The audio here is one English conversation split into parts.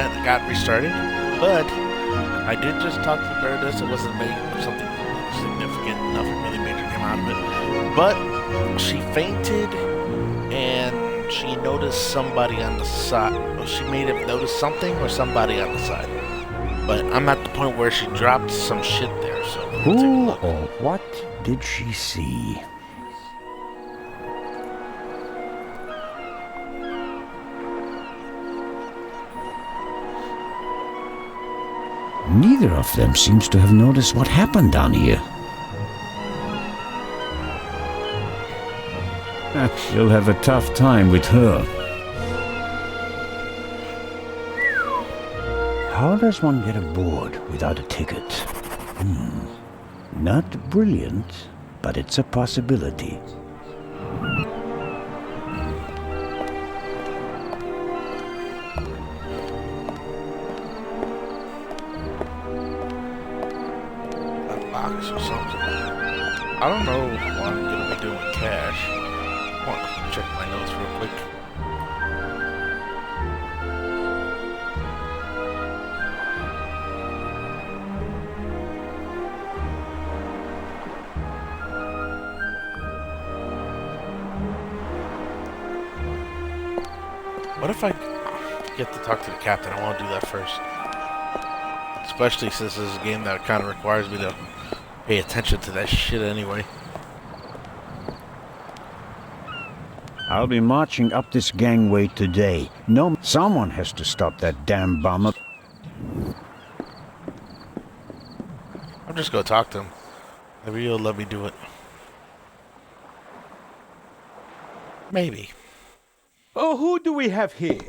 internet got restarted, but I did just talk to the Baroness. It wasn't something significant. Nothing really major came out of it. But she fainted, and she noticed somebody on the side. Well, she may have noticed something or somebody on the side. But I'm at the point where she dropped some shit there, so we'll take a Who look. or what did she see? Neither of them seems to have noticed what happened down here. You'll have a tough time with her. How does one get aboard without a ticket? Not brilliant, but it's a possibility. A box or something. I don't know what I'm gonna be doing with cash. I want to check my notes real quick. What if I get to talk to the captain? I want to do that first. Especially since this is a game that kind of requires me to pay attention to that shit anyway. I'll be marching up this gangway today. No, someone has to stop that damn bomber. I'm just gonna talk to him. Maybe he'll let me do it. Maybe. Oh, who do we have here?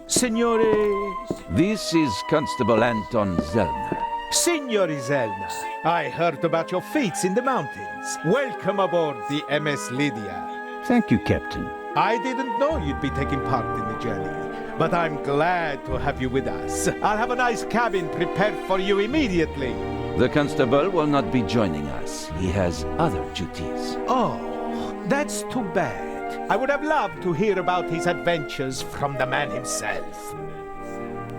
Signore... This is Constable Anton Zellner. Signore Zelna. I heard about your feats in the mountains. Welcome aboard the MS Lydia. Thank you, Captain. I didn't know you'd be taking part in the journey, but I'm glad to have you with us. I'll have a nice cabin prepared for you immediately. The constable will not be joining us. He has other duties. Oh, that's too bad. I would have loved to hear about his adventures from the man himself.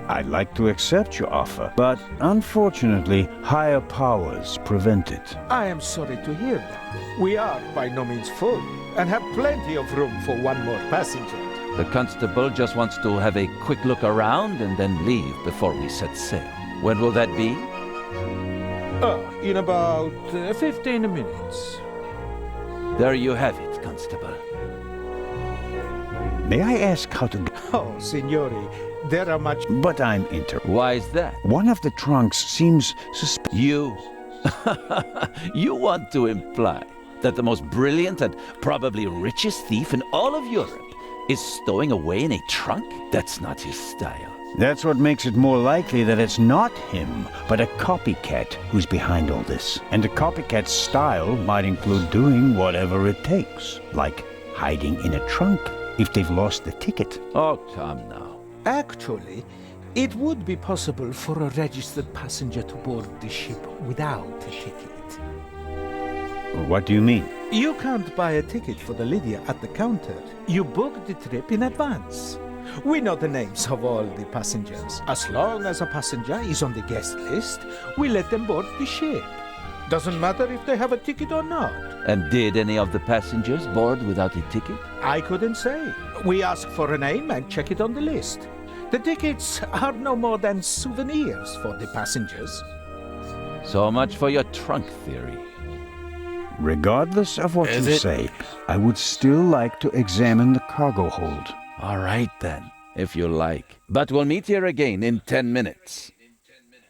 I'd like to accept your offer, but unfortunately, higher powers prevent it. I am sorry to hear that. We are by no means full, and have plenty of room for one more passenger. The constable just wants to have a quick look around and then leave before we set sail. When will that be? In about 15 minutes. There you have it, constable. May I ask how to... Oh, signore, there are much... But I'm Why is that? One of the trunks seems suspicious. You. You want to imply that the most brilliant and probably richest thief in all of Europe is stowing away in a trunk? That's not his style. That's what makes it more likely that it's not him, but a copycat who's behind all this. And a copycat's style might include doing whatever it takes, like hiding in a trunk if they've lost the ticket. Oh, come now. Actually, it would be possible for a registered passenger to board the ship without a ticket. What do you mean? You can't buy a ticket for the Lydia at the counter. You book the trip in advance. We know the names of all the passengers. As long as a passenger is on the guest list, we let them board the ship. Doesn't matter if they have a ticket or not. And did any of the passengers board without a ticket? I couldn't say. We ask for a name and check it on the list. The tickets are no more than souvenirs for the passengers. So much for your trunk theory. Regardless of what Is you it? say, I would still like to examine the cargo hold. All right then, if you like. But we'll meet here again in 10 minutes.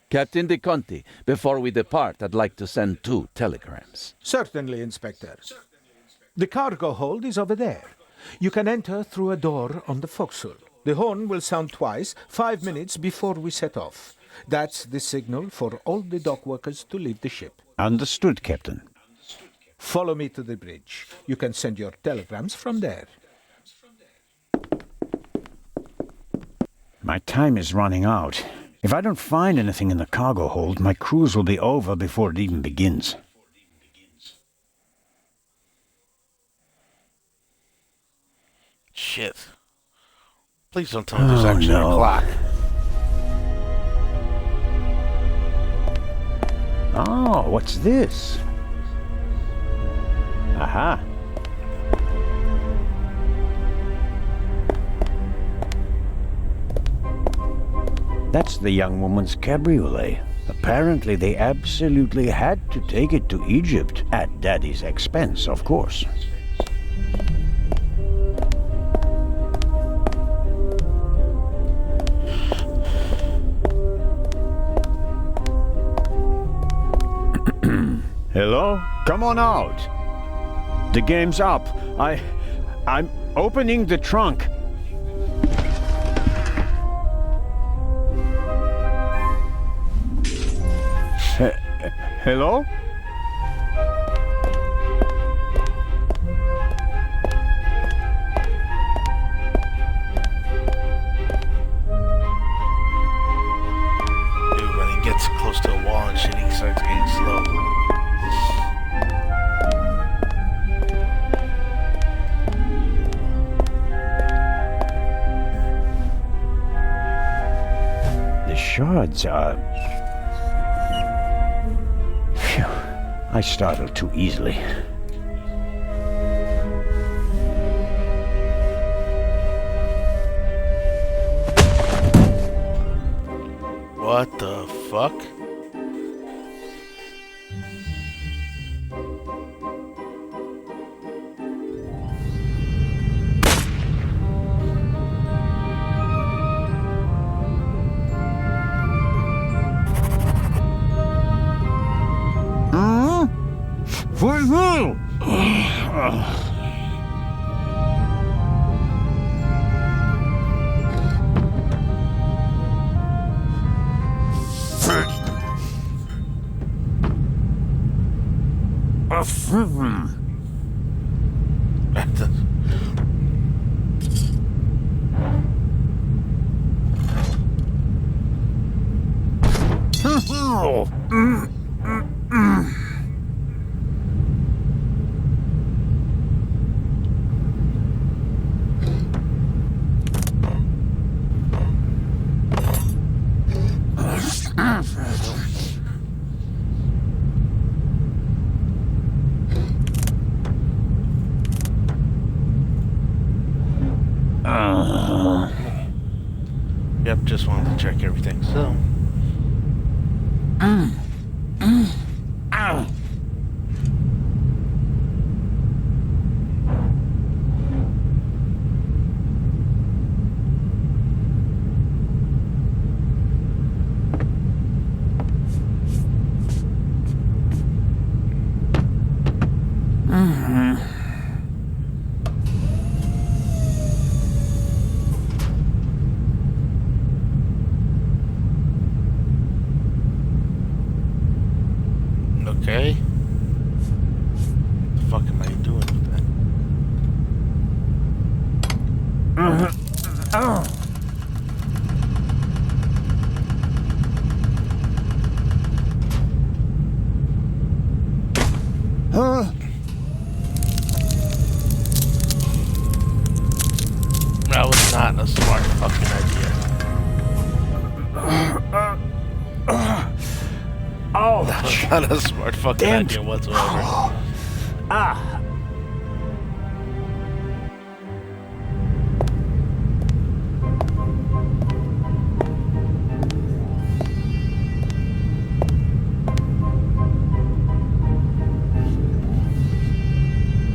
Captain De Conti, before we depart, I'd like to send 2 telegrams. Certainly, Inspector. The cargo hold is over there. You can enter through a door on the forecastle. The horn will sound twice, 5 minutes before we set off. That's the signal for all the dock workers to leave the ship. Understood, Captain. Follow me to the bridge. You can send your telegrams from there. My time is running out. If I don't find anything in the cargo hold, my cruise will be over before it even begins. Shit. Please don't tell me there's actually a no. clock. Oh, what's this? Aha. That's the young woman's cabriolet. Apparently, they absolutely had to take it to Egypt, at Daddy's expense, of course. Hello? Come on out. The game's up. I'm opening the trunk. Hello? Dude, when he gets close to a wall and shit, he starts getting slow. The shards are... Phew. I startled too easily. What the fuck? For who? Yep, just wanted to check everything. So, okay. What the fuck am I doing with that? That was not a smart fucking idea. Oh, That was not a smart fucking Damn. idea whatsoever. ah.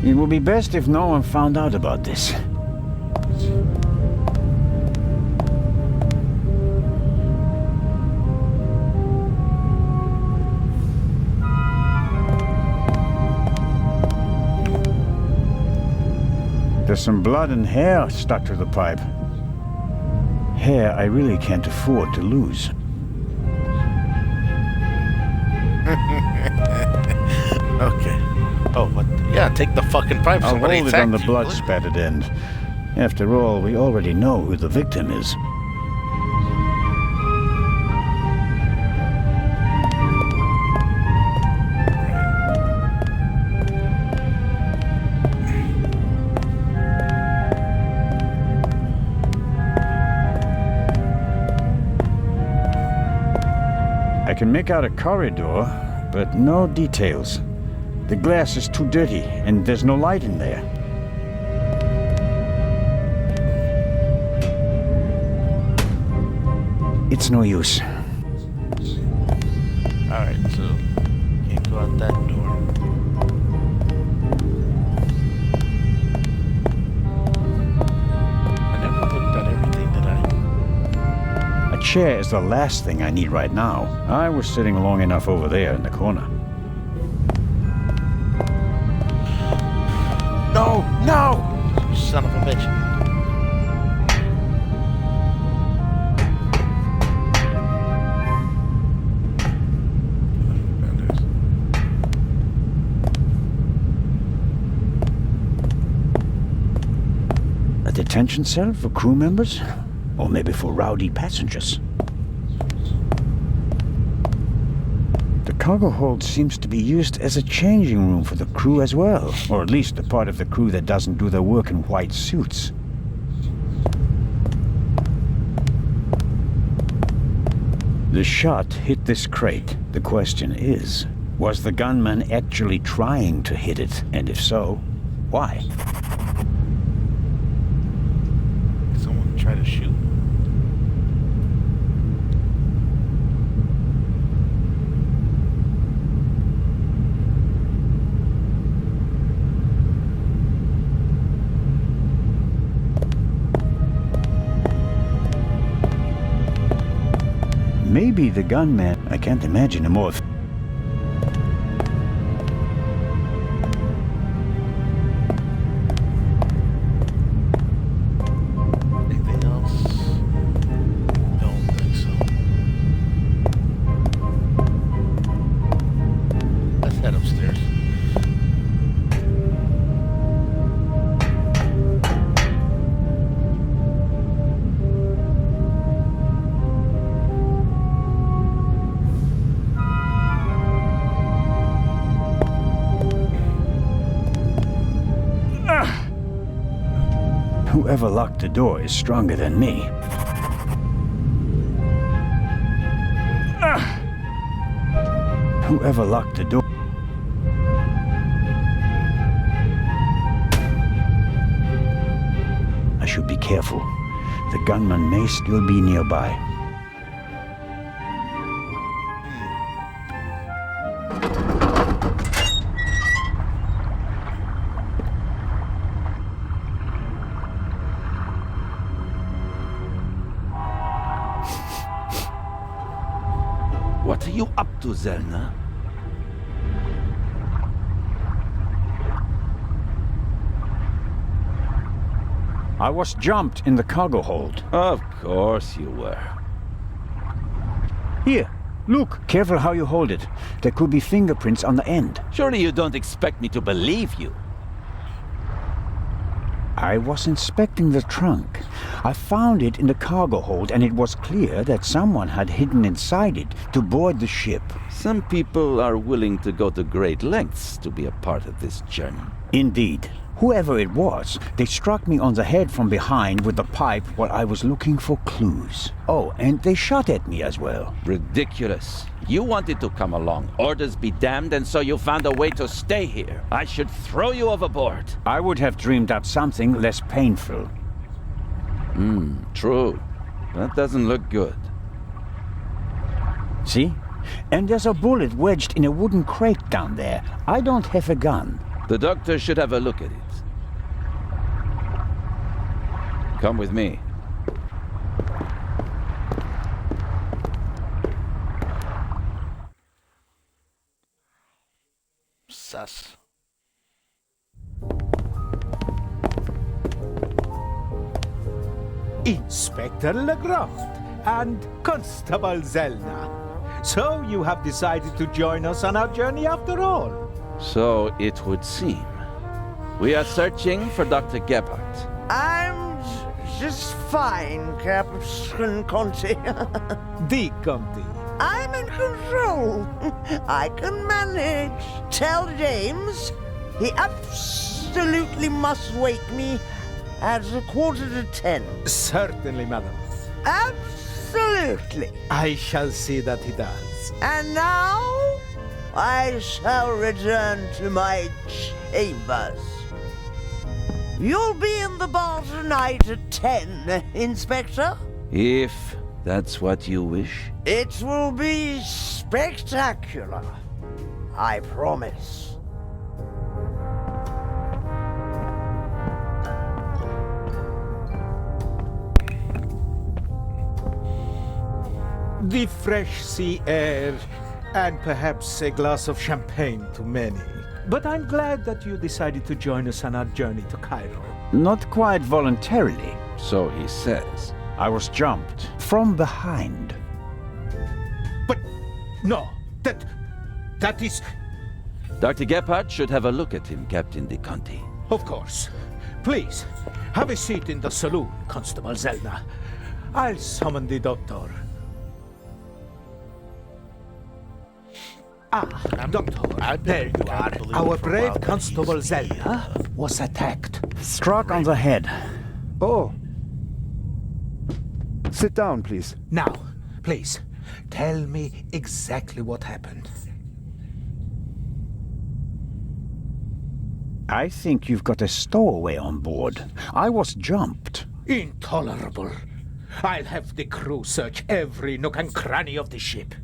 It would be best if no one found out about this. There's some blood and hair stuck to the pipe. Hair I really can't afford to lose. Okay. Oh, what? Yeah, take the fucking pipe. I'll Somebody hold it on the attacked you. blood-spattered end. After all, we already know who the victim is. I can make out a corridor, but no details. The glass is too dirty, and there's no light in there. It's no use. Alright, so can't go out that door. I never looked at everything, did I? A chair is the last thing I need right now. I was sitting long enough over there in the corner. No! No! You son of a bitch. A detention cell for crew members? Or maybe for rowdy passengers? The cargo hold seems to be used as a changing room for the crew as well. Or at least the part of the crew that doesn't do their work in white suits. The shot hit this crate. The question is, was the gunman actually trying to hit it? And if so, why? Someone try to shoot. Maybe the gunman... I can't imagine a more... Anything else? Don't think so. Let's head upstairs. Whoever locked the door is stronger than me. Whoever locked the door... I should be careful. The gunman may still be nearby. What are you up to, Zelna? I was jumped in the cargo hold. Of course you were. Here, look. Careful how you hold it. There could be fingerprints on the end. Surely you don't expect me to believe you. I was inspecting the trunk. I found it in the cargo hold, and it was clear that someone had hidden inside it to board the ship. Some people are willing to go to great lengths to be a part of this journey. Indeed. Whoever it was, they struck me on the head from behind with the pipe while I was looking for clues. Oh, and they shot at me as well. Ridiculous. You wanted to come along. Orders be damned, and so you found a way to stay here. I should throw you overboard. I would have dreamed up something less painful. True. That doesn't look good. See? And there's a bullet wedged in a wooden crate down there. I don't have a gun. The doctor should have a look at it. Come with me. Sus. Inspector Legrand and Constable Zelna. So you have decided to join us on our journey after all. So it would seem. We are searching for Dr. Gebhardt. I'm just fine, Captain Conti. Conti. I'm in control. I can manage. Tell James he absolutely must wake me at 9:45. Certainly, madam. Absolutely. I shall see that he does. And now, I shall return to my chambers. You'll be in the bar tonight at 10, Inspector? If that's what you wish. It will be spectacular. I promise. The fresh sea air, and perhaps a glass of champagne to many. But I'm glad that you decided to join us on our journey to Cairo. Not quite voluntarily. So he says. I was jumped from behind. But no, that is... Dr. Gebhardt should have a look at him, Captain De Conti. Of course. Please, have a seat in the saloon, Constable Zelna. I'll summon the doctor. Doctor, there you are. Our brave Constable Zelna was attacked. Struck on the head. Oh. Sit down, please. Now, please, tell me exactly what happened. I think you've got a stowaway on board. I was jumped. Intolerable. I'll have the crew search every nook and cranny of the ship.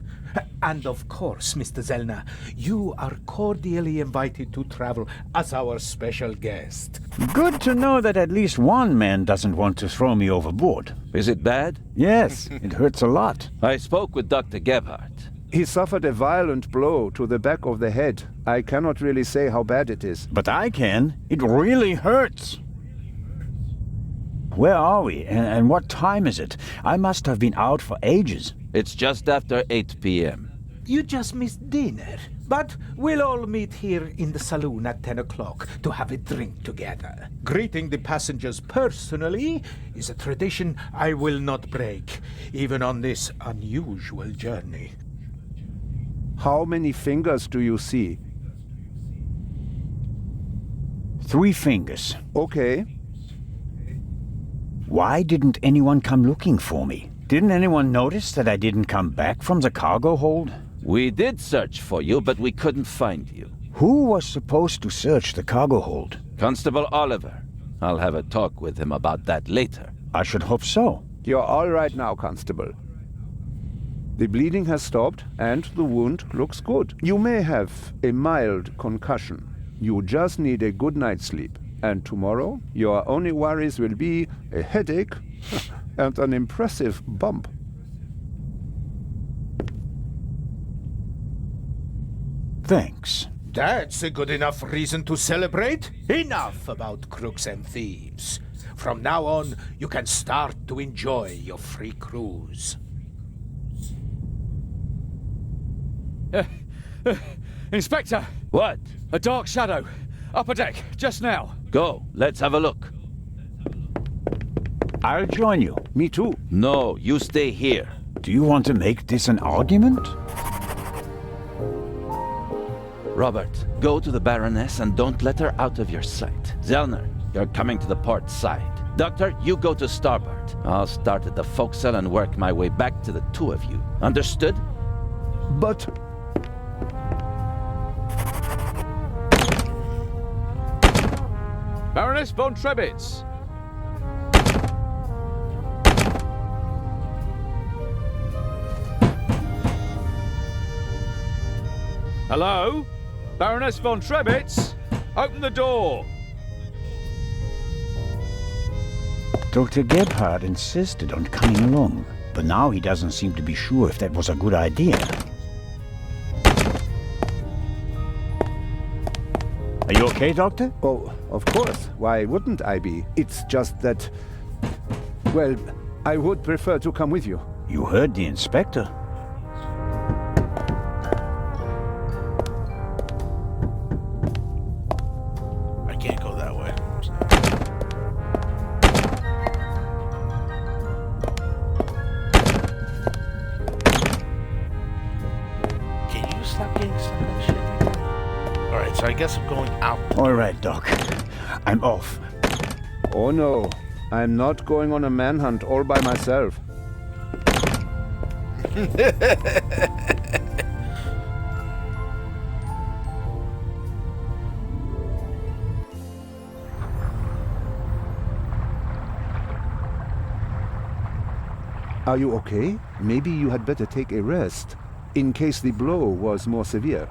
And of course, Mr. Zelna, you are cordially invited to travel as our special guest. Good to know that at least one man doesn't want to throw me overboard. Is it bad? Yes, it hurts a lot. I spoke with Dr. Gebhardt. He suffered a violent blow to the back of the head. I cannot really say how bad it is. But I can. It really hurts. Where are we? And what time is it? I must have been out for ages. It's just after 8 p.m. You just missed dinner. But we'll all meet here in the saloon at 10 o'clock to have a drink together. Greeting the passengers personally is a tradition I will not break, even on this unusual journey. How many fingers do you see? 3 fingers. Okay. Why didn't anyone come looking for me? Didn't anyone notice that I didn't come back from the cargo hold? We did search for you, but we couldn't find you. Who was supposed to search the cargo hold? Constable Oliver. I'll have a talk with him about that later. I should hope so. You're all right now, Constable. The bleeding has stopped, and the wound looks good. You may have a mild concussion. You just need a good night's sleep. And tomorrow, your only worries will be a headache and an impressive bump. Thanks. That's a good enough reason to celebrate. Enough about crooks and thieves. From now on, you can start to enjoy your free cruise. Inspector! What? A dark shadow. Upper deck, just now. Go, let's have a look. I'll join you. Me too. No, you stay here. Do you want to make this an argument? Robert, go to the Baroness and don't let her out of your sight. Zellner, you're coming to the port side. Doctor, you go to starboard. I'll start at the forecastle and work my way back to the 2 of you. Understood? But... Baroness von Trebitz! Hello? Baroness von Trebitz? Open the door! Dr. Gebhardt insisted on coming along, but now he doesn't seem to be sure if that was a good idea. Are you okay, Doctor? Oh, of course. Why wouldn't I be? It's just that... Well, I would prefer to come with you. You heard the inspector. I can't go that way. Can you stop getting stuck on shit? Alright, so I guess I'm going out. All right, Doc. I'm off. Oh no, I'm not going on a manhunt all by myself. Are you okay? Maybe you had better take a rest, in case the blow was more severe.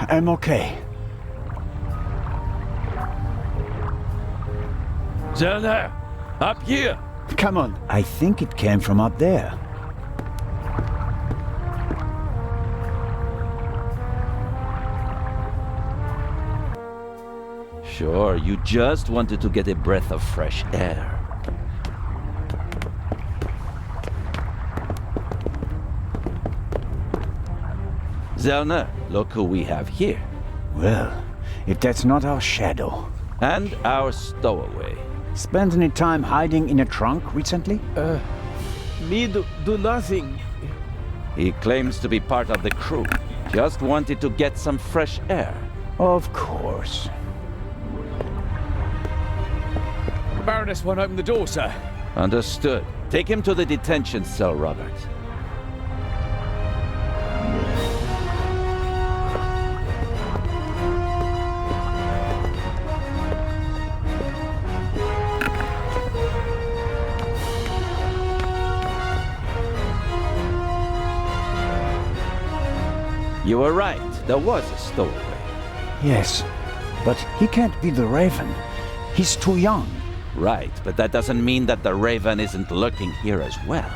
I'm okay. Zellner! Up here! Come on. I think it came from up there. Sure, you just wanted to get a breath of fresh air. Zellner, look who we have here. Well, if that's not our shadow. And our stowaway. Spent any time hiding in a trunk recently? Me do nothing. He claims to be part of the crew. Just wanted to get some fresh air. Of course. The Baroness won't open the door, sir. Understood. Take him to the detention cell, Robert. You were right. There was a stowaway. Yes, but he can't be the Raven. He's too young. Right, but that doesn't mean that the Raven isn't lurking here as well.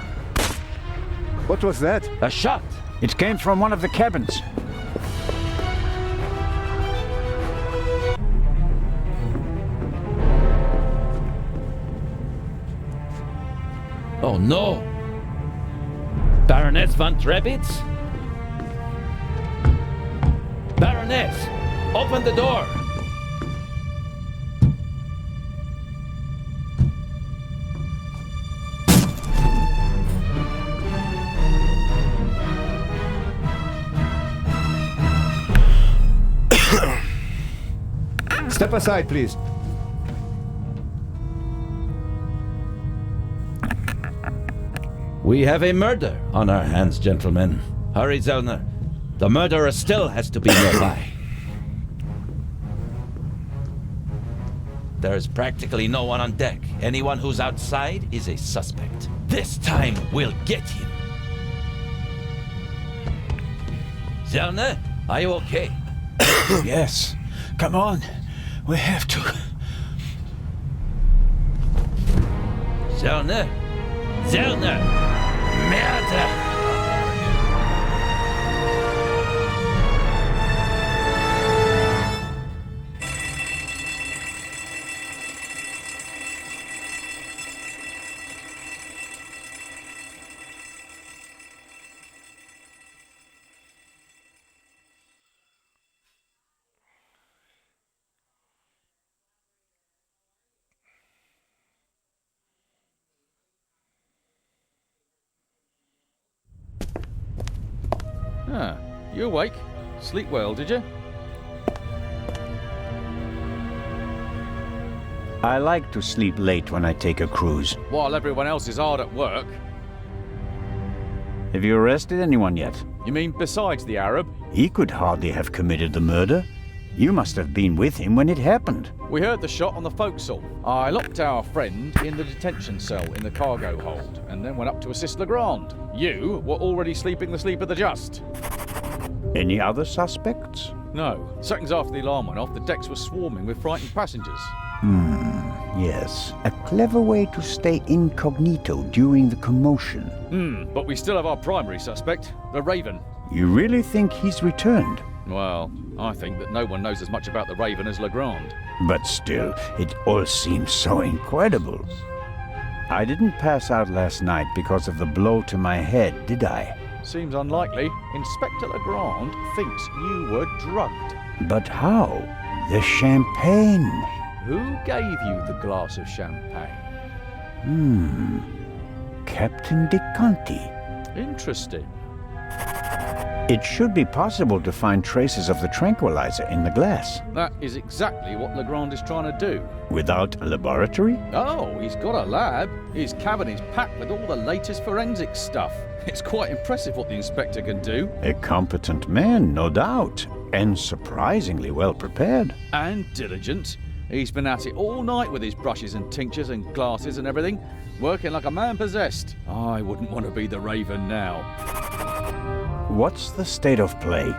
What was that? A shot! It came from one of the cabins. Oh no! Baroness von Trebitz? Baroness! Open the door! Step aside, please. We have a murder on our hands, gentlemen. Hurry, Zellner. The murderer still has to be nearby. There's practically no one on deck. Anyone who's outside is a suspect. This time, we'll get him. Zellner, are you okay? Yes. Come on. We have to. Zellner! Zellner! Murder! Ah, you awake? Sleep well, did you? I like to sleep late when I take a cruise. While everyone else is hard at work. Have you arrested anyone yet? You mean besides the Arab? He could hardly have committed the murder. You must have been with him when it happened. We heard the shot on the forecastle. I locked our friend in the detention cell in the cargo hold, and then went up to assist Legrand. You were already sleeping the sleep of the just. Any other suspects? No. Seconds after the alarm went off, the decks were swarming with frightened passengers. Yes. A clever way to stay incognito during the commotion. But we still have our primary suspect, the Raven. You really think he's returned? Well, I think that no one knows as much about the Raven as Legrand. But still, it all seems so incredible. I didn't pass out last night because of the blow to my head, did I? Seems unlikely. Inspector Legrand thinks you were drugged. But how? The champagne. Who gave you the glass of champagne? Captain De Conti. Interesting. It should be possible to find traces of the tranquilizer in the glass. That is exactly what Legrand is trying to do. Without a laboratory? Oh, he's got a lab. His cabin is packed with all the latest forensic stuff. It's quite impressive what the inspector can do. A competent man, no doubt. And surprisingly well prepared. And diligent. He's been at it all night with his brushes and tinctures and glasses and everything, working like a man possessed. I wouldn't want to be the Raven now. What's the state of play?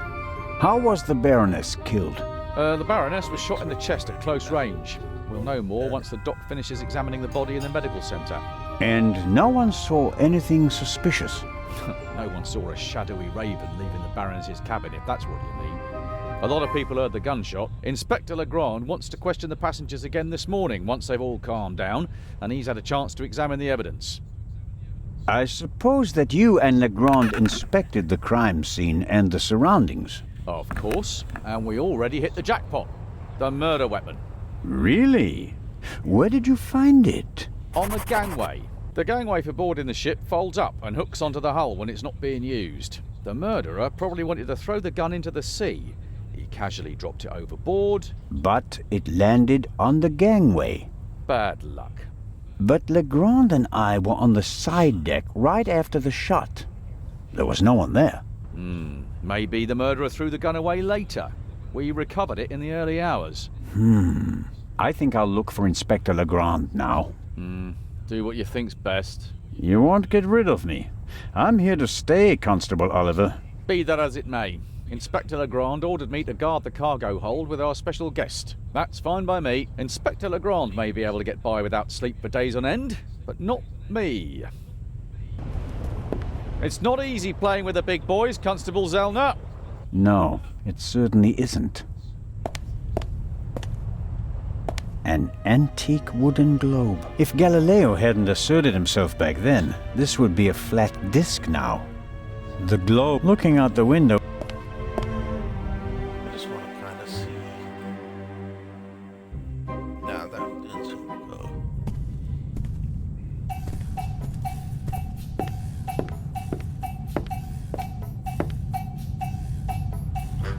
How was the Baroness killed? The Baroness was shot in the chest at close range. We'll know more once the doc finishes examining the body in the medical centre. And no one saw anything suspicious? No one saw a shadowy raven leaving the Baroness's cabin, if that's what you mean. A lot of people heard the gunshot. Inspector Legrand wants to question the passengers again this morning once they've all calmed down, and he's had a chance to examine the evidence. I suppose that you and Legrand inspected the crime scene and the surroundings. Of course, and we already hit the jackpot. The murder weapon. Really? Where did you find it? On the gangway. The gangway for boarding the ship folds up and hooks onto the hull when it's not being used. The murderer probably wanted to throw the gun into the sea. He casually dropped it overboard. But it landed on the gangway. Bad luck. But Legrand and I were on the side deck right after the shot. There was no one there. Maybe the murderer threw the gun away later. We recovered it in the early hours. I think I'll look for Inspector Legrand now. Do what you think's best. You won't get rid of me. I'm here to stay, Constable Oliver. Be that as it may, Inspector Legrand ordered me to guard the cargo hold with our special guest. That's fine by me. Inspector Legrand may be able to get by without sleep for days on end, but not me. It's not easy playing with the big boys, Constable Zellner. No, it certainly isn't. An antique wooden globe. If Galileo hadn't asserted himself back then, this would be a flat disc now. The globe looking out the window. I just want to kind of see. Now that is go.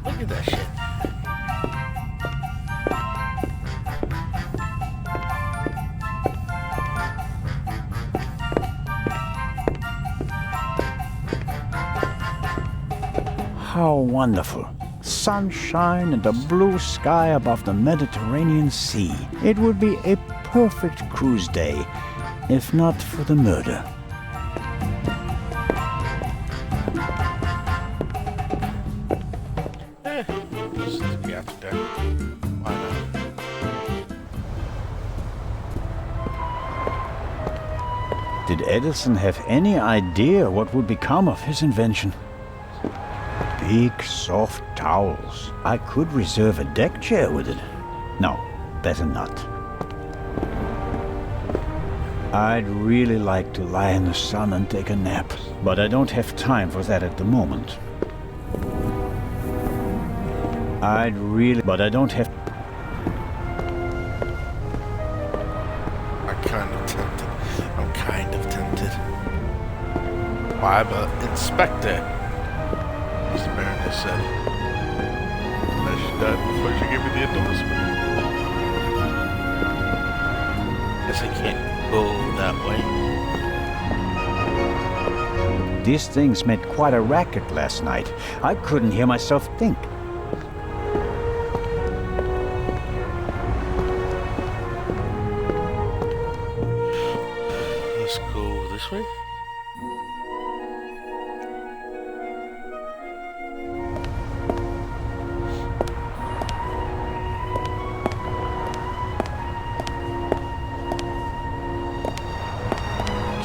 Look at that shit. How wonderful. Sunshine and a blue sky above the Mediterranean Sea. It would be a perfect cruise day, if not for the murder. Just to be after that. Why not? Did Edison have any idea what would become of his invention? Big, soft towels. I could reserve a deck chair with it. No, better not. I'd really like to lie in the sun and take a nap, but I don't have time for that at the moment. But I don't have... I'm kind of tempted. Why, but inspect it. As the Baroness said. Unless she died before she gave me the endorsement. Guess I can't go that way. These things made quite a racket last night. I couldn't hear myself think. Let's go this way.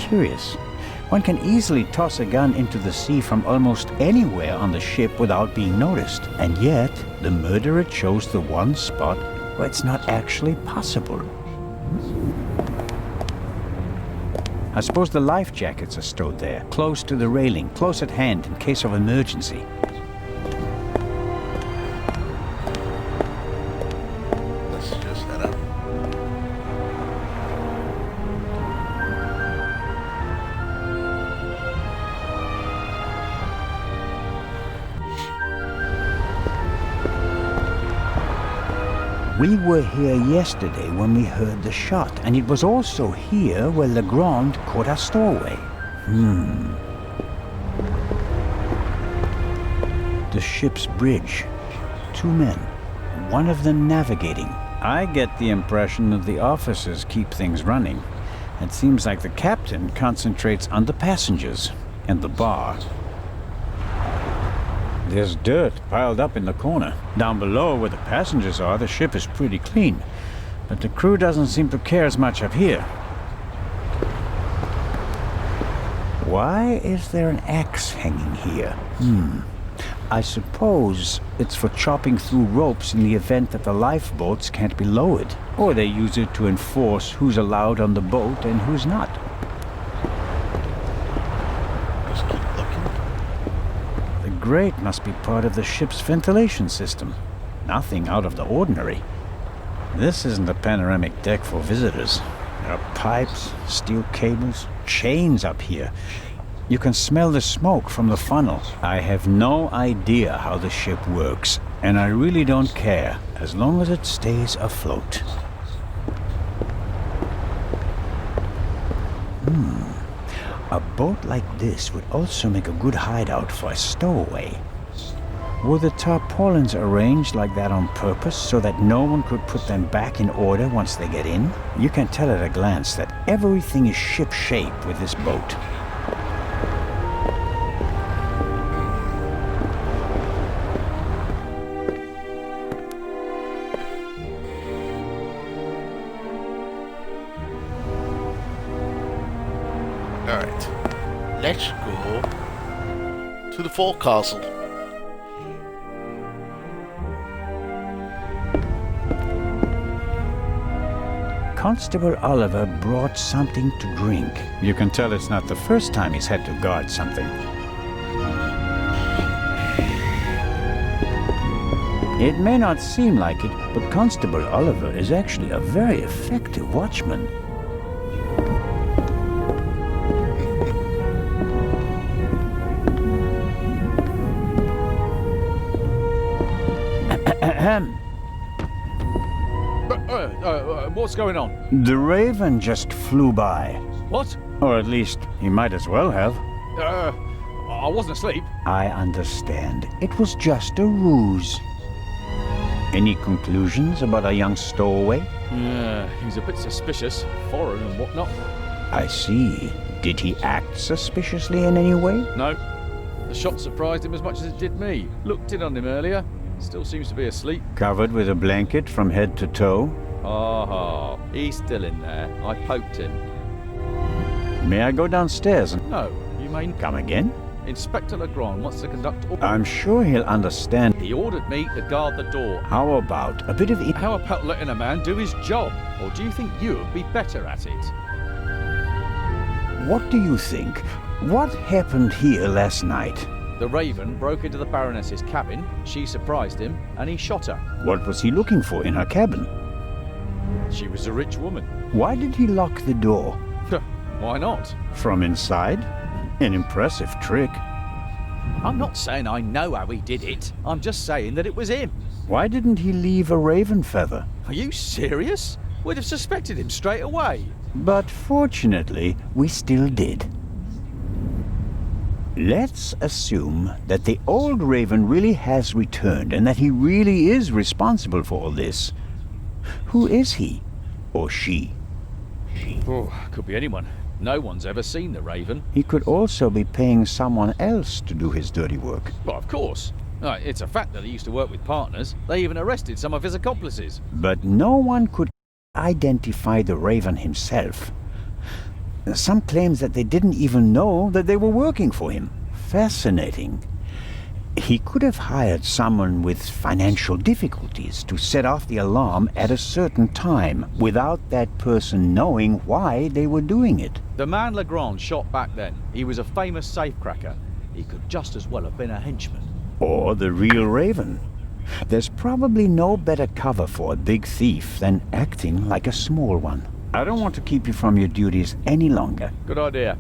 Curious. One can easily toss a gun into the sea from almost anywhere on the ship without being noticed. And yet, the murderer chose the one spot where it's not actually possible. I suppose the life jackets are stowed there, close to the railing, close at hand in case of emergency. Let's just head up. We were here yesterday when we heard the shot, and it was also here where Legrand caught our stowaway. The ship's bridge. 2 men, one of them navigating, I get the impression that the officers keep things running. It seems like the captain concentrates on the passengers and the bar. There's dirt piled up in the corner. Down below where the passengers are, the ship is pretty clean. But the crew doesn't seem to care as much up here. Why is there an axe hanging here? I suppose it's for chopping through ropes in the event that the lifeboats can't be lowered. Or they use it to enforce who's allowed on the boat and who's not. Just keep looking. The grate must be part of the ship's ventilation system. Nothing out of the ordinary. This isn't a panoramic deck for visitors. There are pipes, steel cables, chains up here. You can smell the smoke from the funnel. I have no idea how the ship works, and I really don't care, as long as it stays afloat. A boat like this would also make a good hideout for a stowaway. Were the tarpaulins arranged like that on purpose so that no one could put them back in order once they get in? You can tell at a glance that everything is ship-shape with this boat. Alright. Let's go to the forecastle. Constable Oliver brought something to drink. You can tell it's not the first time he's had to guard something. It may not seem like it, but Constable Oliver is actually a very effective watchman. What's going on? The Raven just flew by. What? Or at least, he might as well have. I wasn't asleep. I understand. It was just a ruse. Any conclusions about a young stowaway? Yeah, he's a bit suspicious, foreign and whatnot. I see. Did he act suspiciously in any way? No. The shot surprised him as much as it did me. Looked in on him earlier. Still seems to be asleep. Covered with a blanket from head to toe? Ah, he's still in there. I poked him. May I go downstairs and... No, you mean... Come again? Inspector Legrand wants to conduct... I'm sure he'll understand. He ordered me to guard the door. How about a bit of... How about letting a man do his job? Or do you think you'd be better at it? What do you think? What happened here last night? The Raven broke into the Baroness's cabin, she surprised him, and he shot her. What was he looking for in her cabin? She was a rich woman. Why did he lock the door? Why not? From inside? An impressive trick. I'm not saying I know how he did it. I'm just saying that it was him. Why didn't he leave a raven feather? Are you serious? We'd have suspected him straight away. But fortunately, we still did. Let's assume that the old raven really has returned and that he really is responsible for all this. Who is he? Or she? Oh, could be anyone. No one's ever seen the Raven. He could also be paying someone else to do his dirty work. Well, of course. It's a fact that he used to work with partners. They even arrested some of his accomplices. But no one could identify the Raven himself. Some claims that they didn't even know that they were working for him. Fascinating. He could have hired someone with financial difficulties to set off the alarm at a certain time without that person knowing why they were doing it. The man Legrand shot back then, he was a famous safecracker. He could just as well have been a henchman. Or the real Raven. There's probably no better cover for a big thief than acting like a small one. I don't want to keep you from your duties any longer. Good idea.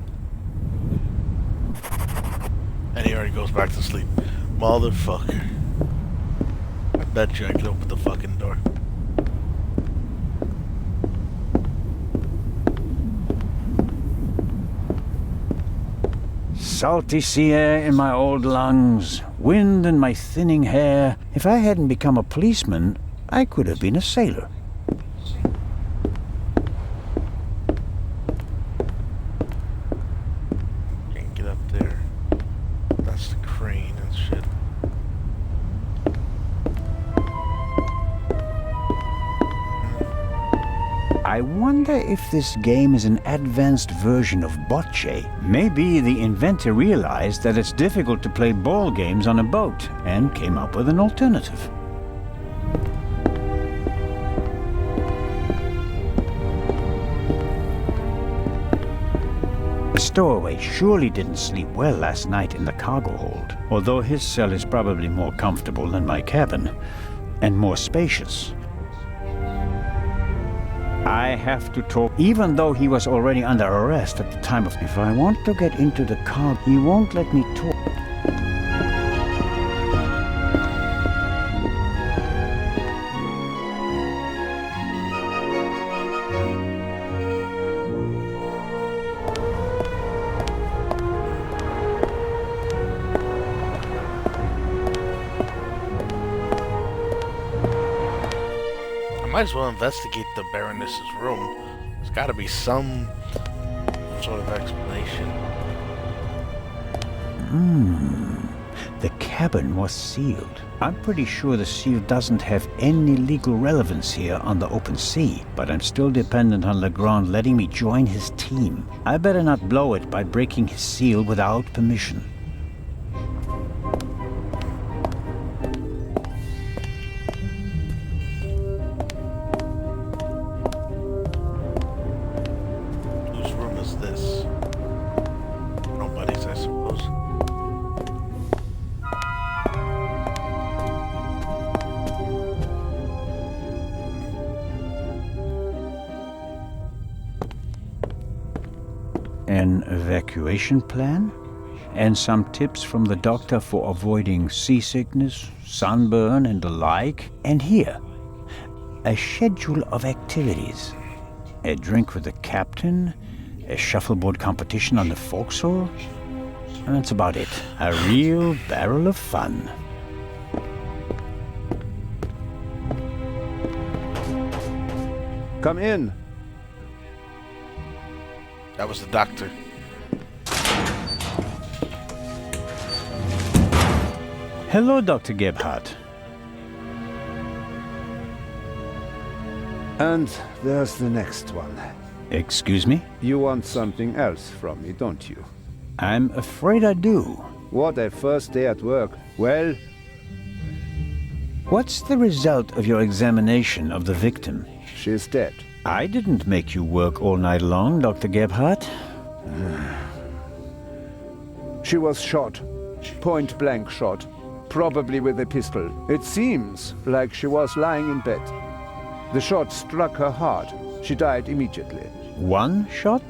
And he already goes back to sleep. Motherfucker. I bet you I can open the fucking door. Salty sea air in my old lungs, wind in my thinning hair. If I hadn't become a policeman, I could have been a sailor. I wonder if this game is an advanced version of bocce. Maybe the inventor realized that it's difficult to play ball games on a boat and came up with an alternative. The stowaway surely didn't sleep well last night in the cargo hold, although his cell is probably more comfortable than my cabin, and more spacious. I have to talk, even though he was already under arrest at the time of... If I want to get into the car, he won't let me talk. Might as well investigate the Baroness's room. There's got to be some sort of explanation. The cabin was sealed. I'm pretty sure the seal doesn't have any legal relevance here on the open sea, but I'm still dependent on Legrand letting me join his team. I better not blow it by breaking his seal without permission. An evacuation plan, and some tips from the doctor for avoiding seasickness, sunburn, and the like. And here, a schedule of activities. A drink with the captain, a shuffleboard competition on the forecastle, and that's about it. A real barrel of fun. Come in. That was the doctor. Hello, Dr. Gebhardt. And there's the next one. Excuse me? You want something else from me, don't you? I'm afraid I do. What a first day at work. Well, What's the result of your examination of the victim? she's dead. I didn't make you work all night long, Dr. Gebhardt. She was shot. Point-blank shot. Probably with a pistol. It seems like she was lying in bed. The shot struck her heart. She died immediately. One shot?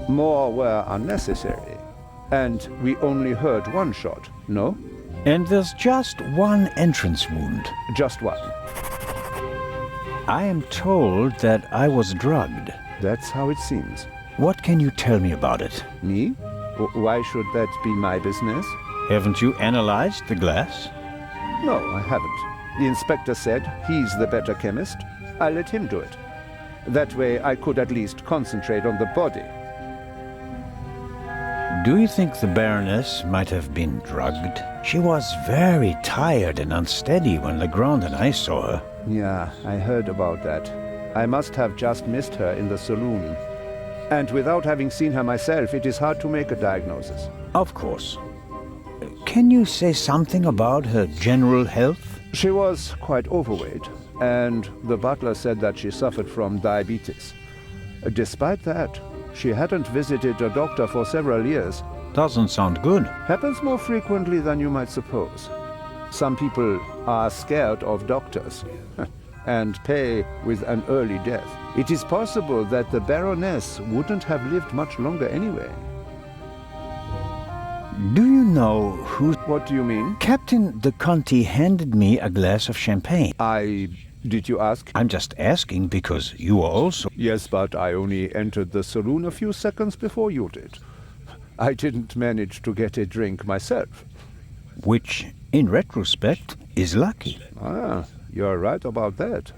More were unnecessary. And we only heard one shot, no? And there's just one entrance wound. Just one. I am told that I was drugged. That's how it seems. What can you tell me about it? Me? Why should that be my business? Haven't you analyzed the glass? No, I haven't. The inspector said he's the better chemist. I let him do it. That way I could at least concentrate on the body. Do you think the Baroness might have been drugged? She was very tired and unsteady when Legrand and I saw her. Yeah, I heard about that. I must have just missed her in the saloon. And without having seen her myself, it is hard to make a diagnosis. Of course. Can you say something about her general health? She was quite overweight, and the butler said that she suffered from diabetes. Despite that, she hadn't visited a doctor for several years. Doesn't sound good. Happens more frequently than you might suppose. Some people are scared of doctors and pay with an early death. It is possible that the Baroness wouldn't have lived much longer anyway. Do you know who... What do you mean? Captain de Conti handed me a glass of champagne. Did you ask? I'm just asking because you are also... Yes, but I only entered the saloon a few seconds before you did. I didn't manage to get a drink myself. Which, in retrospect, is lucky. Ah, you're right about that.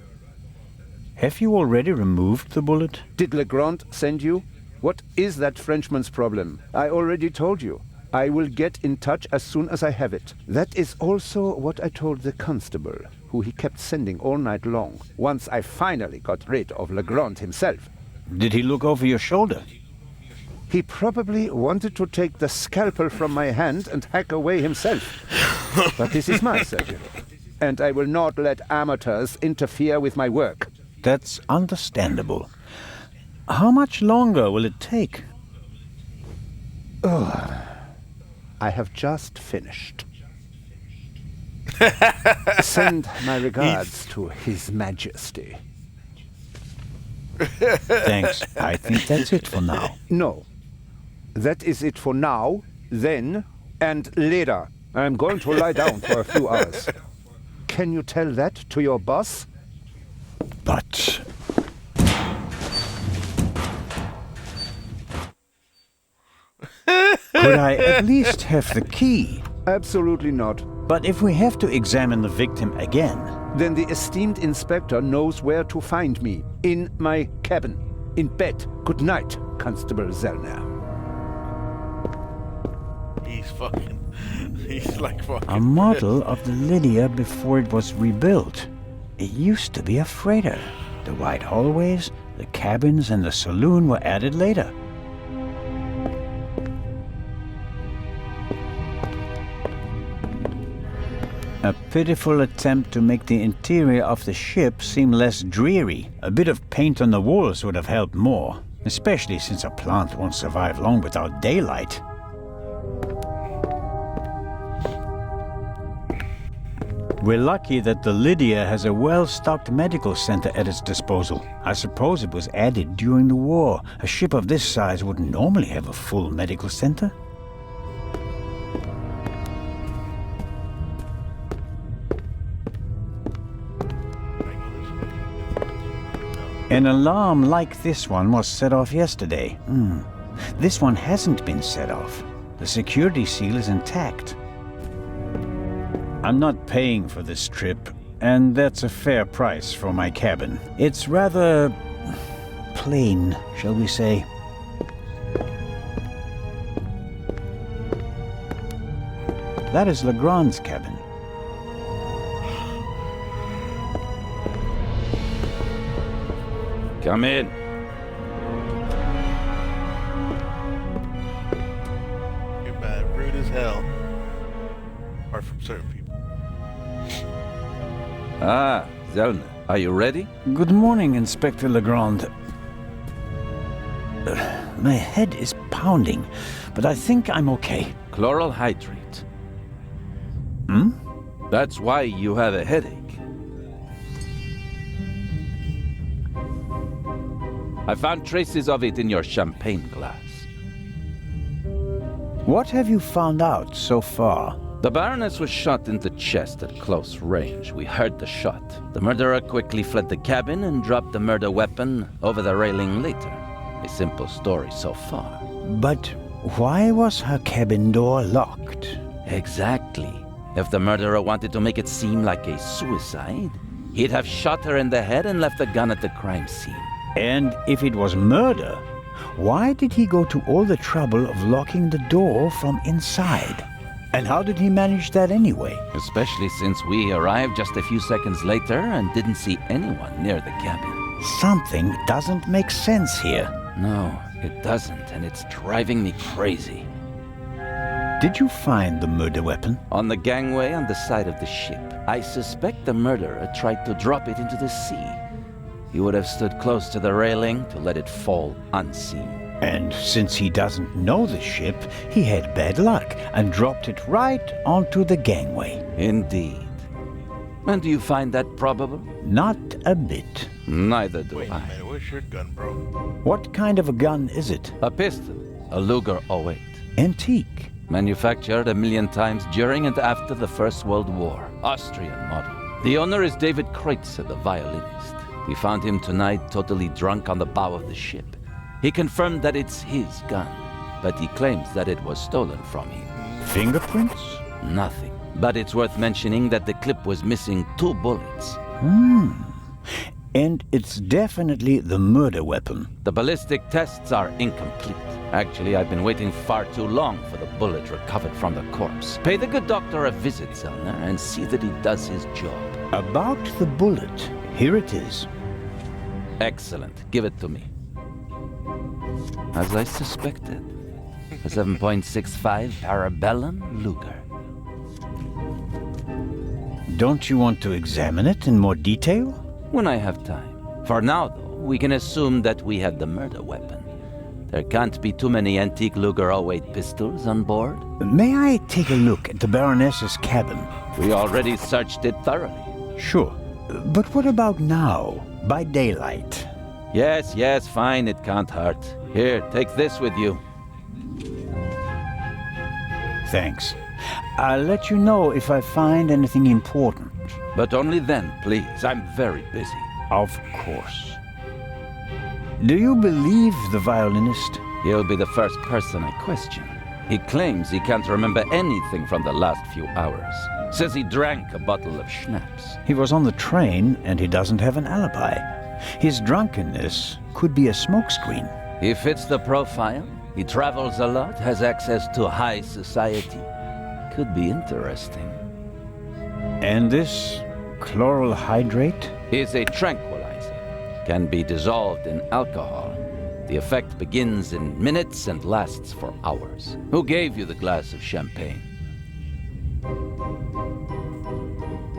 Have you already removed the bullet? Did Legrand send you? What is that Frenchman's problem? I already told you. I will get in touch as soon as I have it. That is also what I told the constable, who he kept sending all night long, once I finally got rid of Legrand himself. Did he look over your shoulder? He probably wanted to take the scalpel from my hand and hack away himself. But this is my surgery, and I will not let amateurs interfere with my work. That's understandable. How much longer will it take? I have just finished. Send my regards to His Majesty. Thanks. I think that's it for now. No. That is it for now, then, and later. I'm going to lie down for a few hours. Can you tell that to your boss? But... Could I at least have the key? Absolutely not. But if we have to examine the victim again... Then the esteemed inspector knows where to find me. In my cabin. In bed. Good night, Constable Zellner. He's like fucking... A model of the Lydia before it was rebuilt. It used to be a freighter. The wide hallways, the cabins, and the saloon were added later. A pitiful attempt to make the interior of the ship seem less dreary. A bit of paint on the walls would have helped more, especially since a plant won't survive long without daylight. We're lucky that the Lydia has a well-stocked medical center at its disposal. I suppose it was added during the war. A ship of this size wouldn't normally have a full medical center. An alarm like this one was set off yesterday. This one hasn't been set off. The security seal is intact. I'm not paying for this trip, and that's a fair price for my cabin. It's rather... plain, shall we say. That is Legrand's cabin. Come in. You're bad, rude as hell. Apart from certain people. Ah, Zellner, are you ready? Good morning, Inspector Legrand. My head is pounding, but I think I'm okay. Chloral hydrate. Hmm? That's why you have a headache. I found traces of it in your champagne glass. What have you found out so far? The Baroness was shot in the chest at close range. We heard the shot. The murderer quickly fled the cabin and dropped the murder weapon over the railing later. A simple story so far. But why was her cabin door locked? Exactly. If the murderer wanted to make it seem like a suicide, he'd have shot her in the head and left the gun at the crime scene. And if it was murder, why did he go to all the trouble of locking the door from inside? And how did he manage that anyway? Especially since we arrived just a few seconds later and didn't see anyone near the cabin. Something doesn't make sense here. No, it doesn't, and it's driving me crazy. Did you find the murder weapon? On the gangway on the side of the ship. I suspect the murderer tried to drop it into the sea. He would have stood close to the railing to let it fall unseen. And since he doesn't know the ship, he had bad luck and dropped it right onto the gangway. Indeed. And do you find that probable? Not a bit. Neither do Wait a I. minute, where's your gun, bro? What kind of a gun is it? A pistol, a Luger 08. Antique. Manufactured 1,000,000 times during and after the First World War. Austrian model. The owner is David Kreutzer, the violinist. We found him tonight totally drunk on the bow of the ship. He confirmed that it's his gun, but he claims that it was stolen from him. Fingerprints? Nothing. But it's worth mentioning that the clip was missing 2 bullets. And it's definitely the murder weapon. The ballistic tests are incomplete. Actually, I've been waiting far too long for the bullet recovered from the corpse. Pay the good doctor a visit, Zellner, and see that he does his job. About the bullet, here it is. Excellent. Give it to me. As I suspected, a 7.65 Parabellum Luger. Don't you want to examine it in more detail? When I have time. For now, though, we can assume that we had the murder weapon. There can't be too many antique Luger 08 pistols on board. May I take a look at the Baroness's cabin? We already searched it thoroughly. Sure. But what about now, by daylight? Yes, fine, it can't hurt. Here, take this with you. Thanks. I'll let you know if I find anything important. But only then, please. I'm very busy. Of course. Do you believe the violinist? He'll be the first person I question. He claims he can't remember anything from the last few hours. Says he drank a bottle of schnapps. He was on the train and he doesn't have an alibi. His drunkenness could be a smokescreen. He fits the profile. He travels a lot, has access to high society. Could be interesting. And this chloral hydrate? Is a tranquilizer. Can be dissolved in alcohol. The effect begins in minutes and lasts for hours. Who gave you the glass of champagne?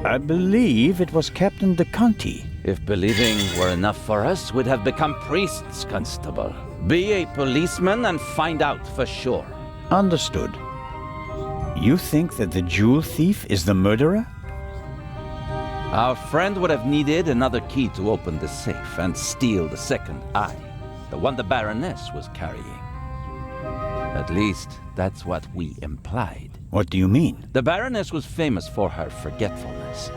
I believe it was Captain De Conti. If believing were enough for us, we'd have become priests, Constable. Be a policeman and find out for sure. Understood. You think that the jewel thief is the murderer? Our friend would have needed another key to open the safe and steal the second eye, the one the Baroness was carrying. At least, that's what we implied. What do you mean? The Baroness was famous for her forgetfulness.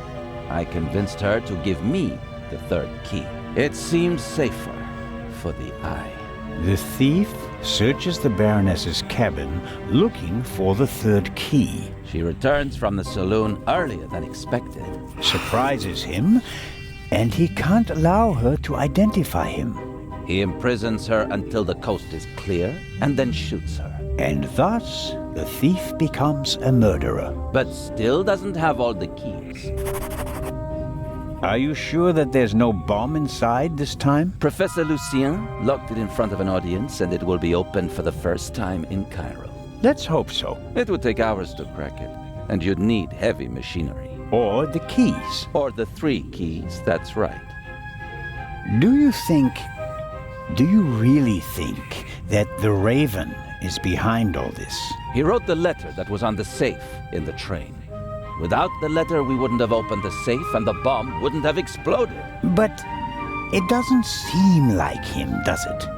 I convinced her to give me the third key. It seemed safer for the eye. The thief searches the Baroness's cabin looking for the third key. She returns from the saloon earlier than expected. Surprises him, and he can't allow her to identify him. He imprisons her until the coast is clear, and then shoots her. And thus, the thief becomes a murderer. But still doesn't have all the keys. Are you sure that there's no bomb inside this time? Professor Lucien locked it in front of an audience, and it will be opened for the first time in Cairo. Let's hope so. It would take hours to crack it, and you'd need heavy machinery. Or the keys. Or the 3 keys, that's right. Do you really think that the Raven is behind all this? He wrote the letter that was on the safe in the train. Without the letter, we wouldn't have opened the safe and the bomb wouldn't have exploded. But it doesn't seem like him, does it?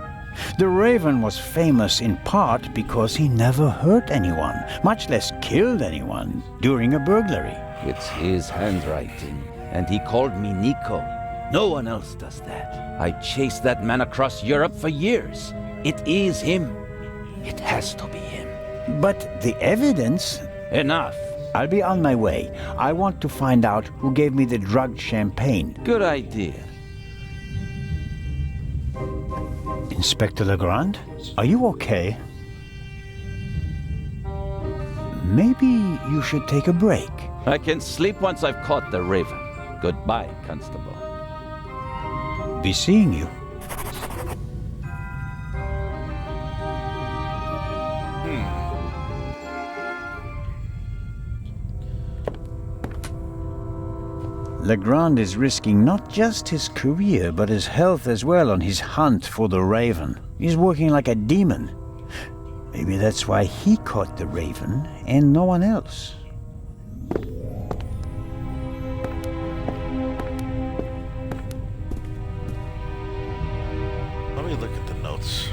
The Raven was famous in part because he never hurt anyone, much less killed anyone, during a burglary. It's his handwriting, and he called me Nico. No one else does that. I chased that man across Europe for years. It is him. It has to be him. But the evidence... Enough. I'll be on my way. I want to find out who gave me the drugged champagne. Good idea. Inspector Legrand, are you okay? Maybe you should take a break. I can sleep once I've caught the Raven. Goodbye, Constable. Be seeing you. Legrand is risking not just his career, but his health as well on his hunt for the Raven. He's working like a demon. Maybe that's why he caught the Raven and no one else. Let me look at the notes.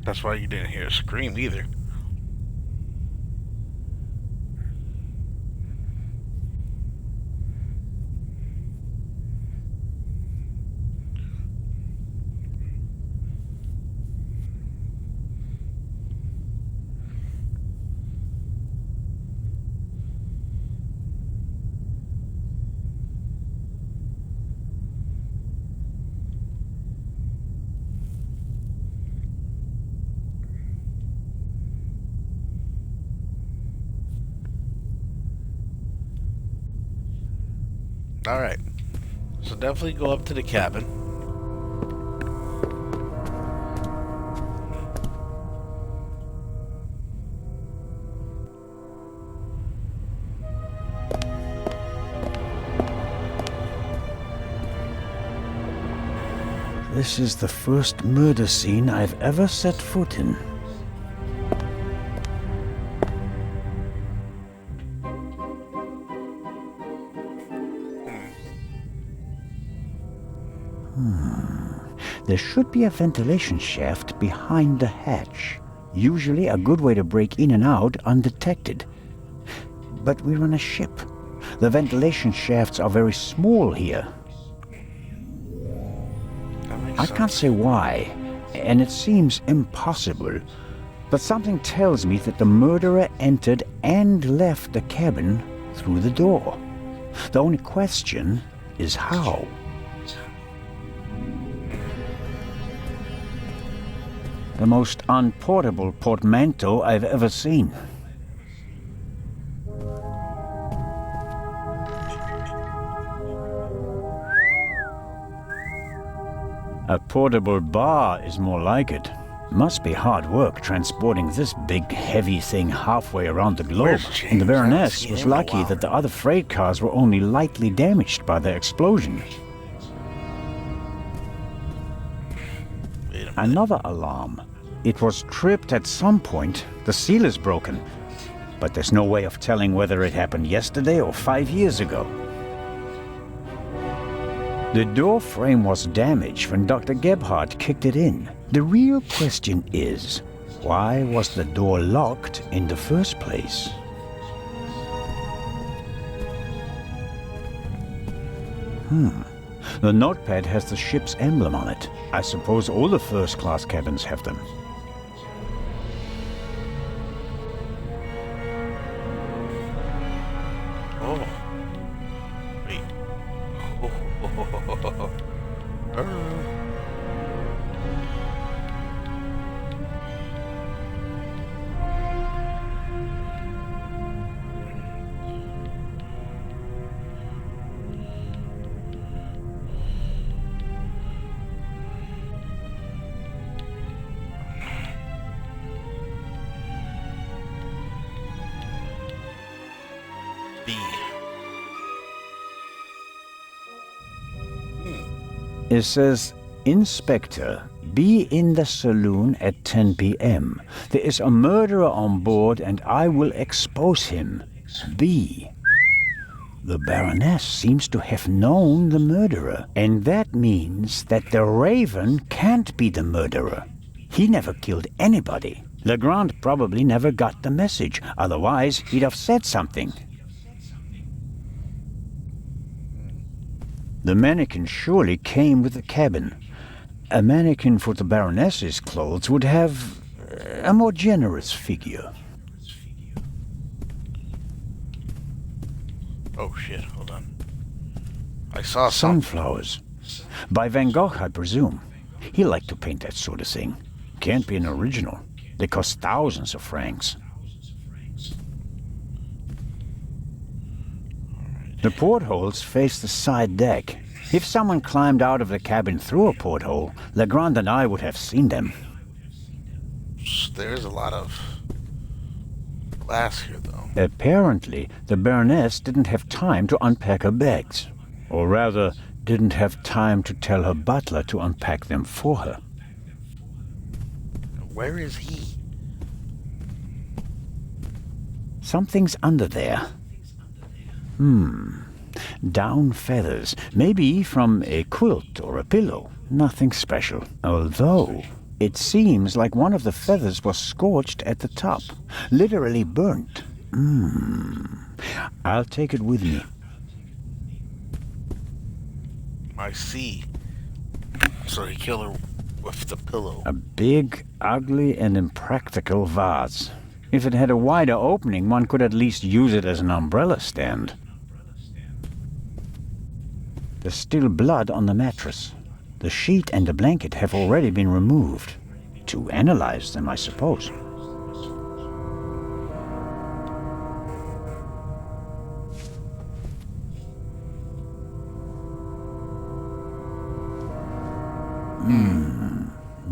That's why you didn't hear a scream either. Alright. So definitely go up to the cabin. This is the first murder scene I've ever set foot in. There should be a ventilation shaft behind the hatch. Usually a good way to break in and out undetected. But we're on a ship. The ventilation shafts are very small here. I can't say why, and it seems impossible. But something tells me that the murderer entered and left the cabin through the door. The only question is how. The most unportable portmanteau I've ever seen. A portable bar is more like it. Must be hard work transporting this big, heavy thing halfway around the globe. Where's James? And the I haven't Baroness seen was him in a lucky while. that the other freight cars were only lightly damaged by the explosion. Wait a minute. Another alarm. It was tripped at some point. The seal is broken. But there's no way of telling whether it happened yesterday or 5 years ago. The door frame was damaged when Dr. Gebhardt kicked it in. The real question is, why was the door locked in the first place? The notepad has the ship's emblem on it. I suppose all the first-class cabins have them. Oh. Wait. B. It says, Inspector, be in the saloon at 10 p.m. There is a murderer on board and I will expose him. B. The Baroness seems to have known the murderer, and that means that the Raven can't be the murderer. He never killed anybody. Legrand probably never got the message, otherwise he'd have said something. The mannequin surely came with the cabin. A mannequin for the Baroness's clothes would have a more generous figure. Oh shit, hold on. I saw something. Sunflowers. By Van Gogh, I presume. He liked to paint that sort of thing. Can't be an original. They cost thousands of francs. The portholes face the side deck. If someone climbed out of the cabin through a porthole, Legrand and I would have seen them. There's a lot of glass here, though. Apparently, the Baroness didn't have time to unpack her bags. Or rather, didn't have time to tell her butler to unpack them for her. Where is he? Something's under there. Down feathers. Maybe from a quilt or a pillow. Nothing special. Although, It seems like one of the feathers was scorched at the top. Literally burnt. I'll take it with me. I see. So he killed her with the pillow. A big, ugly, and impractical vase. If it had a wider opening, one could at least use it as an umbrella stand. There's still blood on the mattress. The sheet and the blanket have already been removed. To analyze them, I suppose.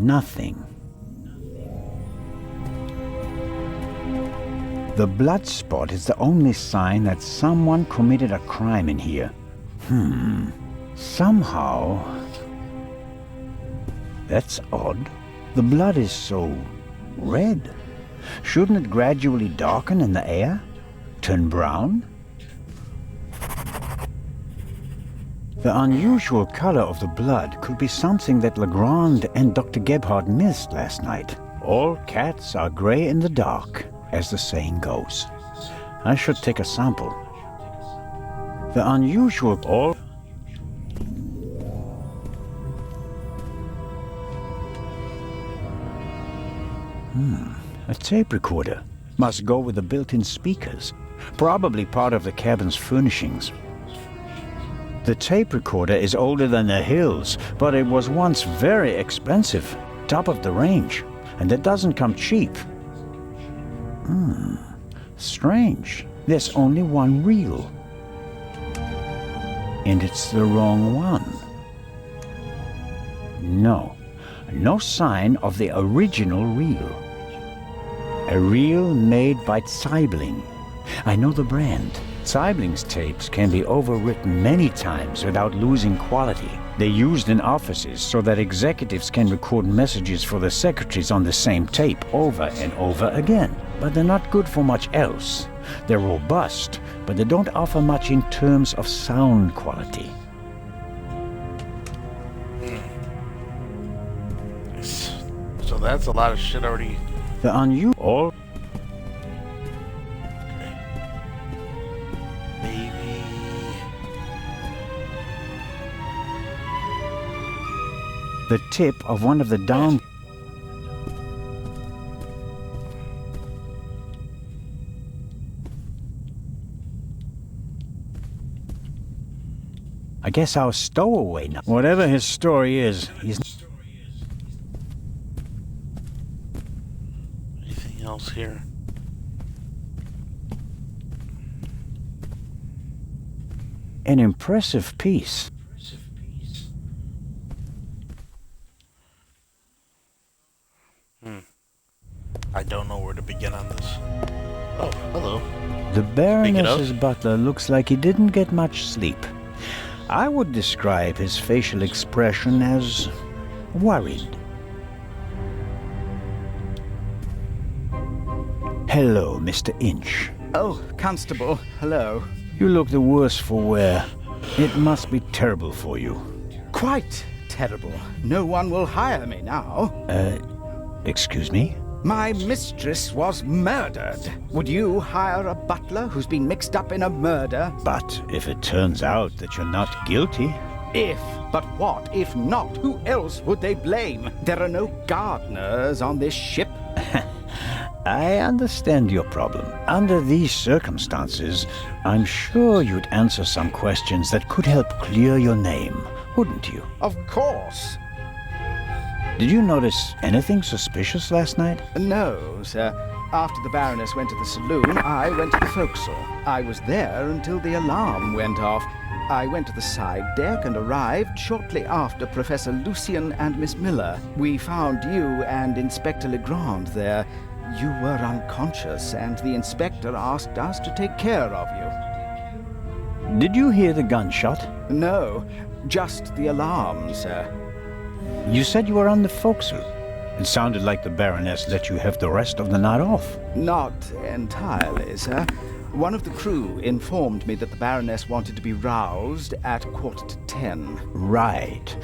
Nothing. The blood spot is the only sign that someone committed a crime in here. Somehow... That's odd. The blood is so... red. Shouldn't it gradually darken in the air? Turn brown? The unusual color of the blood could be something that Legrand and Dr. Gebhardt missed last night. All cats are gray in the dark, as the saying goes. I should take a sample. The unusual... A tape recorder. Must go with the built-in speakers. Probably part of the cabin's furnishings. The tape recorder is older than the hills, but it was once very expensive. Top of the range. And that doesn't come cheap. Strange. There's only one reel. And it's the wrong one. No. No sign of the original reel. A reel made by Zeibling. I know the brand. Zeibling's tapes can be overwritten many times without losing quality. They're used in offices so that executives can record messages for the secretaries on the same tape over and over again. But they're not good for much else. They're robust, but they don't offer much in terms of sound quality. So that's a lot of shit already. The unusual... Maybe... The tip of one of the down... I guess our stowaway now. Whatever his story is, he's... Anything else here? An impressive piece. I don't know where to begin on this. Oh, hello. The Baroness's butler looks like he didn't get much sleep. I would describe his facial expression as worried. Hello, Mr. Inch. Oh, Constable, hello. You look the worse for wear. It must be terrible for you. Quite terrible. No one will hire me now. Excuse me? My mistress was murdered. Would you hire a butler who's been mixed up in a murder? But if it turns out that you're not guilty... If, but what if not? Who else would they blame? There are no gardeners on this ship. I understand your problem. Under these circumstances, I'm sure you'd answer some questions that could help clear your name, wouldn't you? Of course. Did you notice anything suspicious last night? No, sir. After the Baroness went to the saloon, I went to the forecastle. I was there until the alarm went off. I went to the side deck and arrived shortly after Professor Lucien and Miss Miller. We found you and Inspector Legrand there. You were unconscious, and the inspector asked us to take care of you. Did you hear the gunshot? No, just the alarm, sir. You said you were on the forecastle. It sounded like the Baroness let you have the rest of the night off. Not entirely, sir. One of the crew informed me that the Baroness wanted to be roused at 9:45. Right.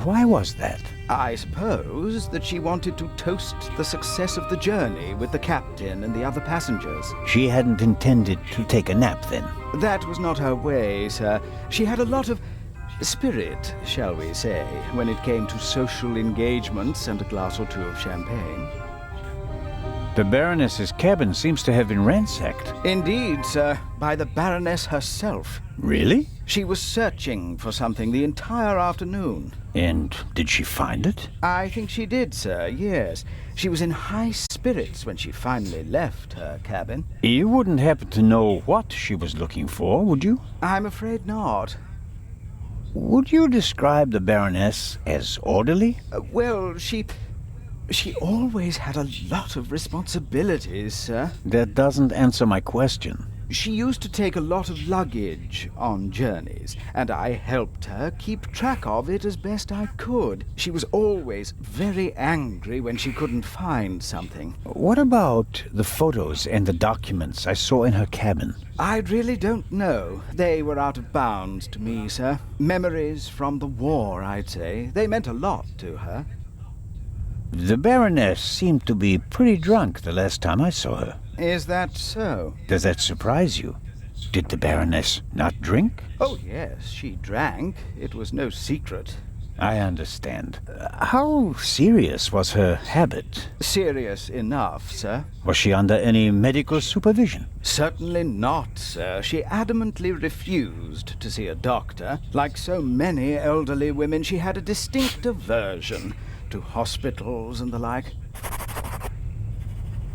Why was that? I suppose that she wanted to toast the success of the journey with the captain and the other passengers. She hadn't intended to take a nap then. That was not her way, sir. She had a lot of spirit, shall we say, when it came to social engagements and a glass or two of champagne. The Baroness's cabin seems to have been ransacked. Indeed, sir, by the Baroness herself. Really? She was searching for something the entire afternoon. And did she find it? I think she did, sir, yes. She was in high spirits when she finally left her cabin. You wouldn't happen to know what she was looking for, would you? I'm afraid not. Would you describe the Baroness as orderly? Well, she always had a lot of responsibilities, sir. That doesn't answer my question. She used to take a lot of luggage on journeys, and I helped her keep track of it as best I could. She was always very angry when she couldn't find something. What about the photos and the documents I saw in her cabin? I really don't know. They were out of bounds to me, sir. Memories from the war, I'd say. They meant a lot to her. The Baroness seemed to be pretty drunk the last time I saw her. Is that so? Does that surprise you? Did the Baroness not drink? Oh, yes, she drank. It was no secret. I understand. How serious was her habit? Serious enough, sir. Was she under any medical supervision? Certainly not, sir. She adamantly refused to see a doctor. Like so many elderly women, she had a distinct aversion to hospitals and the like.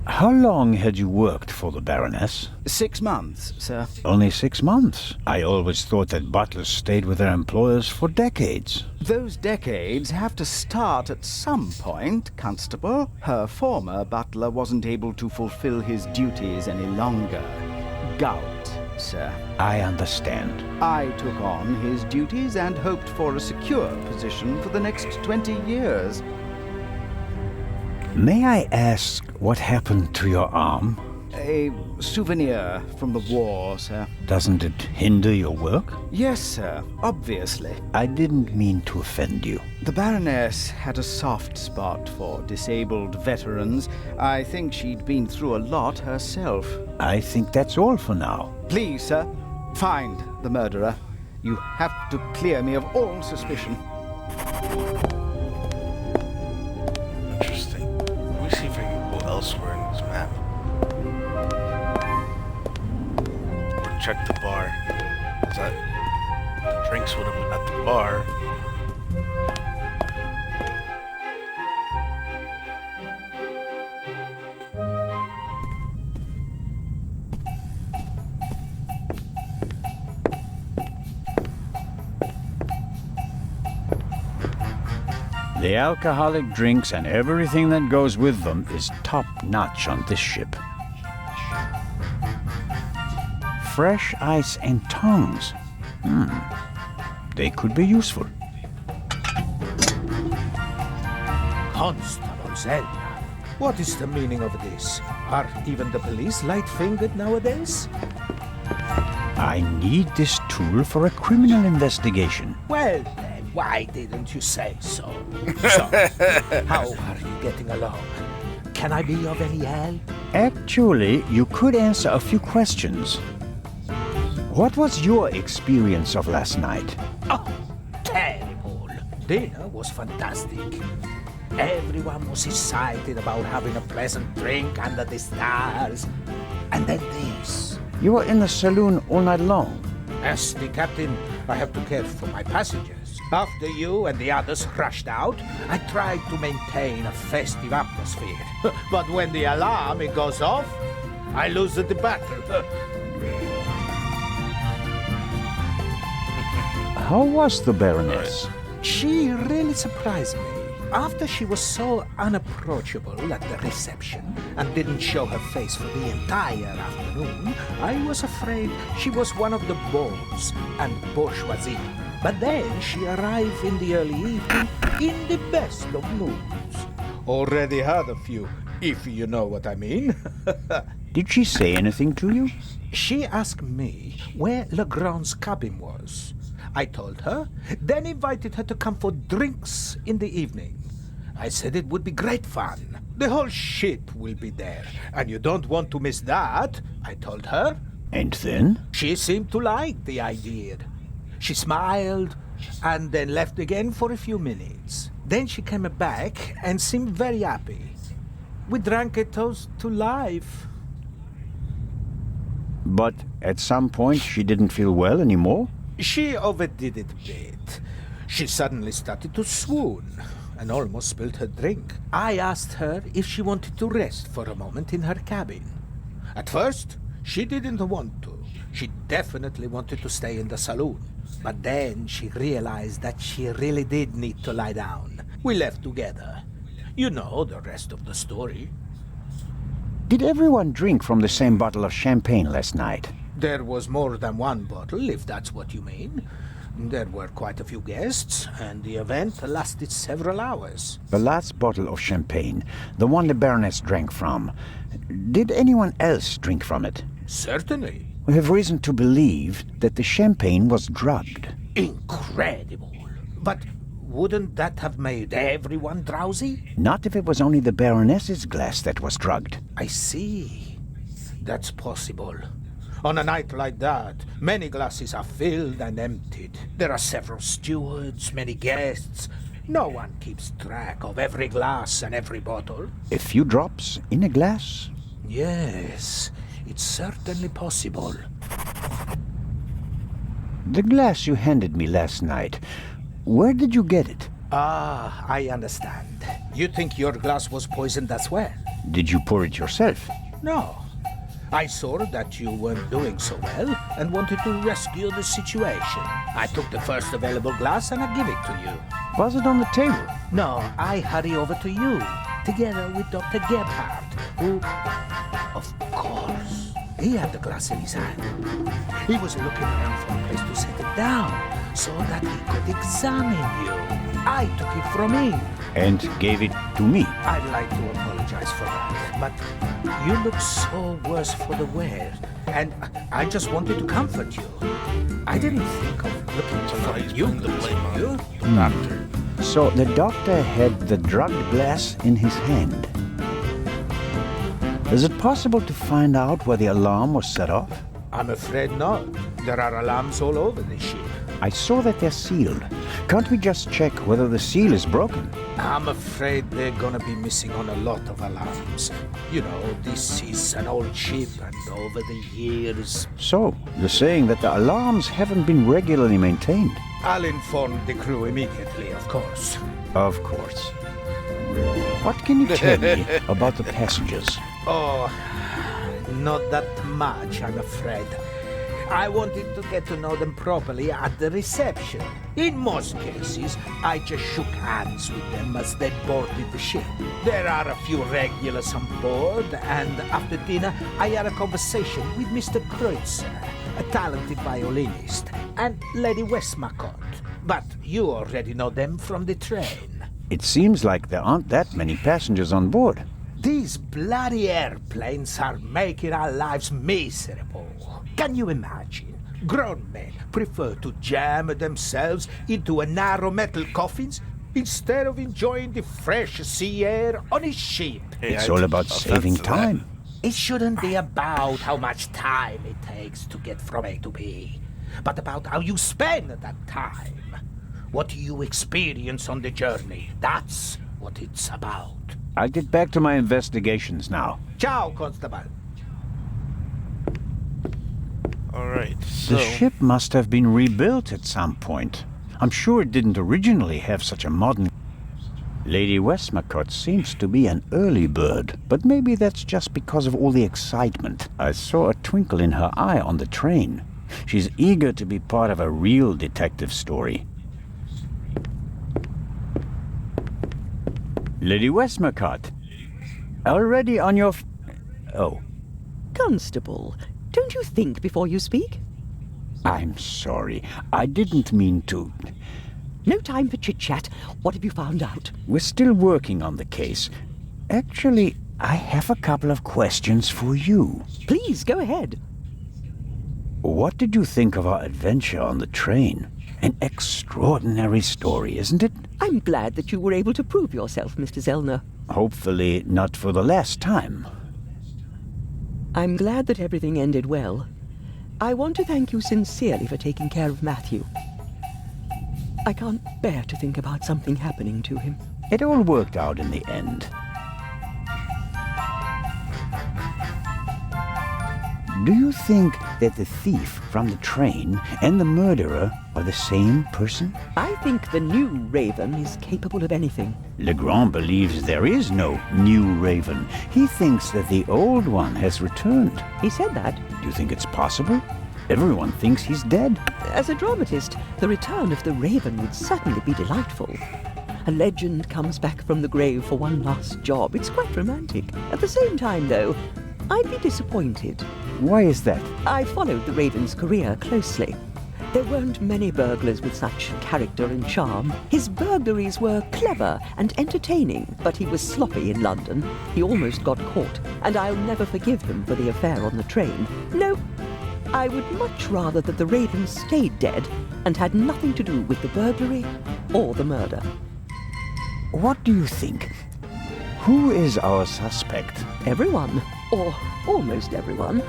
How long had you worked for the Baroness? 6 months, sir. Only 6 months. I always thought that butlers stayed with their employers for decades. Those decades have to start at some point, Constable. Her former butler wasn't able to fulfill his duties any longer. Gout, sir. I understand. I took on his duties and hoped for a secure position for the next 20 years. May I ask what happened to your arm? A souvenir from the war, sir. Doesn't it hinder your work? Yes, sir, obviously. I didn't mean to offend you. The Baroness had a soft spot for disabled veterans. I think she'd been through a lot herself. I think that's all for now. Please, sir, find the murderer. You have to clear me of all suspicion. Interesting. Let me see if I can go elsewhere in this map. Or check the bar. 'Cause the drinks would have been at the bar. The alcoholic drinks and everything that goes with them is top-notch on this ship. Fresh ice and tongs. They could be useful. Constable Zelda, what is the meaning of this? Are even the police light-fingered nowadays? I need this tool for a criminal investigation. Well, then, why didn't you say so? So, how are you getting along? Can I be of any help? Actually, you could answer a few questions. What was your experience of last night? Oh, terrible. Dinner was fantastic. Everyone was excited about having a pleasant drink under the stars. And then this. You were in the saloon all night long. As the captain, I have to care for my passengers. After you and the others rushed out, I tried to maintain a festive atmosphere. But when the alarm goes off, I lose the battle. How was the Baroness? She really surprised me. After she was so unapproachable at the reception and didn't show her face for the entire afternoon, I was afraid she was one of the bores and bourgeoisie. But then she arrived in the early evening in the best of moods. Already had a few, if you know what I mean. Did she say anything to you? She asked me where Legrand's cabin was. I told her, then invited her to come for drinks in the evening. I said it would be great fun. The whole ship will be there, and you don't want to miss that, I told her. And then? She seemed to like the idea. She smiled, and then left again for a few minutes. Then she came back and seemed very happy. We drank a toast to life. But at some point she didn't feel well anymore? She overdid it a bit. She suddenly started to swoon and almost spilled her drink. I asked her if she wanted to rest for a moment in her cabin. At first, she didn't want to. She definitely wanted to stay in the saloon. But then she realized that she really did need to lie down. We left together. You know the rest of the story. Did everyone drink from the same bottle of champagne last night? There was more than one bottle, if that's what you mean. There were quite a few guests, and the event lasted several hours. The last bottle of champagne, the one the Baroness drank from, did anyone else drink from it? Certainly. We have reason to believe that the champagne was drugged. Incredible. But wouldn't that have made everyone drowsy? Not if it was only the Baroness's glass that was drugged. I see. That's possible. On a night like that, many glasses are filled and emptied. There are several stewards, many guests. No one keeps track of every glass and every bottle. A few drops in a glass? Yes, it's certainly possible. The glass you handed me last night, where did you get it? Ah, I understand. You think your glass was poisoned as well? Did you pour it yourself? No. I saw that you weren't doing so well and wanted to rescue the situation. I took the first available glass and I give it to you. Was it on the table? No, I hurry over to you, together with Dr. Gebhardt, who, of course, he had the glass in his hand. He was looking around for a place to set it down so that he could examine you. I took it from him. And gave it to me. I'd like to apologize for that, but you look so worse for the wear, and I just wanted to comfort you. I didn't think of looking for you the blame on you. the doctor. So the doctor had the drugged glass in his hand. Is it possible to find out where the alarm was set off? I'm afraid not. There are alarms all over the ship. I saw that they're sealed. Can't we just check whether the seal is broken? I'm afraid they're gonna be missing on a lot of alarms. You know, this is an old ship, and over the years... So, you're saying that the alarms haven't been regularly maintained? I'll inform the crew immediately, of course. Of course. What can you tell me about the passengers? Oh, not that much, I'm afraid. I wanted to get to know them properly at the reception. In most cases, I just shook hands with them as they boarded the ship. There are a few regulars on board, and after dinner, I had a conversation with Mr. Kreutzer, a talented violinist, and Lady Westmacott. But you already know them from the train. It seems like there aren't that many passengers on board. These bloody airplanes are making our lives miserable. Can you imagine? Grown men prefer to jam themselves into a narrow metal coffins instead of enjoying the fresh sea air on a ship. It's all about saving time. It shouldn't be about how much time it takes to get from A to B, but about how you spend that time. What you experience on the journey, that's what it's about. I'll get back to my investigations now. Ciao, Constable. Alright, so... The ship must have been rebuilt at some point. I'm sure it didn't originally have such a modern... Lady Westmacott seems to be an early bird, but maybe that's just because of all the excitement. I saw a twinkle in her eye on the train. She's eager to be part of a real detective story. Lady Westmacott, already on your... Oh. Constable, don't you think before you speak? I'm sorry. I didn't mean to. No time for chit-chat. What have you found out? We're still working on the case. Actually, I have a couple of questions for you. Please, go ahead. What did you think of our adventure on the train? An extraordinary story, isn't it? I'm glad that you were able to prove yourself, Mr. Zellner. Hopefully not for the last time. I'm glad that everything ended well. I want to thank you sincerely for taking care of Matthew. I can't bear to think about something happening to him. It all worked out in the end. Do you think that the thief from the train and the murderer are the same person? I think the new Raven is capable of anything. Legrand believes there is no new Raven. He thinks that the old one has returned. He said that. Do you think it's possible? Everyone thinks he's dead. As a dramatist, the return of the Raven would certainly be delightful. A legend comes back from the grave for one last job. It's quite romantic. At the same time, though, I'd be disappointed. Why is that? I followed the Raven's career closely. There weren't many burglars with such character and charm. His burglaries were clever and entertaining, but he was sloppy in London. He almost got caught, and I'll never forgive him for the affair on the train. No, I would much rather that the Raven stayed dead and had nothing to do with the burglary or the murder. What do you think? Who is our suspect? Everyone, or almost everyone.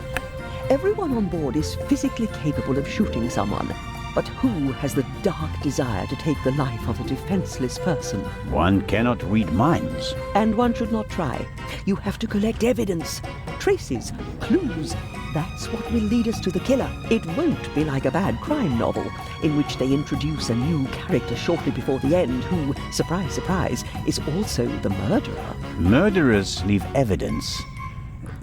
Everyone on board is physically capable of shooting someone, but who has the dark desire to take the life of a defenseless person? One cannot read minds. And one should not try. You have to collect evidence, traces, clues. That's what will lead us to the killer. It won't be like a bad crime novel, in which they introduce a new character shortly before the end who, surprise, surprise, is also the murderer. Murderers leave evidence.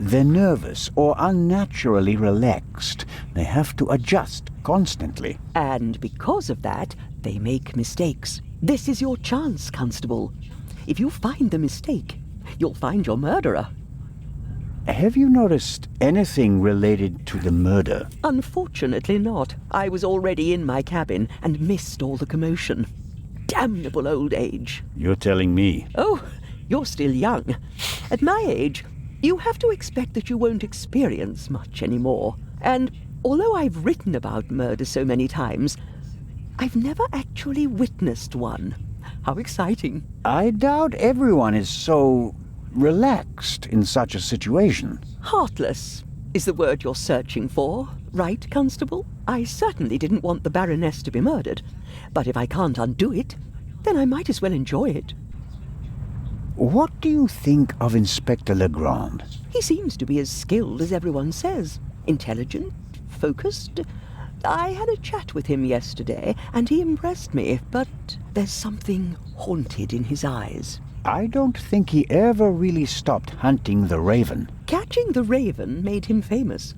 They're nervous or unnaturally relaxed. They have to adjust constantly. And because of that, they make mistakes. This is your chance, Constable. If you find the mistake, you'll find your murderer. Have you noticed anything related to the murder? Unfortunately not. I was already in my cabin and missed all the commotion. Damnable old age. You're telling me. Oh, you're still young. At my age, you have to expect that you won't experience much anymore. And although I've written about murder so many times, I've never actually witnessed one. How exciting. I doubt everyone is so relaxed in such a situation. Heartless is the word you're searching for, right, Constable? I certainly didn't want the Baroness to be murdered, but if I can't undo it, then I might as well enjoy it. What do you think of Inspector Legrand? He seems to be as skilled as everyone says. Intelligent, focused. I had a chat with him yesterday, and he impressed me, but there's something haunted in his eyes. I don't think he ever really stopped hunting the Raven. Catching the Raven made him famous.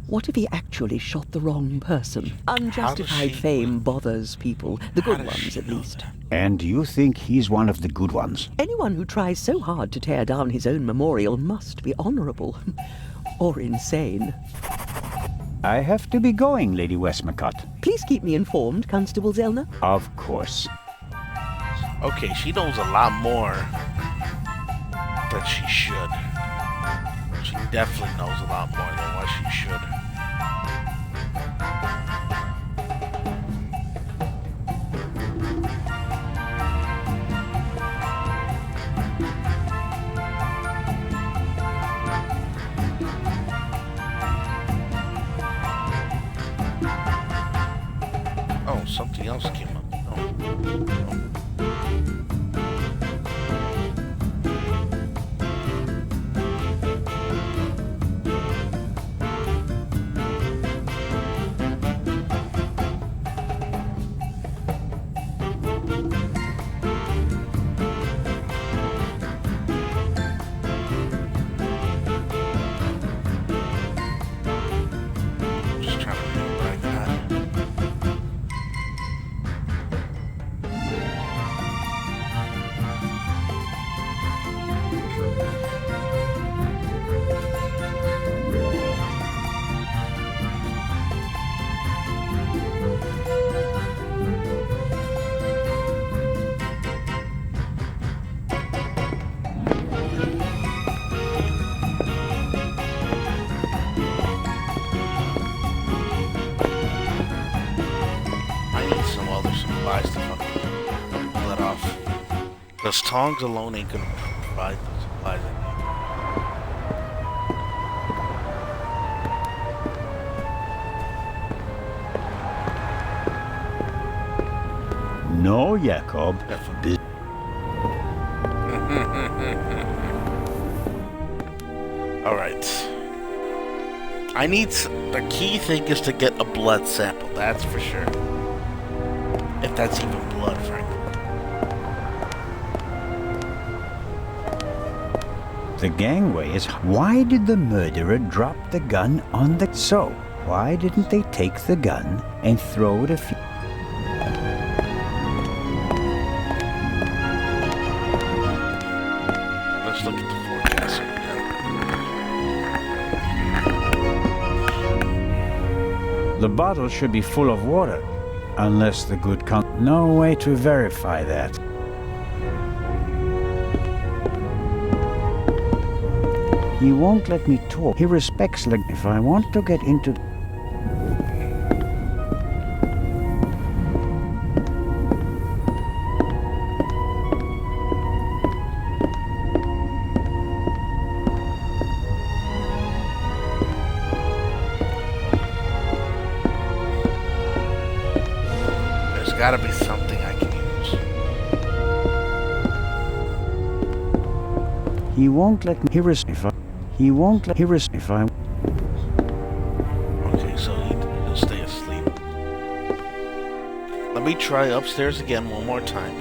What if he actually shot the wrong person? Unjustified fame bothers people, the good ones at least. And you think he's one of the good ones? Anyone who tries so hard to tear down his own memorial must be honorable. Or insane. I have to be going, Lady Westmacott. Please keep me informed, Constable Zellner. Of course. Okay, she knows a lot more than she should. She definitely knows a lot more than what she should. Oh, something else came up. Oh. Just trying to remember what I got. supplies to fucking pull that off. Because tongs alone ain't gonna provide the supplies I need. No, Jacob. Alright. The key thing is to get a blood sample, that's for sure. If that's even blood, frankly. The gangway is... Why did the murderer drop the gun on the... So, why didn't they take the gun and throw it a few... Let's look at the forecast again. The bottle should be full of water. Unless the good no way to verify that. He won't let me talk. He respects like if I want to get into... There's gotta be something I can use. He won't let me... He won't let... If I... Okay, so he'll stay asleep. Let me try upstairs again one more time.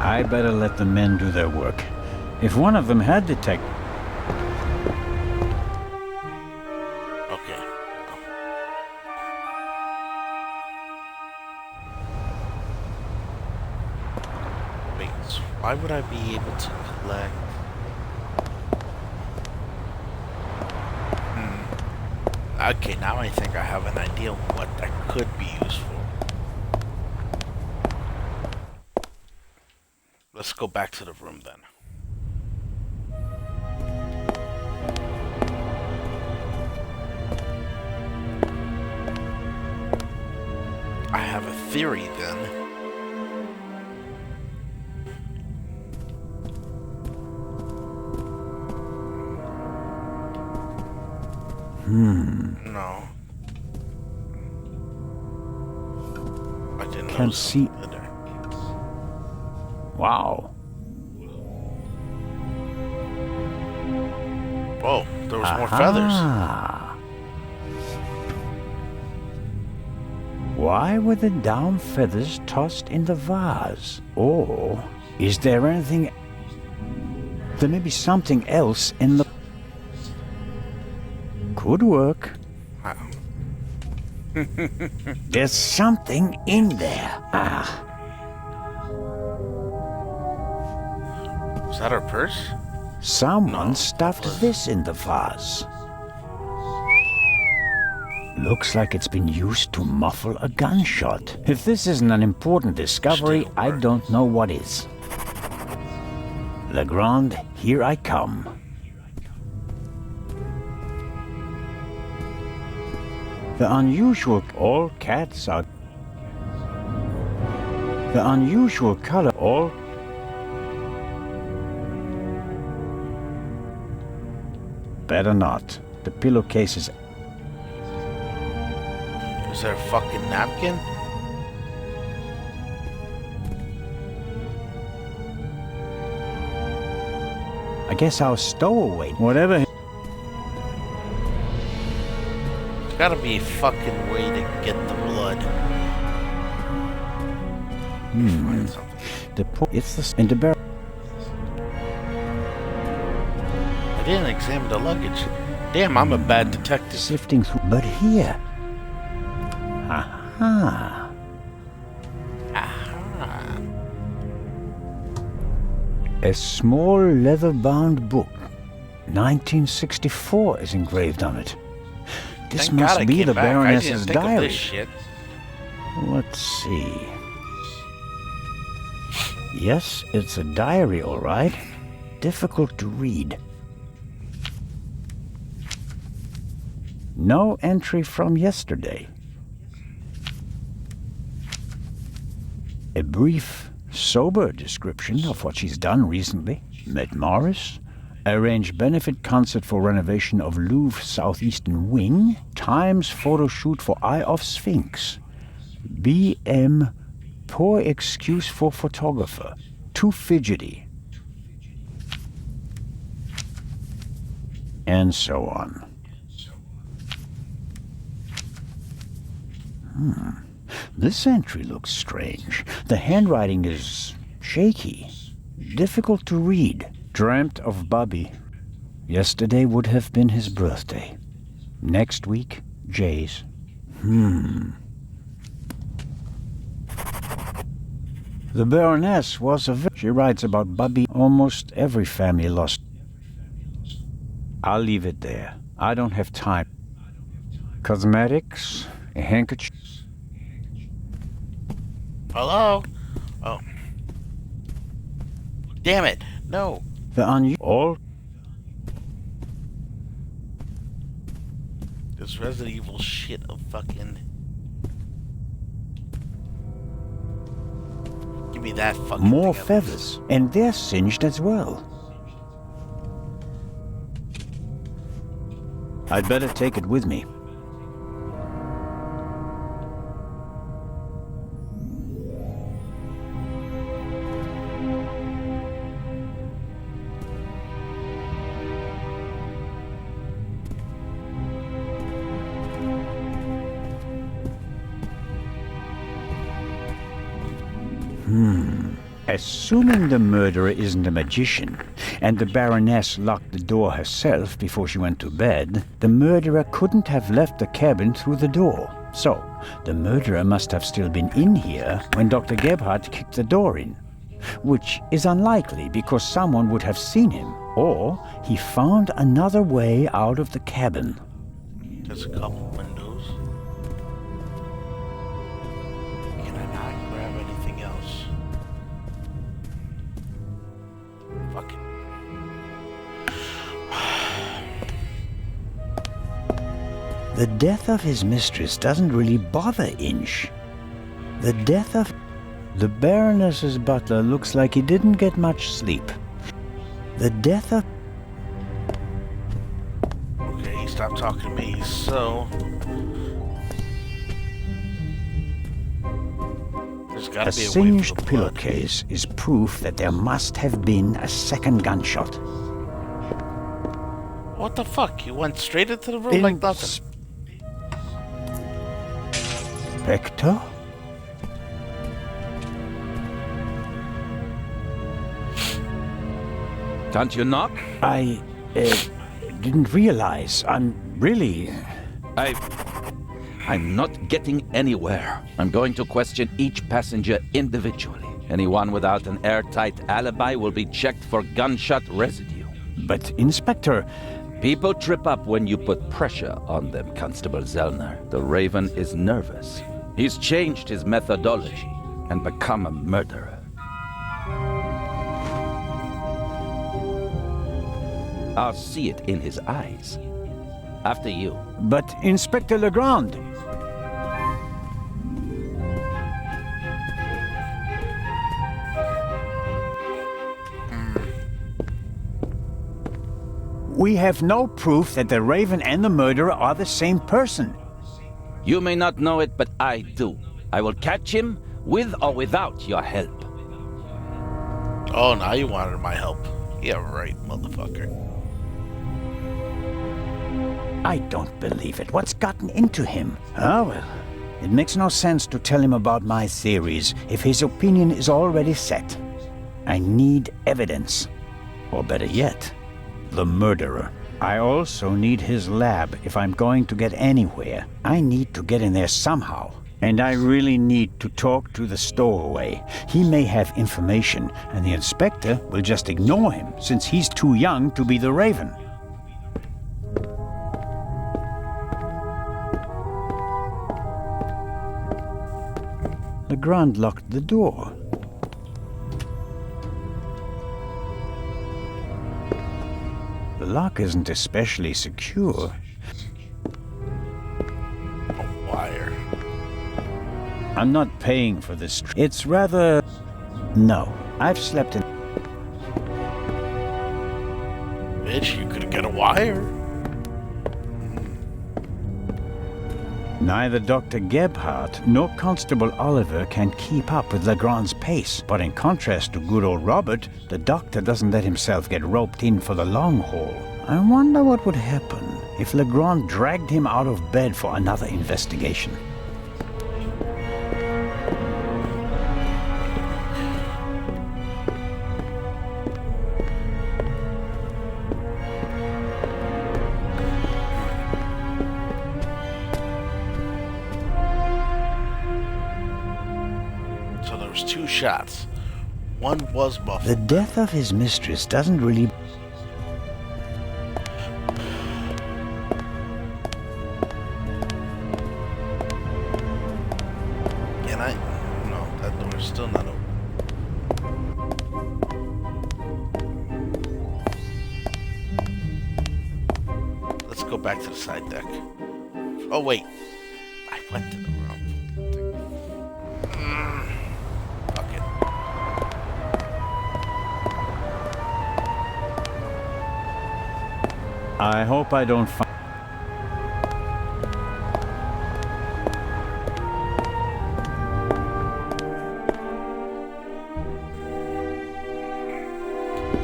I better let the men do their work. If one of them had detected... Okay. Wait, so why would I be able to collect... Okay, now I think I have an idea what that could be used for. Let's go back to the room then. I have a theory then. No. I didn't Can't see... Wow. Whoa, there was more feathers. Why were the down feathers tossed in the vase? Or is there anything... There may be something else in the... Could work. There's something in there. Is that our purse? Someone stuffed this in the vase. Looks like it's been used to muffle a gunshot. If this isn't an important discovery, I don't know what is. Legrand, here I come. The unusual... All cats are... The unusual color... All... Better not. The pillowcase is... Is there a fucking napkin? I guess our stowaway... Whatever... There's gotta be a fucking way to get the blood. Find something. It's the... In the barrel... I didn't examine the luggage. Damn, I'm a bad detective. Sifting through... But here... Aha. Aha. A small leather-bound book. 1964 is engraved on it. This Thank God must I be came the back. I Baroness's didn't think of diary. this shit. Let's see. Yes, it's a diary, all right. Difficult to read. No entry from yesterday. A brief, sober description of what she's done recently. Met Morris, arranged benefit concert for renovation of Louvre Southeastern Wing, Times photo shoot for Eye of Sphinx, BM, poor excuse for photographer, too fidgety, and so on. This entry looks strange. The handwriting is shaky, difficult to read. Dreamt of Bobby. Yesterday would have been his birthday. Next week, Jay's. The Baroness was she writes about Bobby. Almost every family lost. I'll leave it there. I don't have time. Cosmetics, a handkerchief. Hello? Oh. Damn it. No. The all. This Resident Evil shit of fucking... Give me that fucking More thing at feathers, and they're singed as well. I'd better take it with me. Assuming the murderer isn't a magician, and the Baroness locked the door herself before she went to bed, the murderer couldn't have left the cabin through the door. So, the murderer must have still been in here when Dr. Gebhardt kicked the door in. Which is unlikely because someone would have seen him, or he found another way out of the cabin. There's a couple windows. Can I not grab anything else? Fucking. The death of his mistress doesn't really bother Inch. The death of the Baroness's butler looks like he didn't get much sleep. The death of... Okay, he stopped talking to me, so... There's gotta A be a way singed for the blood. pillowcase is proof that there must have been a second gunshot. What the fuck? You went straight into the room like nothing. Spectre? Can't you knock? I didn't realize. I'm really... I'm not getting anywhere. I'm going to question each passenger individually. Anyone without an airtight alibi will be checked for gunshot residue. But, Inspector... People trip up when you put pressure on them, Constable Zellner. The Raven is nervous. He's changed his methodology and become a murderer. I'll see it in his eyes. After you. But, Inspector Legrand... We have no proof that the Raven and the murderer are the same person. You may not know it, but I do. I will catch him with or without your help. Oh, now you wanted my help. Yeah, right, motherfucker. I don't believe it. What's gotten into him? Oh, well, it makes no sense to tell him about my theories if his opinion is already set. I need evidence. Or better yet, the murderer. I also need his lab if I'm going to get anywhere. I need to get in there somehow. And I really need to talk to the stowaway. He may have information, and the inspector will just ignore him since he's too young to be the Raven. Legrand locked the door? The lock isn't especially secure. A wire. I'm not paying for this. It's rather... No, I've slept in... Bitch, you could get a wire. Neither Dr. Gebhardt nor Constable Oliver can keep up with Legrand's pace. But in contrast to good old Robert, the doctor doesn't let himself get roped in for the long haul. I wonder what would happen if Legrand dragged him out of bed for another investigation. So there was 2 shots. One was muffled. The death of his mistress doesn't really... And no, that door's still not open. Let's go back to the side deck. Oh wait, I went to the wrong thing. Fuck it. I hope I don't find...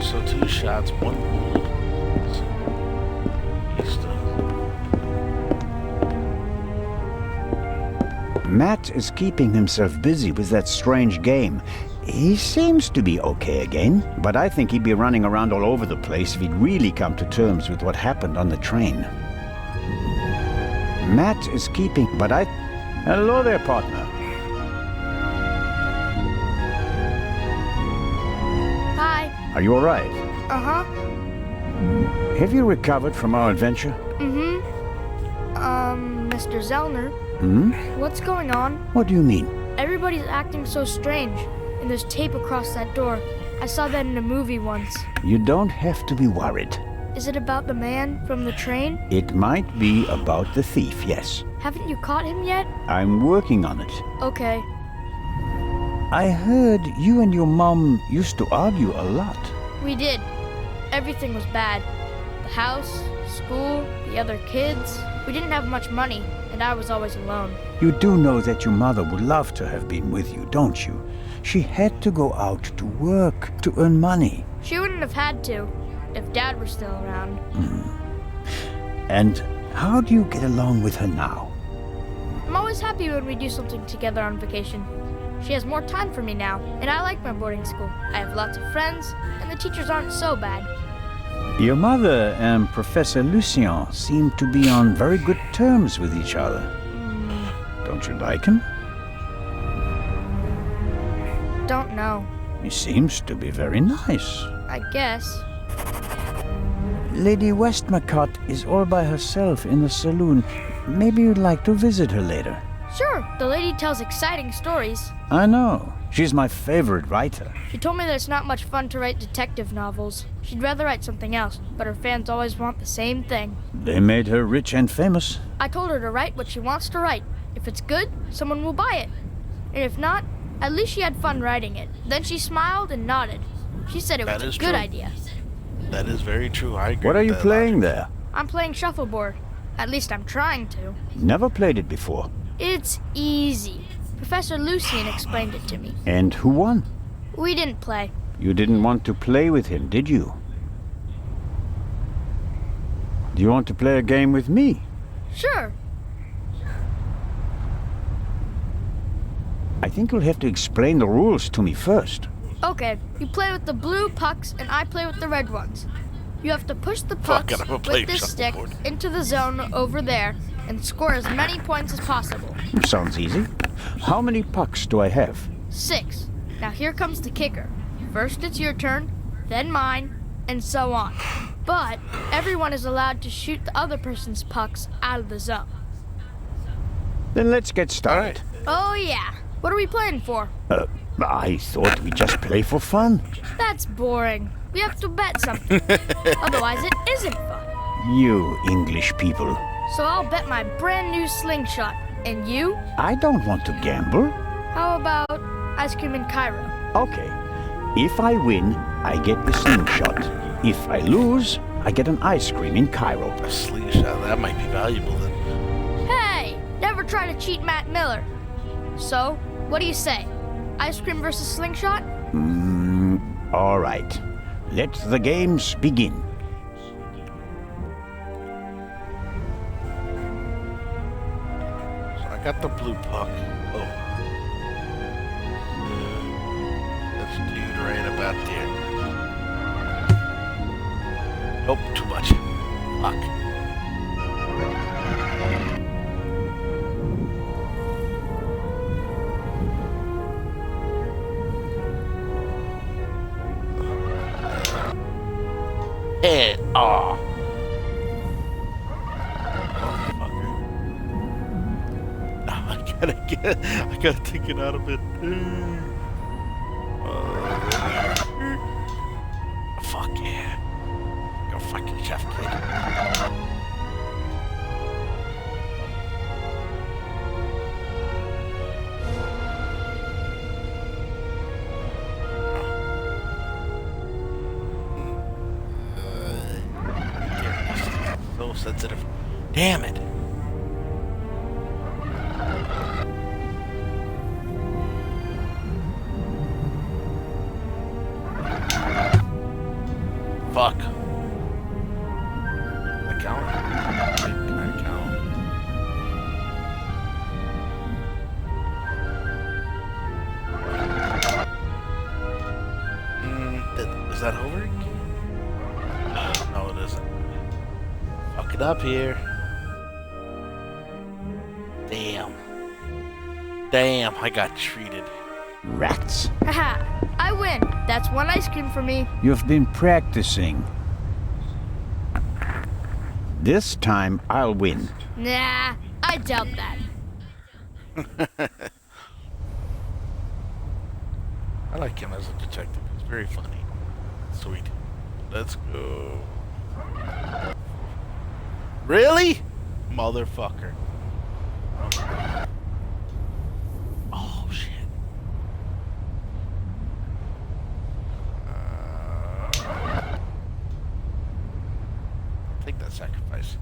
So 2 shots, 1 bullet. Matt is keeping himself busy with that strange game. He seems to be okay again, but I think he'd be running around all over the place if he'd really come to terms with what happened on the train. Matt is keeping... But I... Hello there, partner. Hi. Are you all right? Uh-huh. Have you recovered from our adventure? Mm-hmm. Mr. Zellner. Hmm? What's going on? What do you mean? Everybody's acting so strange, and there's tape across that door. I saw that in a movie once. You don't have to be worried. Is it about the man from the train? It might be about the thief, yes. Haven't you caught him yet? I'm working on it. Okay. I heard you and your mom used to argue a lot. We did. Everything was bad. The house, school, the other kids. We didn't have much money, and I was always alone. You do know that your mother would love to have been with you, don't you? She had to go out to work to earn money. She wouldn't have had to if Dad were still around. And how do you get along with her now? I'm always happy when we do something together on vacation. She has more time for me now, and I like my boarding school. I have lots of friends, and the teachers aren't so bad. Your mother and Professor Lucien seem to be on very good terms with each other. Don't you like him? Don't know. He seems to be very nice. I guess. Lady Westmacott is all by herself in the saloon. Maybe you'd like to visit her later. Sure, the lady tells exciting stories. I know. She's my favorite writer. She told me that it's not much fun to write detective novels. She'd rather write something else, but her fans always want the same thing. They made her rich and famous. I told her to write what she wants to write. If it's good, someone will buy it. And if not, at least she had fun writing it. Then she smiled and nodded. She said it was a good idea. That is very true. I agree. What are you with that playing logic. there? I'm playing shuffleboard. At least I'm trying to. Never played it before. It's easy. Professor Lucien explained it to me. And who won? We didn't play. You didn't want to play with him, did you? Do you want to play a game with me? Sure. I think you'll have to explain the rules to me first. Okay, you play with the blue pucks and I play with the red ones. You have to push the Fuck pucks it, I'm gonna play with this stick shuffleboard. into the zone over there and score as many points as possible. Sounds easy. How many pucks do I have? 6. Now here comes the kicker. First it's your turn, then mine, and so on. But everyone is allowed to shoot the other person's pucks out of the zone. Then let's get started. Oh yeah. What are we playing for? I thought we'd just play for fun. That's boring. We have to bet something. Otherwise, it isn't fun. You English people. So I'll bet my brand new slingshot. And you? I don't want to gamble. How about ice cream in Cairo? Okay. If I win, I get the slingshot. If I lose, I get an ice cream in Cairo. A slingshot, that might be valuable then. Hey! Never try to cheat Matt Miller. So, what do you say? Ice cream versus slingshot? All right. Let the games begin. So I got the blue puck. Oh. That's dude right about there. Nope, too much. Fuck. Head off. I gotta take it out of it. Fuck yeah. Go fucking chef kid. So sensitive. Damn it. Fuck. Account? Can I count? Is that over? No, it isn't. Fuck it up here. Damn. Damn, I got treated. Rats. Haha, I win. That's one ice cream for me. You've been practicing. This time I'll win. Nah, I doubt that. I like him as a detective. He's very funny. Sweet. Let's go. Really? Motherfucker. Oh, shit. Take that sacrifice.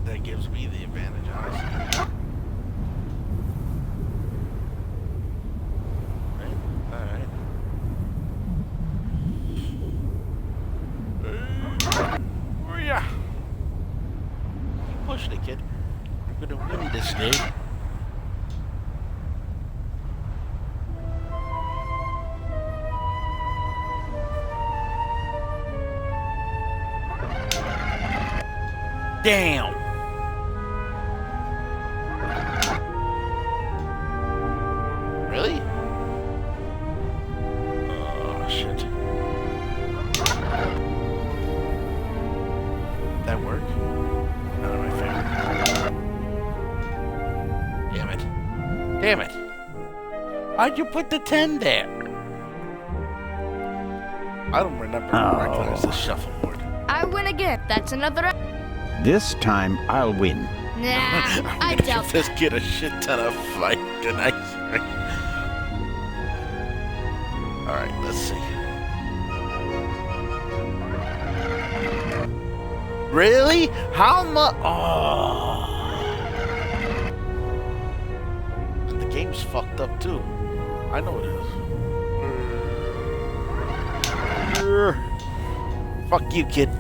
That gives me the advantage, honestly. Right? Alright. Oh yeah. Keep pushing it, kid. We're gonna win this day. Damn! Really? Oh, shit. That work? Not in my favor. Damn it. Damn it! Why'd you put the 10 there? I don't remember recognize the shuffleboard. I win again. That's another. This time I'll win. Nah, I doubt Just that. get a shit ton of fight tonight. Alright, let's see. Really? How much? Oh. And the game's fucked up too. I know it is. Fuck you, kid.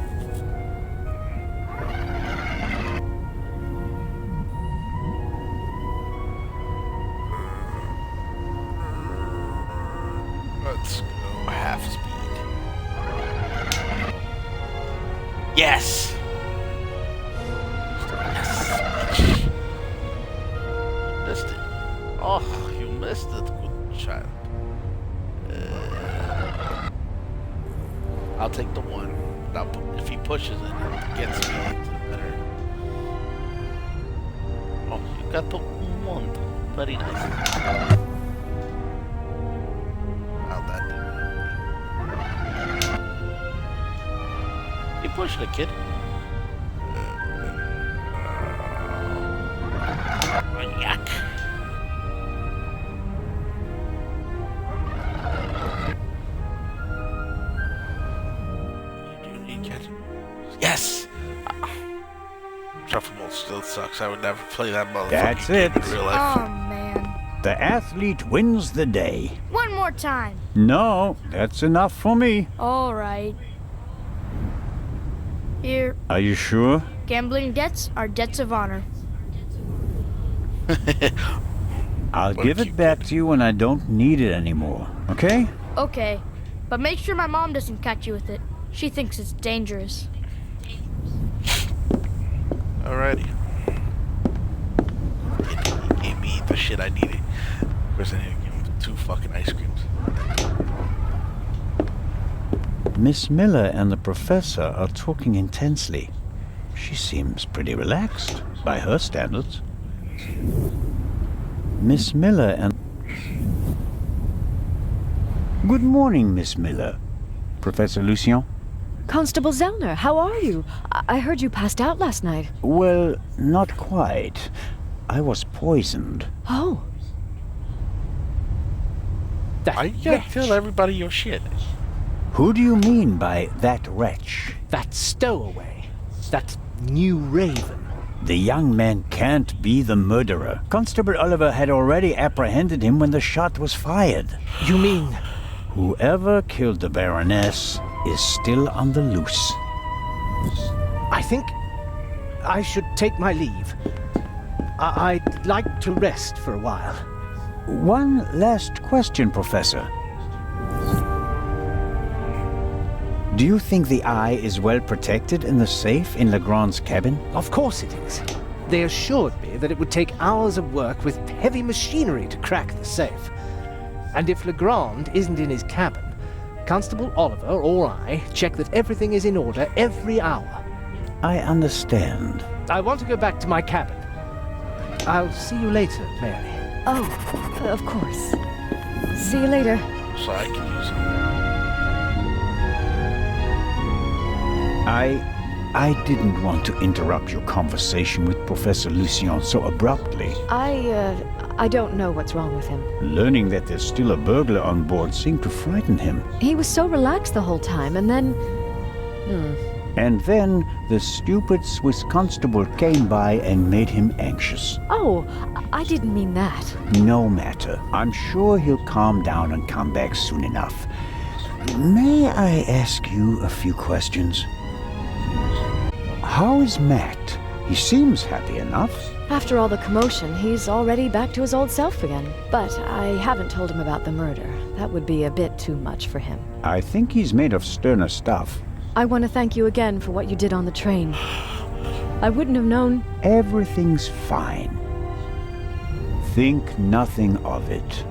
Let's go half speed. Yes! Yes! You missed it. Oh, you missed it, good child. I'll take the 1. Now, if he pushes it, it gets me into the better. Oh, you got the 1. Very nice. Well done. You pushing it, kid. Yuck. Yes! Shuffle mode still sucks. I would never play that motherfucking That's game it. in real life. Oh, man. The athlete wins the day. One more time. No, that's enough for me. All right. Here, Are you sure? gambling debts are debts of honor. I'll What give a it cute back kid. to you when I don't need it anymore, okay? Okay, but make sure my mom doesn't catch you with it. She thinks it's dangerous. Alrighty. He gave me the shit I needed. First I need to give him 2 fucking ice creams. Miss Miller and the professor are talking intensely. She seems pretty relaxed, by her standards. Miss Miller and... Good morning, Miss Miller. Professor Lucien? Constable Zellner, how are you? I heard you passed out last night. Well, not quite. I was poisoned. Oh. Why you gotta tell everybody your shit? Who do you mean by that wretch? That stowaway. That new raven. The young man can't be the murderer. Constable Oliver had already apprehended him when the shot was fired. You mean... Whoever killed the Baroness is still on the loose. I think I should take my leave. I'd like to rest for a while. One last question, Professor. Do you think the eye is well protected in the safe in Legrand's cabin? Of course it is. They assured me that it would take hours of work with heavy machinery to crack the safe. And if Legrand isn't in his cabin, Constable Oliver or I check that everything is in order every hour. I understand. I want to go back to my cabin. I'll see you later, Mary. Oh, of course. See you later. So I can use them. I didn't want to interrupt your conversation with Professor Lucien so abruptly. I don't know what's wrong with him. Learning that there's still a burglar on board seemed to frighten him. He was so relaxed the whole time, and then... And then the stupid Swiss constable came by and made him anxious. Oh, I didn't mean that. No matter. I'm sure he'll calm down and come back soon enough. May I ask you a few questions? How is Matt? He seems happy enough. After all the commotion, he's already back to his old self again. But I haven't told him about the murder. That would be a bit too much for him. I think he's made of sterner stuff. I want to thank you again for what you did on the train. I wouldn't have known... Everything's fine. Think nothing of it.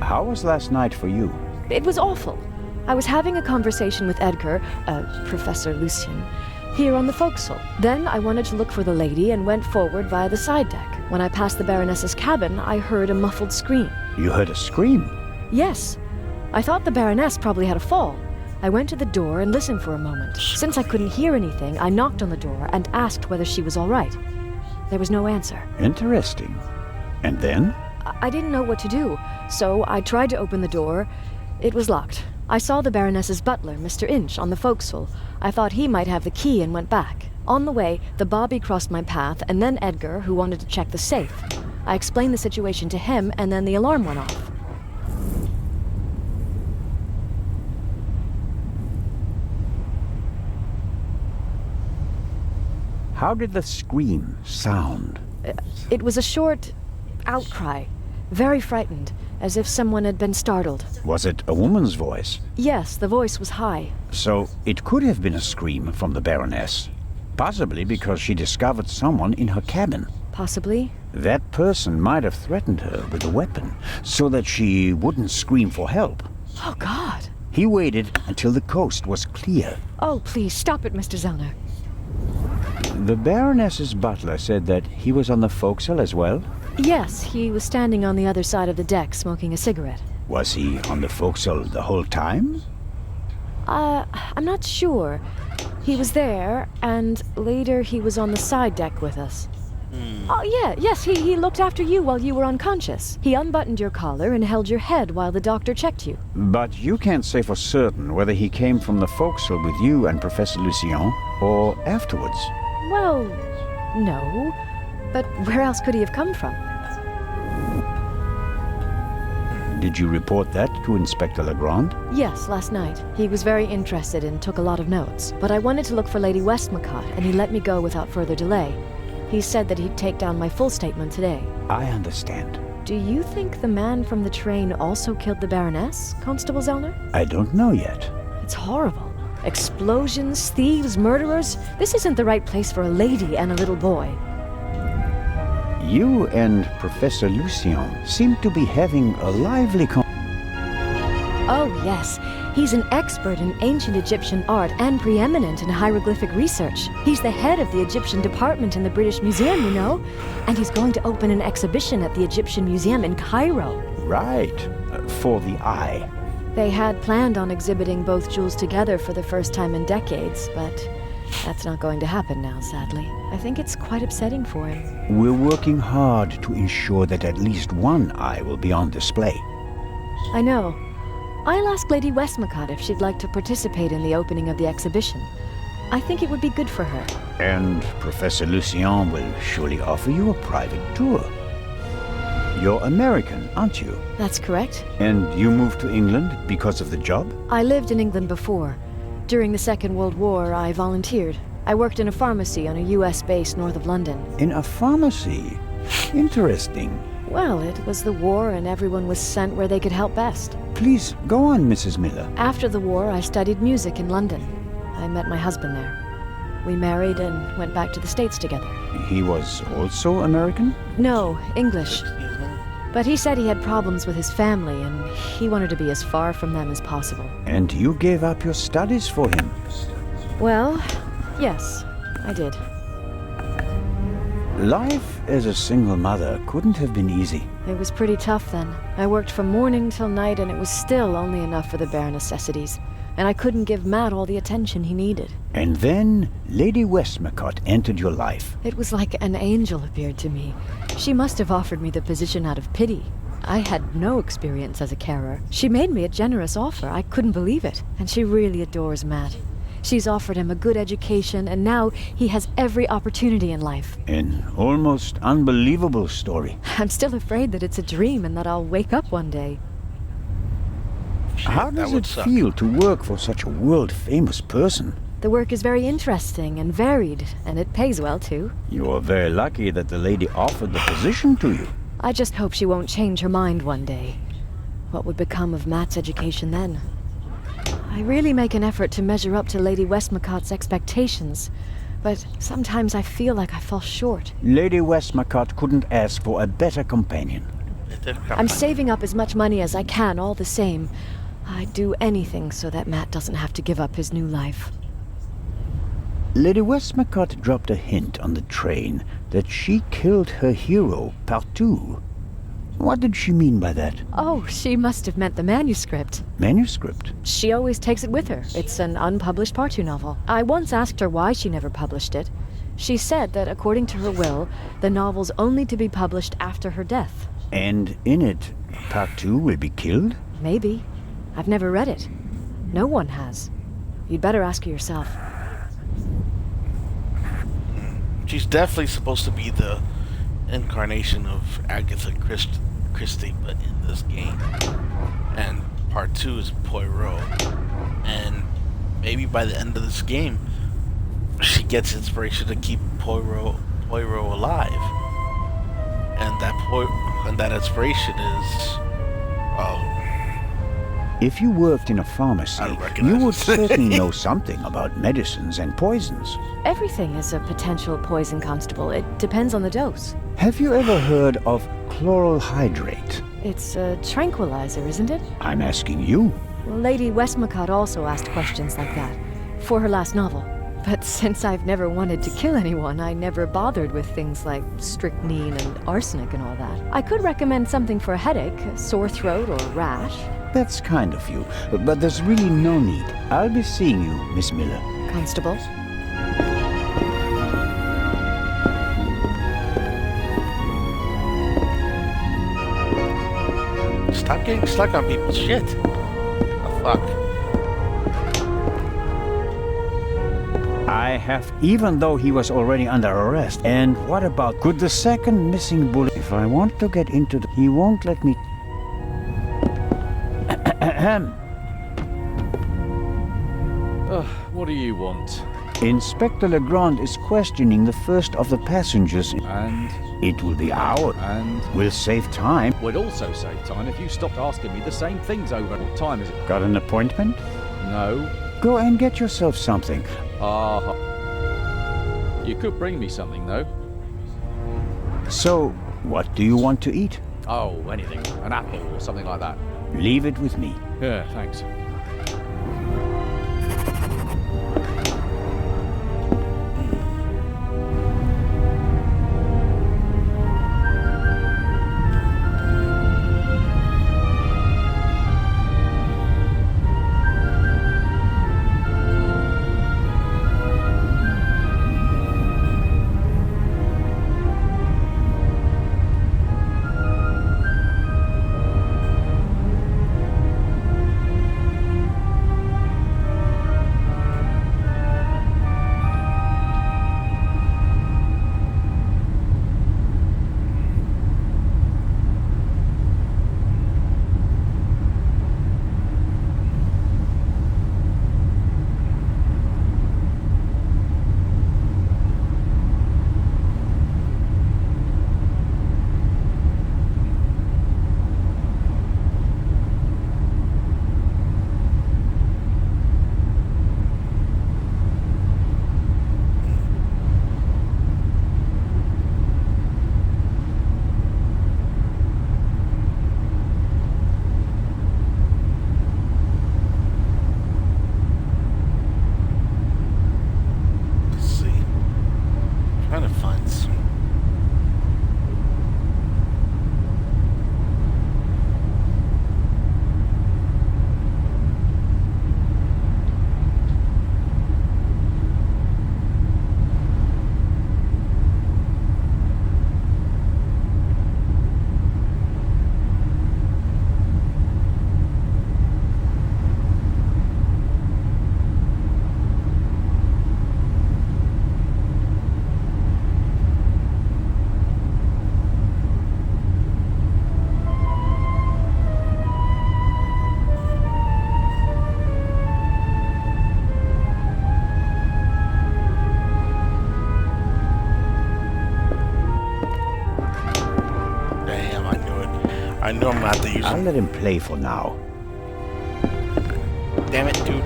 How was last night for you? It was awful. I was having a conversation with Edgar, Professor Lucien, here on the forecastle. Then I wanted to look for the lady and went forward via the side deck. When I passed the Baroness's cabin, I heard a muffled scream. You heard a scream? Yes. I thought the Baroness probably had a fall. I went to the door and listened for a moment. Since I couldn't hear anything, I knocked on the door and asked whether she was all right. There was no answer. Interesting. And then? I didn't know what to do, so I tried to open the door. It was locked. I saw the Baroness's butler, Mr. Inch, on the forecastle. I thought he might have the key and went back. On the way, the bobby crossed my path, and then Edgar, who wanted to check the safe. I explained the situation to him, and then the alarm went off. How did the scream sound? It was a short outcry, very frightened, as if someone had been startled. Was it a woman's voice? Yes, the voice was high. So it could have been a scream from the Baroness. Possibly because she discovered someone in her cabin. Possibly. That person might have threatened her with a weapon, so that she wouldn't scream for help. Oh, God. He waited until the coast was clear. Oh, please, stop it, Mr. Zellner. The Baroness's butler said that he was on the forecastle as well? Yes, he was standing on the other side of the deck smoking a cigarette. Was he on the forecastle the whole time? I'm not sure. He was there, and later he was on the side deck with us. Oh, yes, he looked after you while you were unconscious. He unbuttoned your collar and held your head while the doctor checked you. But you can't say for certain whether he came from the forecastle with you and Professor Lucien, or afterwards. Well, no. But where else could he have come from? Did you report that to Inspector Legrand? Yes, last night. He was very interested and took a lot of notes. But I wanted to look for Lady Westmacott, and he let me go without further delay. He said that he'd take down my full statement today. I understand. Do you think the man from the train also killed the Baroness, Constable Zellner? I don't know yet. It's horrible. Explosions, thieves, murderers. This isn't the right place for a lady and a little boy. You and Professor Lucien seem to be having a lively Oh, yes. He's an expert in ancient Egyptian art and preeminent in hieroglyphic research. He's the head of the Egyptian department in the British Museum, you know. And he's going to open an exhibition at the Egyptian Museum in Cairo. Right. For the eye. They had planned on exhibiting both jewels together for the first time in decades, but that's not going to happen now, sadly. I think it's quite upsetting for him. We're working hard to ensure that at least one eye will be on display. I know. I'll ask Lady Westmacott if she'd like to participate in the opening of the exhibition. I think it would be good for her. And Professor Lucien will surely offer you a private tour. You're American, aren't you? That's correct. And you moved to England because of the job? I lived in England before. During the Second World War, I volunteered. I worked in a pharmacy on a US base north of London. In a pharmacy? Interesting. Well, it was the war and everyone was sent where they could help best. Please, go on, Mrs. Miller. After the war, I studied music in London. I met my husband there. We married and went back to the States together. He was also American? No, English. But he said he had problems with his family and he wanted to be as far from them as possible. And you gave up your studies for him? Well, yes, I did. Life as a single mother couldn't have been easy. It was pretty tough then. I worked from morning till night and it was still only enough for the bare necessities. And I couldn't give Matt all the attention he needed. And then Lady Westmacott entered your life. It was like an angel appeared to me. She must have offered me the position out of pity. I had no experience as a carer. She made me a generous offer. I couldn't believe it. And she really adores Matt. She's offered him a good education, and now he has every opportunity in life. An almost unbelievable story. I'm still afraid that it's a dream and that I'll wake up one day. How does it feel to work for such a world-famous person? The work is very interesting and varied, and it pays well, too. You are very lucky that the lady offered the position to you. I just hope she won't change her mind one day. What would become of Matt's education then? I really make an effort to measure up to Lady Westmacott's expectations, but sometimes I feel like I fall short. Lady Westmacott couldn't ask for a better companion. I'm saving up as much money as I can, all the same. I'd do anything so that Matt doesn't have to give up his new life. Lady Westmacott dropped a hint on the train that she killed her hero, Partout. What did she mean by that? Oh, she must have meant the manuscript. Manuscript? She always takes it with her. It's an unpublished Partout novel. I once asked her why she never published it. She said that according to her will, the novel's only to be published after her death. And in it, Partout will be killed? Maybe. I've never read it. No one has. You'd better ask her yourself. She's definitely supposed to be the incarnation of Agatha Christie, but in this game. And part 2 is Poirot. And maybe by the end of this game, she gets inspiration to keep Poirot alive. And that inspiration is... If you worked in a pharmacy, you would certainly know something about medicines and poisons. Everything is a potential poison, Constable. It depends on the dose. Have you ever heard of chloral hydrate? It's a tranquilizer, isn't it? I'm asking you. Lady Westmacott also asked questions like that, for her last novel. But since I've never wanted to kill anyone, I never bothered with things like strychnine and arsenic and all that. I could recommend something for a headache, a sore throat, or a rash. That's kind of you, but there's really no need. I'll be seeing you, Miss Miller. Constable? Stop getting stuck on people's shit. Oh, fuck. I have, even though he was already under arrest. And what about, could the second missing bullet, if I want to get into the, he won't let me. What do you want? Inspector Legrand is questioning the first of the passengers. And? It will be hours. And? We'll save time. Would also save time if you stopped asking me the same things over. What time is it? Got an appointment? No. Go and get yourself something. You could bring me something, though. So, what do you want to eat? Oh, anything. An apple or something like that. Leave it with me. Yeah, thanks. I know I'm gonna have to use I'll him. let him play for now. Damn it, dude.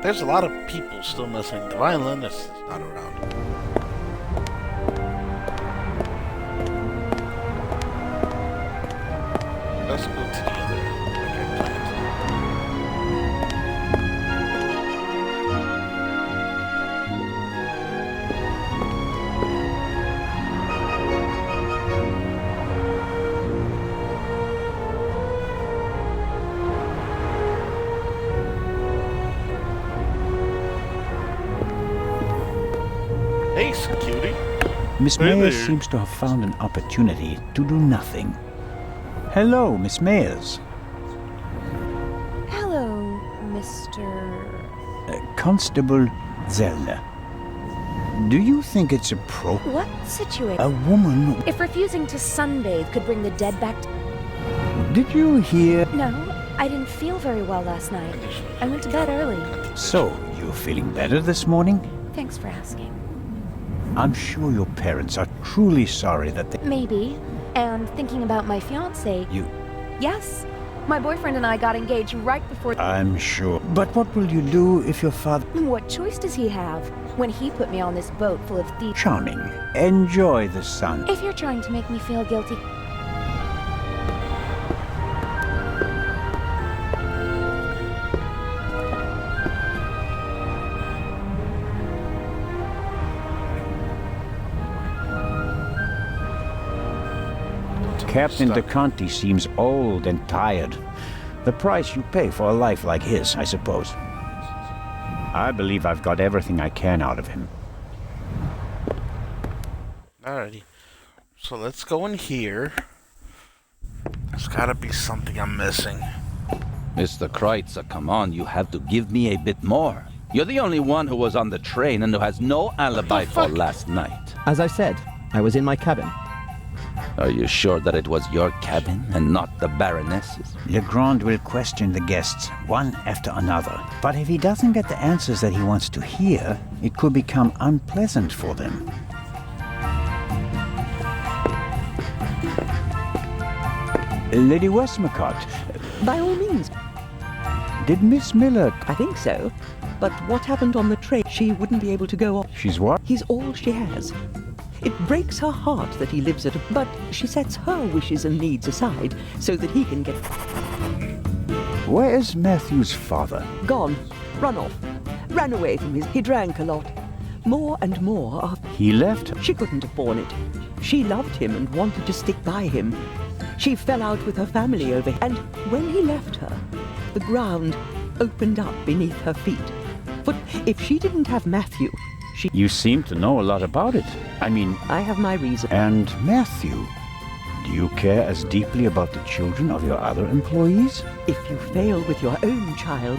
There's a lot of people still missing. The violinist is not around. Let's go to the other plant. Hey, cutie. Miss Hey Mayers there. seems to have found an opportunity to do nothing. Hello, Miss Mayers. Hello, Mr. Constable Zellner. Do you think it's appropriate? What situation? A woman... If refusing to sunbathe could bring the dead back to... Did you hear? No, I didn't feel very well last night. I went to bed early. So, you're feeling better this morning? Thanks for asking. I'm sure your parents are truly sorry that they... Maybe. And thinking about my fiancé... You... Yes, My boyfriend and I got engaged right before... I'm sure. But what will you do if your father... What choice does he have when he put me on this boat full of thieves? Charming. Enjoy the sun. If you're trying to make me feel guilty... Captain DeConti seems old and tired. The price you pay for a life like his, I suppose. I believe I've got everything I can out of him. Alrighty. So let's go in here. There's gotta be something I'm missing. Mr. Kreutzer, come on, you have to give me a bit more. You're the only one who was on the train and who has no alibi for last night. As I said, I was in my cabin. Are you sure that it was your cabin and not the Baroness's? Legrand will question the guests, one after another. But if he doesn't get the answers that he wants to hear, it could become unpleasant for them. Lady Westmacott. By all means. Did Miss Miller... I think so. But what happened on the train? She wouldn't be able to go on. She's what? He's all she has. It breaks her heart that he lives at a... But she sets her wishes and needs aside so that he can get... Where is Matthew's father? Gone. Run off. Ran away from his... He drank a lot. More and more. He left her? She couldn't have borne it. She loved him and wanted to stick by him. She fell out with her family over him. And when he left her, the ground opened up beneath her feet. But if she didn't have Matthew... You seem to know a lot about it. I mean... I have my reason. And Matthew? Do you care as deeply about the children of your other employees? If you fail with your own child...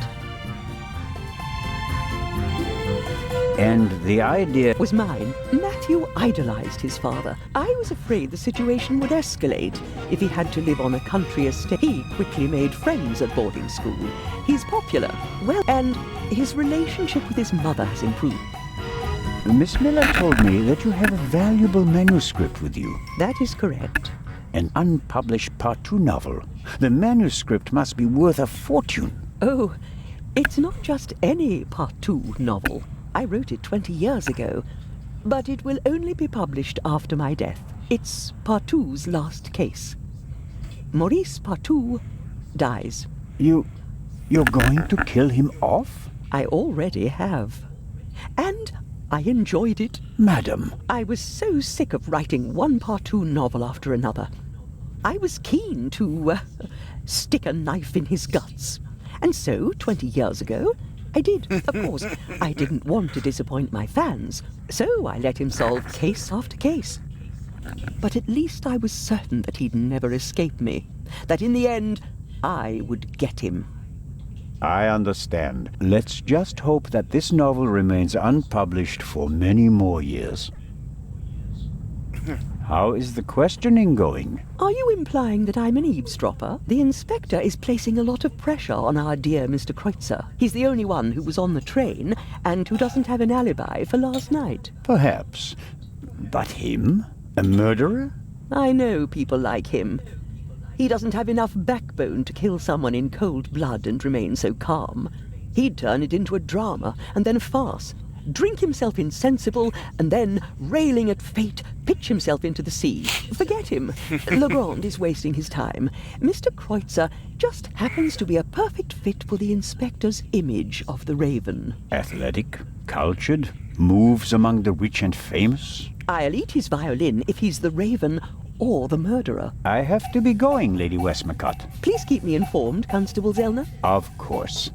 And the idea... was mine. Matthew idolized his father. I was afraid the situation would escalate if he had to live on a country estate. He quickly made friends at boarding school. He's popular. Well, and his relationship with his mother has improved. Miss Miller told me that you have a valuable manuscript with you. That is correct. An unpublished Part 2 novel. The manuscript must be worth a fortune. Oh, it's not just any Part 2 novel. I wrote it 20 years ago. But it will only be published after my death. It's Part 2's last case. Maurice Part 2 dies. You're going to kill him off? I already have. And... I enjoyed it. Madam. I was so sick of writing one Part 2 novel after another. I was keen to stick a knife in his guts. And so, 20 years ago, I did. Of course, I didn't want to disappoint my fans, so I let him solve case after case. But at least I was certain that he'd never escape me. That in the end, I would get him. I understand. Let's just hope that this novel remains unpublished for many more years. How is the questioning going? Are you implying that I'm an eavesdropper? The inspector is placing a lot of pressure on our dear Mr. Kreutzer. He's the only one who was on the train and who doesn't have an alibi for last night. Perhaps. But him? A murderer? I know people like him. He doesn't have enough backbone to kill someone in cold blood and remain so calm. He'd turn it into a drama and then a farce, drink himself insensible, and then, railing at fate, pitch himself into the sea. Forget him. Legrand is wasting his time. Mr. Kreutzer just happens to be a perfect fit for the inspector's image of the Raven. Athletic, cultured, moves among the rich and famous. I'll eat his violin if he's the Raven or the murderer. I have to be going, Lady Westmacott. Please keep me informed, Constable Zellner. Of course.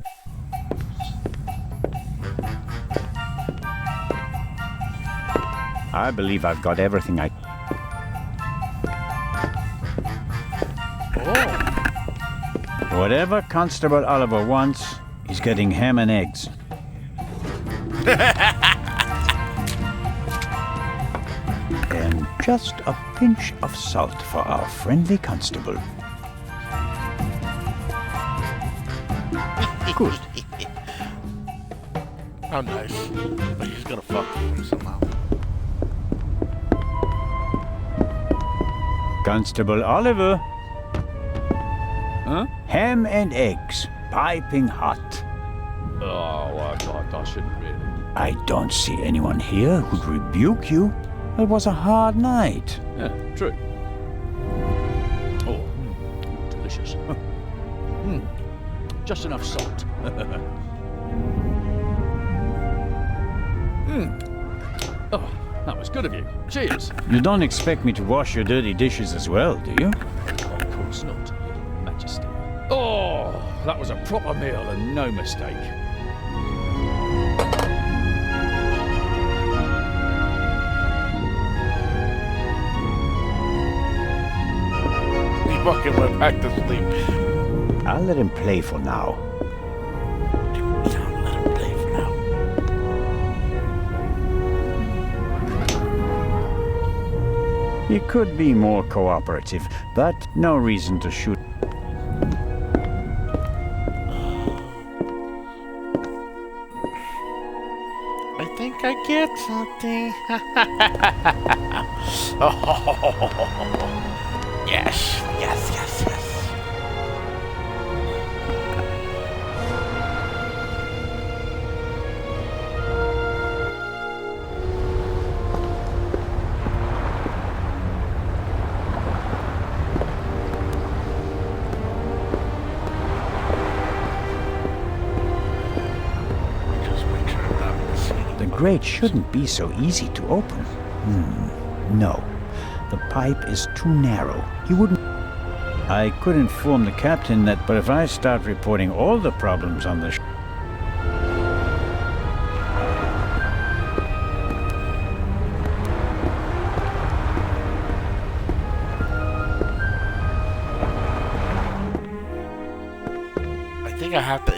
I believe I've got everything I... Oh. Whatever Constable Oliver wants, he's getting ham and eggs. And just a pinch of salt for our friendly constable. Good. How nice. But he's gonna fuck with him somehow. Constable Oliver. Huh? Ham and eggs, piping hot. Oh, I shouldn't really. I don't see anyone here who'd rebuke you. It was a hard night. Yeah, true. Oh, delicious. Just enough salt. Oh, that was good of you. Cheers. You don't expect me to wash your dirty dishes as well, do you? Of course not, Your Majesty. Oh, that was a proper meal and no mistake. He fucking went back to sleep. I'll let him play for now. Let him play for now. He could be more cooperative, but no reason to shoot. I think I get something. Oh, yes, yes, yes, yes. The grate shouldn't be so easy to open. No. The pipe is too narrow. He wouldn't... I could inform the captain that, but if I start reporting all the problems on the I think I have to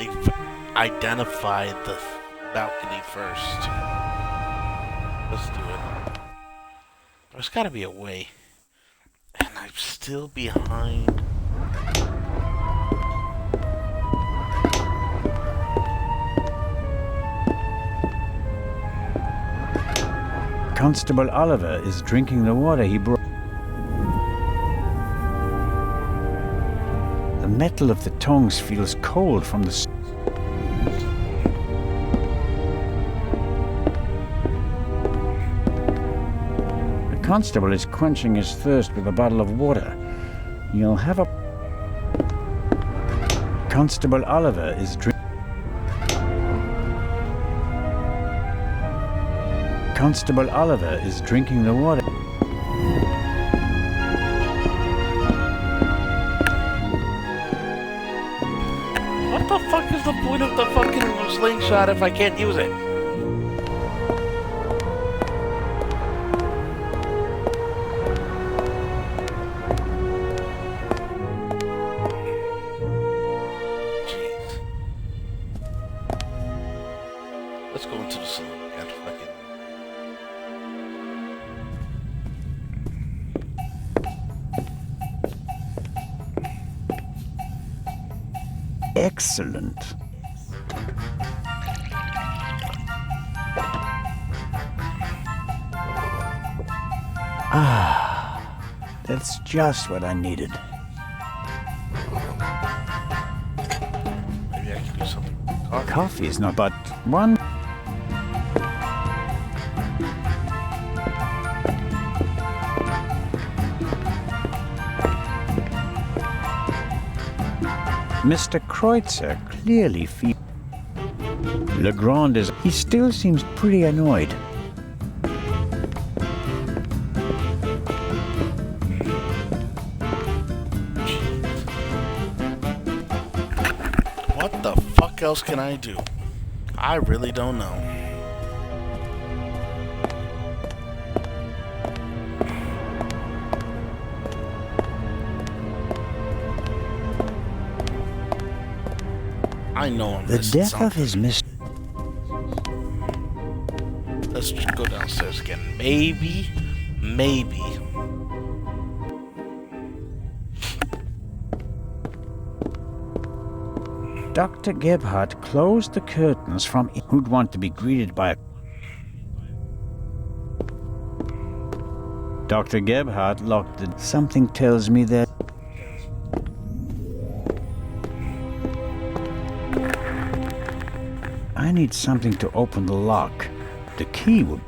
identify the balcony first. Let's do it. There's gotta be a way. And I'm still behind. Constable Oliver is drinking the water he brought. The metal of the tongs feels cold from the... The constable is quenching his thirst with a bottle of water. You'll have a... Constable Oliver is drinking... Constable Oliver is drinking the water. What the fuck is the point of the fucking slingshot if I can't use it? Jeez. Let's go into the saloon again. Fucking. Excellent. That's just what I needed. Maybe I can do something. Coffee is not but one. Mr. Kreutzer clearly feels... Legrand is... He still seems pretty annoyed. What the fuck else can I do? I really don't know. I know I'm The missing death something. of his mistress. Let's just go downstairs again. Maybe. Dr. Gebhardt closed the curtains from who'd want to be greeted by a... Dr. Gebhardt locked the... Something tells me that... need something to open the lock. The key would...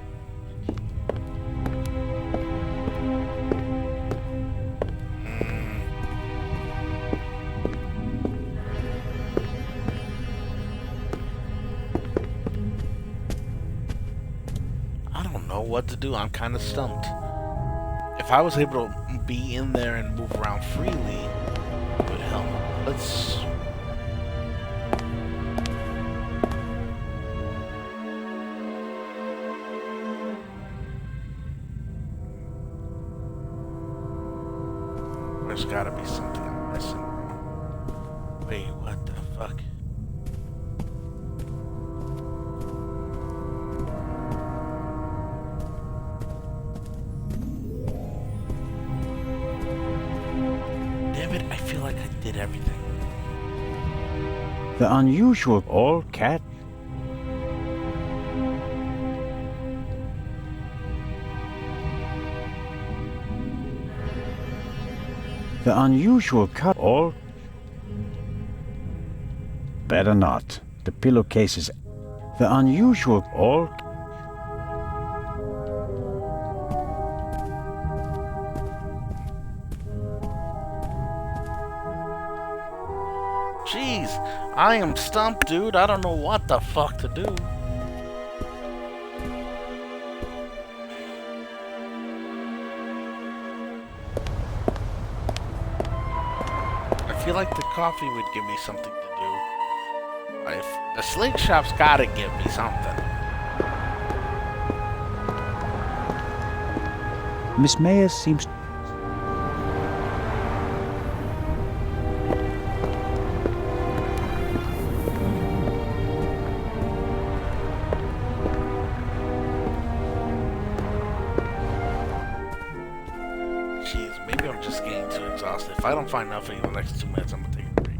I don't know what to do. I'm kind of stumped. If I was able to be in there and move around freely, it would help. Let's... There's gotta be something I'm missing. Wait, what the fuck? Damn it, I feel like I did everything. The unusual all cat... The unusual cut all... Better not. The pillowcase is... The unusual all... Jeez, I am stumped, dude. I don't know what the fuck to do. I feel like the coffee would give me something to do. If the slingshot's gotta give me something. Miss Mayer seems... Jeez, maybe I'm just getting too exhausted. If I don't find nothing in the next 2 minutes, I'm gonna take a break.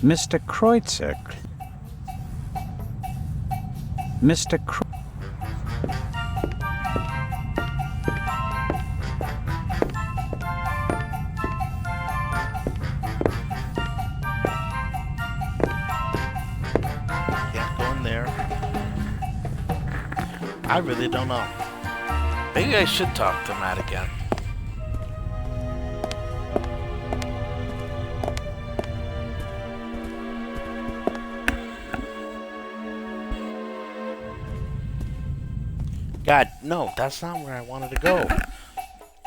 Mr. Kreutzer... Mr. Kreutzer... Can't go in there. I really don't know. Maybe I should talk to Matt again. God, no, that's not where I wanted to go.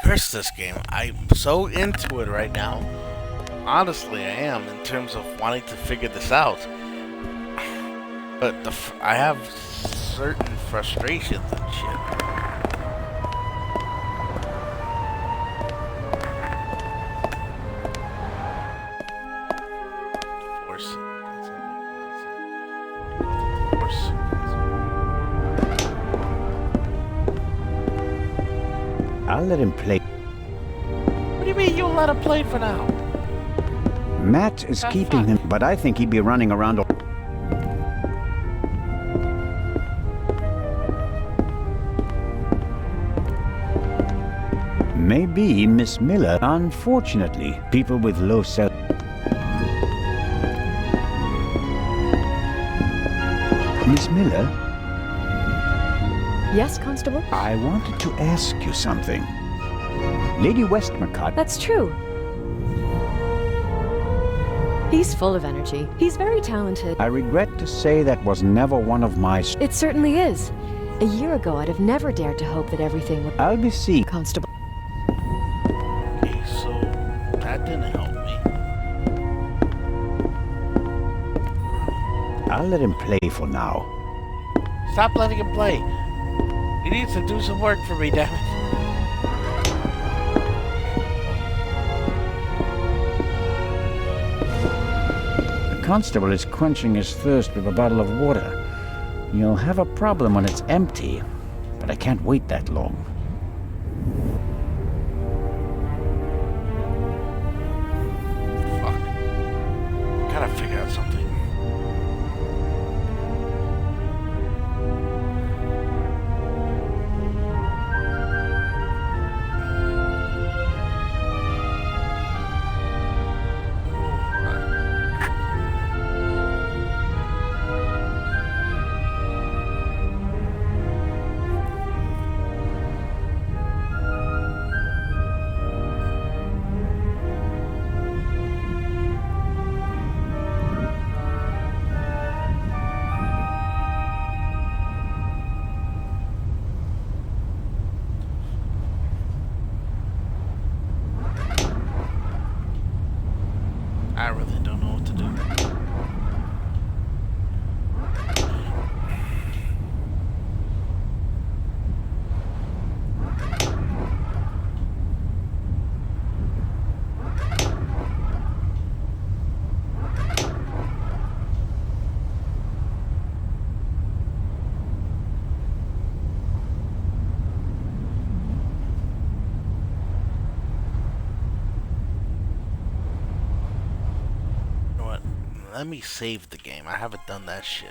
Curse this game. I'm so into it right now. Honestly, I am, in terms of wanting to figure this out. But I have certain frustrations and shit. I'll let him play. What do you mean you'll let him play for now? Matt is keeping him, but I think he'd be running around... Maybe Miss Miller. Unfortunately, people with low self... Miss Miller? Yes, Constable? I wanted to ask you something. Lady Westmacott... That's true. He's full of energy. He's very talented. I regret to say that was never one of my... It certainly is. A year ago, I'd have never dared to hope that everything would... I'll be seeing... Constable. Okay, so that didn't help me. I'll let him play for now. Stop letting him play. He needs to do some work for me, damn it. The constable is quenching his thirst with a bottle of water. You'll have a problem when it's empty, but I can't wait that long. Fuck. Gotta figure out something. Let me save the game. I haven't done that shit.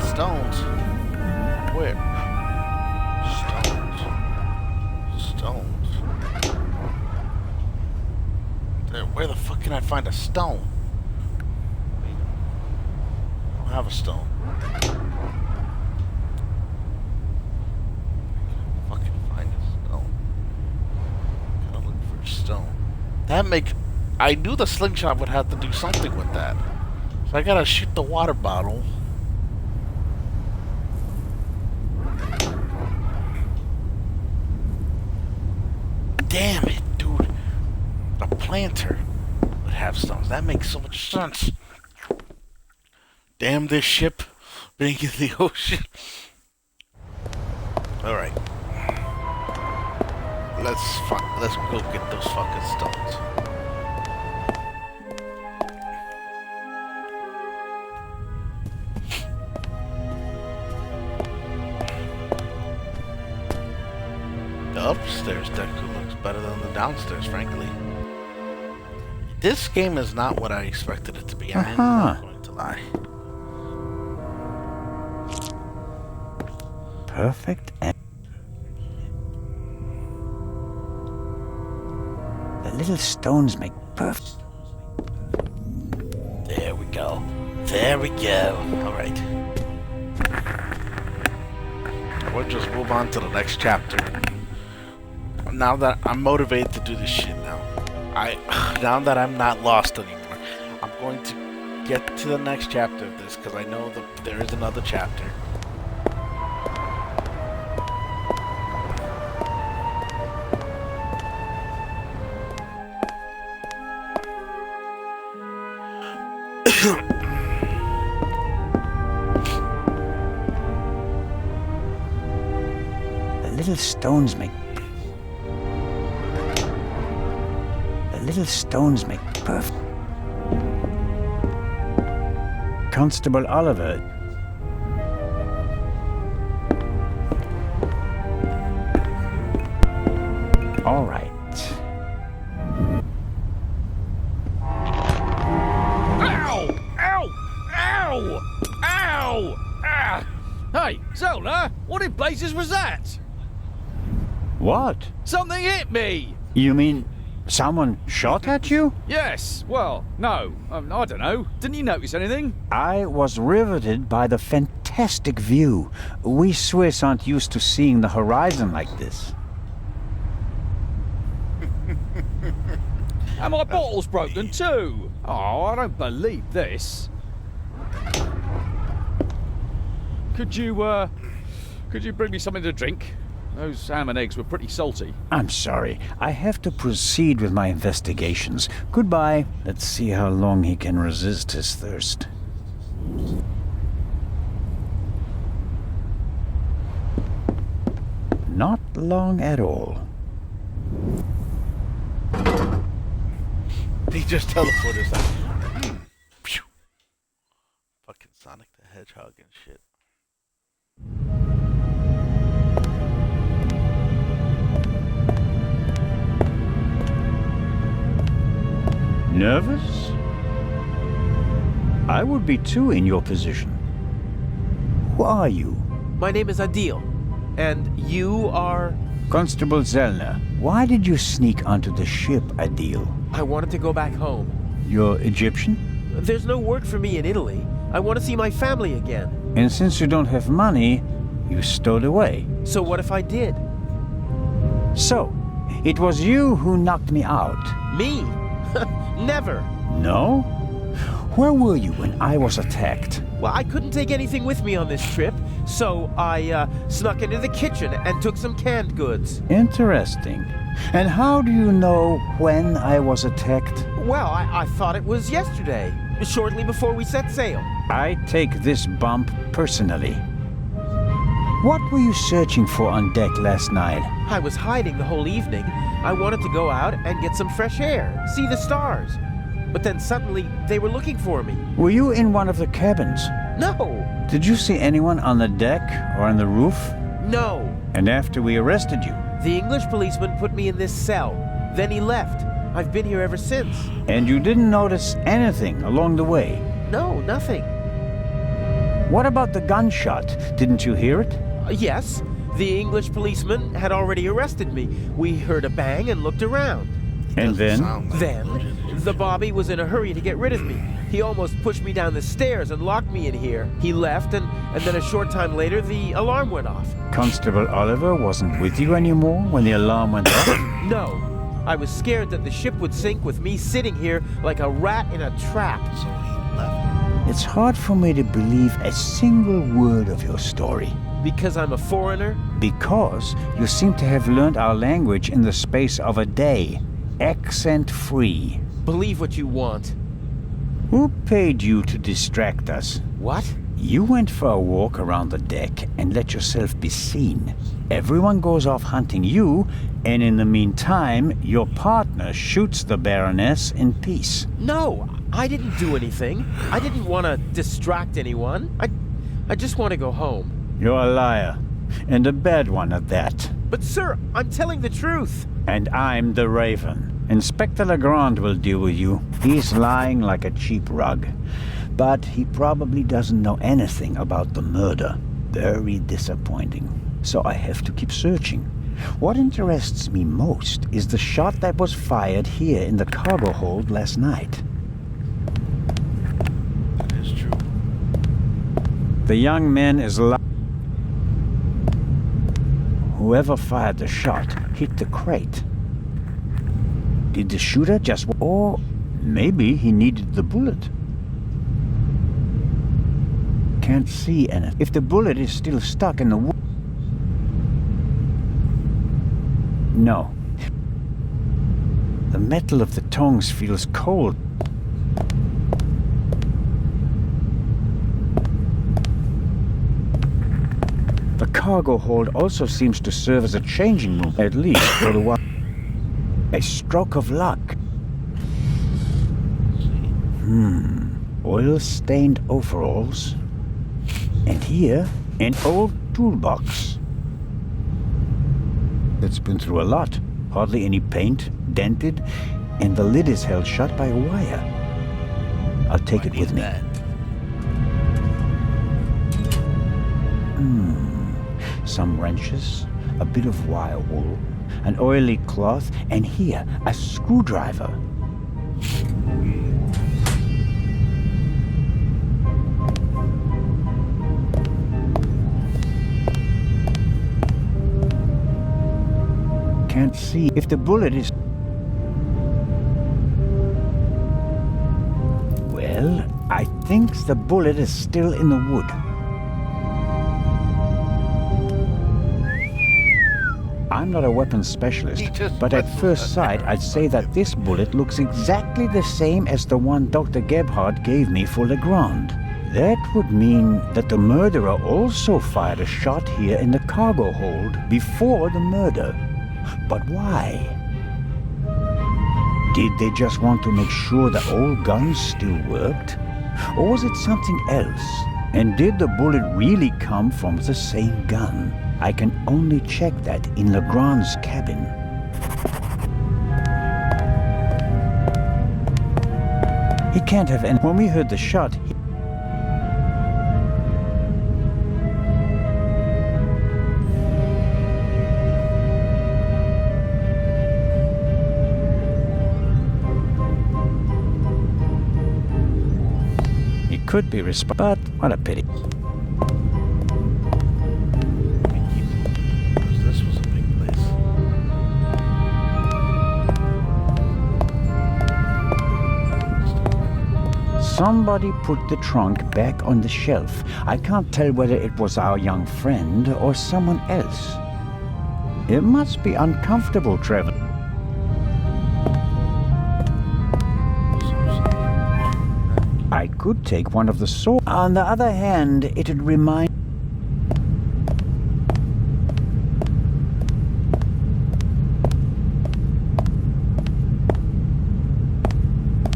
Stones? Where? Stones. Where the fuck can I find a stone? I don't have a stone. Fucking find a stone. Gotta look for a stone. That make... I knew the slingshot would have to do something with that. So I gotta shoot the water bottle. Damn it, dude. A planter would have stones. That makes so much sense. Damn this ship being in the ocean. Alright. Let's go get those fucking stones. The upstairs deck looks better than the downstairs, frankly. This game is not what I expected it to be. I'm not going to lie. Perfect. The little stones make perfect. There we go. There we go. Alright. We'll just move on to the next chapter. Now that I'm motivated to do this shit now. Now that I'm not lost anymore. I'm going to get to the next chapter of this because I know that there is another chapter. The little stones make... The little stones make perfect... Constable Oliver... All right. Ow! Ow! Ow! Ow! Ah! Hey, Zelda, what in blazes was that? What? Something hit me! You mean someone shot at you? Yes, well, no, I don't know. Didn't you notice anything? I was riveted by the fantastic fantastic view. We Swiss aren't used to seeing the horizon like this. And my bottle's broken too. Oh, I don't believe this. Could you bring me something to drink? Those ham and eggs were pretty salty. I'm sorry. I have to proceed with my investigations. Goodbye. Let's see how long he can resist his thirst. Not long at all. He just teleported us. Phew. Fucking Sonic the Hedgehog and shit. Nervous? I would be too in your position. Who are you? My name is Adil. And you are? Constable Zellner. Why did you sneak onto the ship, Adil? I wanted to go back home. You're Egyptian? There's no work for me in Italy. I want to see my family again. And since you don't have money, you stowed away. So what if I did? So, it was you who knocked me out. Me? Never. No? Where were you when I was attacked? Well, I couldn't take anything with me on this trip, so I snuck into the kitchen and took some canned goods. Interesting. And how do you know when I was attacked? Well, I thought it was yesterday, shortly before we set sail. I take this bump personally. What were you searching for on deck last night? I was hiding the whole evening. I wanted to go out and get some fresh air, see the stars. But then suddenly, they were looking for me. Were you in one of the cabins? No. Did you see anyone on the deck or on the roof? No. And after we arrested you? The English policeman put me in this cell. Then he left. I've been here ever since. And you didn't notice anything along the way? No, nothing. What about the gunshot? Didn't you hear it? Yes. The English policeman had already arrested me. We heard a bang and looked around. And then? Then, the Bobby was in a hurry to get rid of me. He almost pushed me down the stairs and locked me in here. He left, and then a short time later, the alarm went off. Constable Oliver wasn't with you anymore when the alarm went off? No. I was scared that the ship would sink with me sitting here like a rat in a trap. So he left. It's hard for me to believe a single word of your story. Because I'm a foreigner? Because you seem to have learned our language in the space of a day. Accent-free. Believe what you want. Who paid you to distract us? What? You went for a walk around the deck and let yourself be seen. Everyone goes off hunting you, and in the meantime, your partner shoots the Baroness in peace. No, I didn't do anything. I didn't want to distract anyone. I just want to go home. You're a liar, and a bad one at that. But sir, I'm telling the truth. And I'm the Raven. Inspector Legrand will deal with you. He's lying like a cheap rug. But he probably doesn't know anything about the murder. Very disappointing. So I have to keep searching. What interests me most is the shot that was fired here in the cargo hold last night. That is true. The young man is Whoever fired the shot hit the crate. Did the shooter just... Or maybe he needed the bullet. Can't see anything. If the bullet is still stuck in the wood... No. The metal of the tongs feels cold. The cargo hold also seems to serve as a changing room, at least for the while. A stroke of luck. Oil-stained overalls. And here, an old toolbox. It's been through a lot. Hardly any paint, dented, and the lid is held shut by a wire. I'll take it with me. Some wrenches, a bit of wire wool, an oily cloth, and here, a screwdriver. can't see if the bullet is... Well, I think the bullet is still in the wood. I'm not a weapons specialist, but at first sight I'd say that this bullet looks exactly the same as the one Dr. Gebhardt gave me for Legrand. That would mean that the murderer also fired a shot here in the cargo hold before the murder. But why? Did they just want to make sure the old guns still worked? Or was it something else? And did the bullet really come from the same gun? I can only check that in Legrand's cabin. He can't have... And when we heard the shot, he could be responsible, but what a pity. This was a big place. Somebody put the trunk back on the shelf. I can't tell whether it was our young friend or someone else. It must be uncomfortable traveling. I could take one of the swords. On the other hand, it'd remind...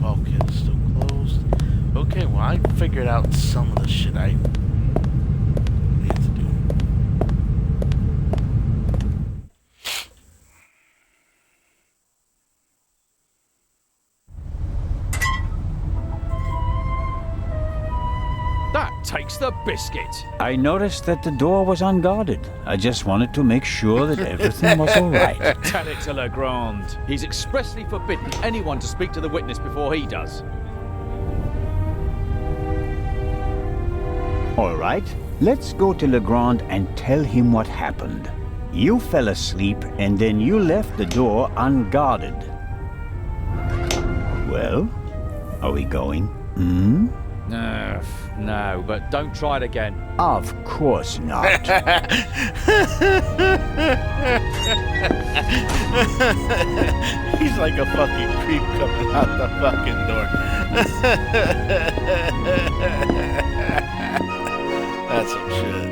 Okay, it's still closed. Okay, well, I figured out some of the shit I need to do. That takes the biscuit. I noticed that the door was unguarded. I just wanted to make sure that everything was all right. Tell it to Legrand. He's expressly forbidden anyone to speak to the witness before he does. All right, let's go to Legrand and tell him what happened. You fell asleep and then you left the door unguarded. Well, are we going? No, but don't try it again. Of course not. He's like a fucking creep coming out the fucking door. That's some shit.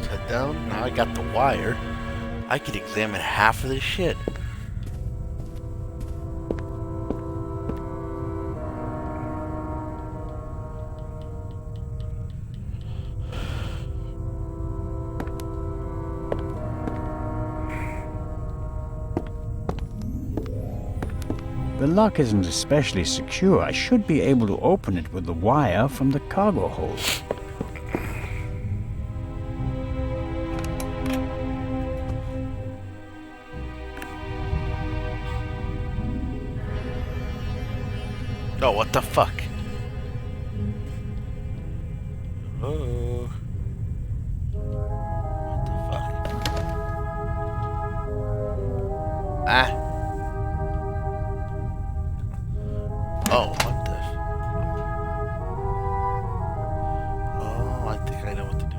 Head down. Now I got the wire. I could examine half of this shit. The lock isn't especially secure. I should be able to open it with the wire from the cargo hold. Oh, what the fuck? Oh. What the fuck? Ah. Oh, what the? Oh, I think I know what to do.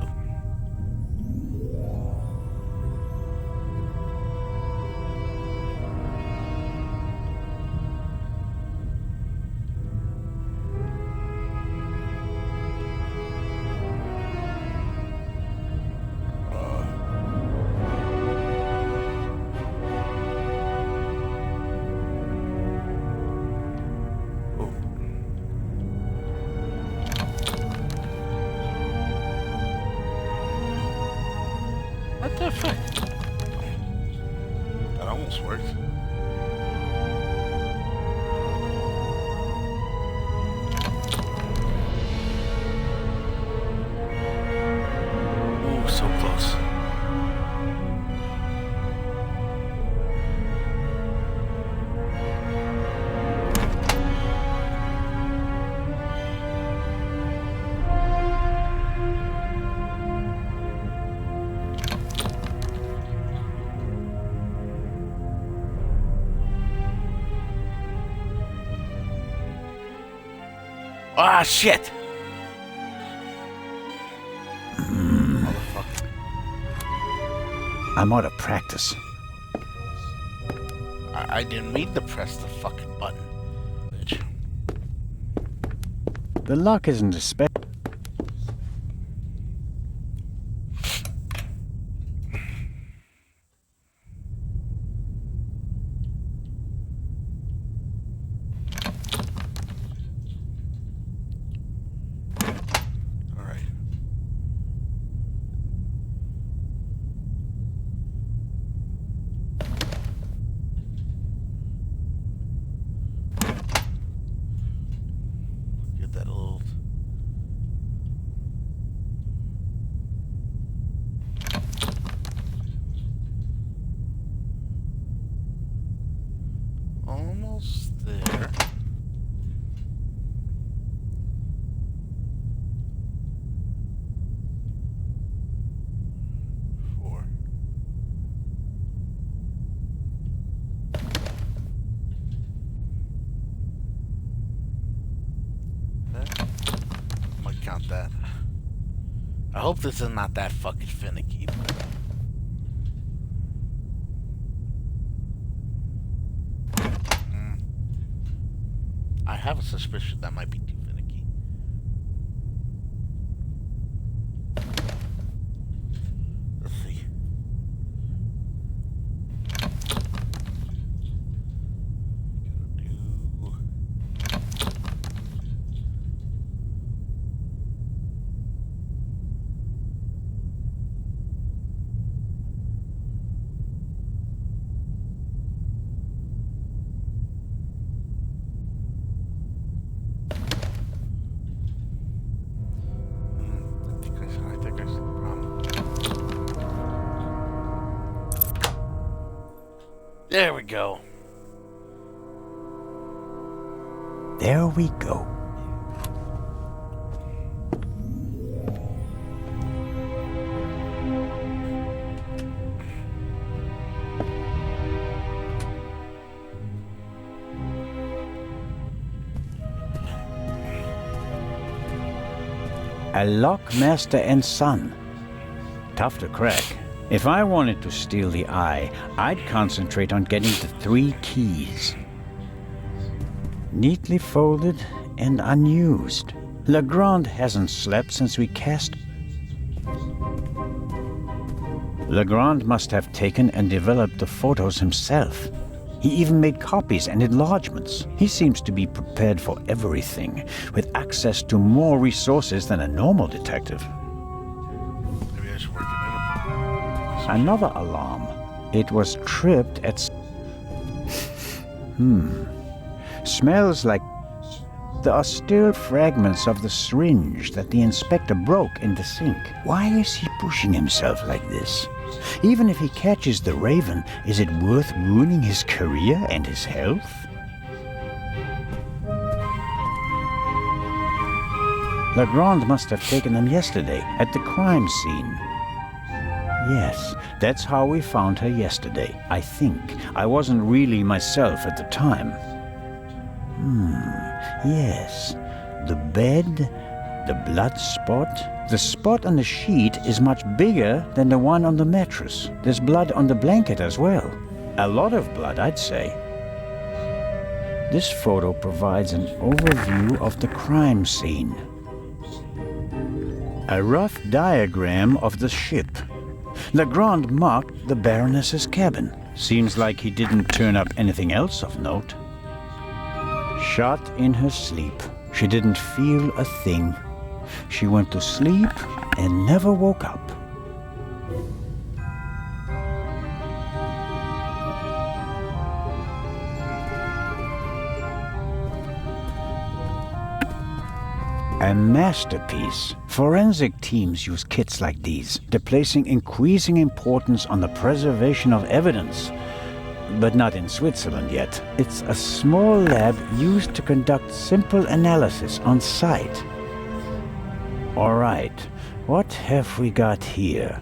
What the fuck? That almost worked. we're so close. Ah, shit! Motherfucker. I'm out of practice. I didn't mean to press the fucking button. Bitch. The lock isn't a spec. Alright. Get that little... Almost there. Four. I'm gonna count that. I hope this is not that fucking finicky. But... I have a suspicion that might be too finicky. Let's see. I think I see the problem. There we go. There we go. A lock master and son. Tough to crack. If I wanted to steal the eye, I'd concentrate on getting the 3 keys. Neatly folded and unused. Legrand hasn't slept since we cast... Legrand must have taken and developed the photos himself. He even made copies and enlargements. He seems to be prepared for everything, with access to more resources than a normal detective. Maybe I should work it in. Another alarm. It was tripped at... Smells like... There are still fragments of the syringe that the inspector broke in the sink. Why is he pushing himself like this? Even if he catches the Raven, is it worth ruining his career and his health? Legrand must have taken them yesterday at the crime scene. Yes, that's how we found her yesterday, I think. I wasn't really myself at the time. Yes. The bed, the blood spot. The spot on the sheet is much bigger than the one on the mattress. There's blood on the blanket as well. A lot of blood, I'd say. This photo provides an overview of the crime scene. A rough diagram of the ship. Legrand marked the Baroness's cabin. Seems like he didn't turn up anything else of note. Shot in her sleep. She didn't feel a thing. She went to sleep and never woke up. A masterpiece. Forensic teams use kits like these, placing increasing importance on the preservation of evidence. But not in Switzerland yet. It's a small lab used to conduct simple analysis on site. All right, what have we got here?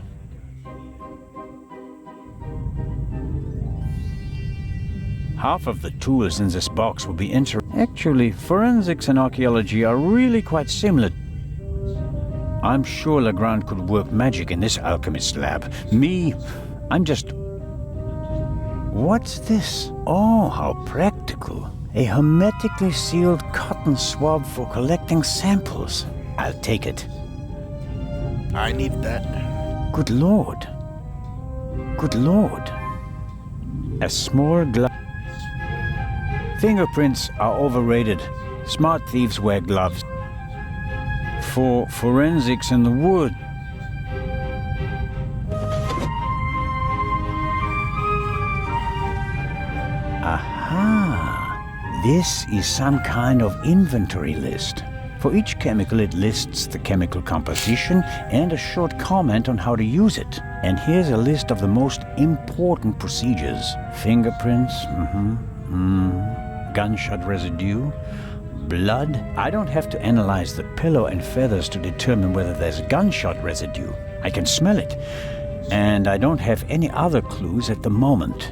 Half of the tools in this box will be Actually, forensics and archaeology are really quite similar. I'm sure Legrand could work magic in this alchemist lab. I'm just... What's this? Oh, how practical. A hermetically sealed cotton swab for collecting samples. I'll take it. I need that. Good lord. Good lord. A small glove. Fingerprints are overrated. Smart thieves wear gloves. For forensics in the wood. Aha! This is some kind of inventory list. For each chemical, it lists the chemical composition and a short comment on how to use it. And here's a list of the most important procedures. Fingerprints, gunshot residue, blood. I don't have to analyze the pillow and feathers to determine whether there's gunshot residue. I can smell it. And I don't have any other clues at the moment.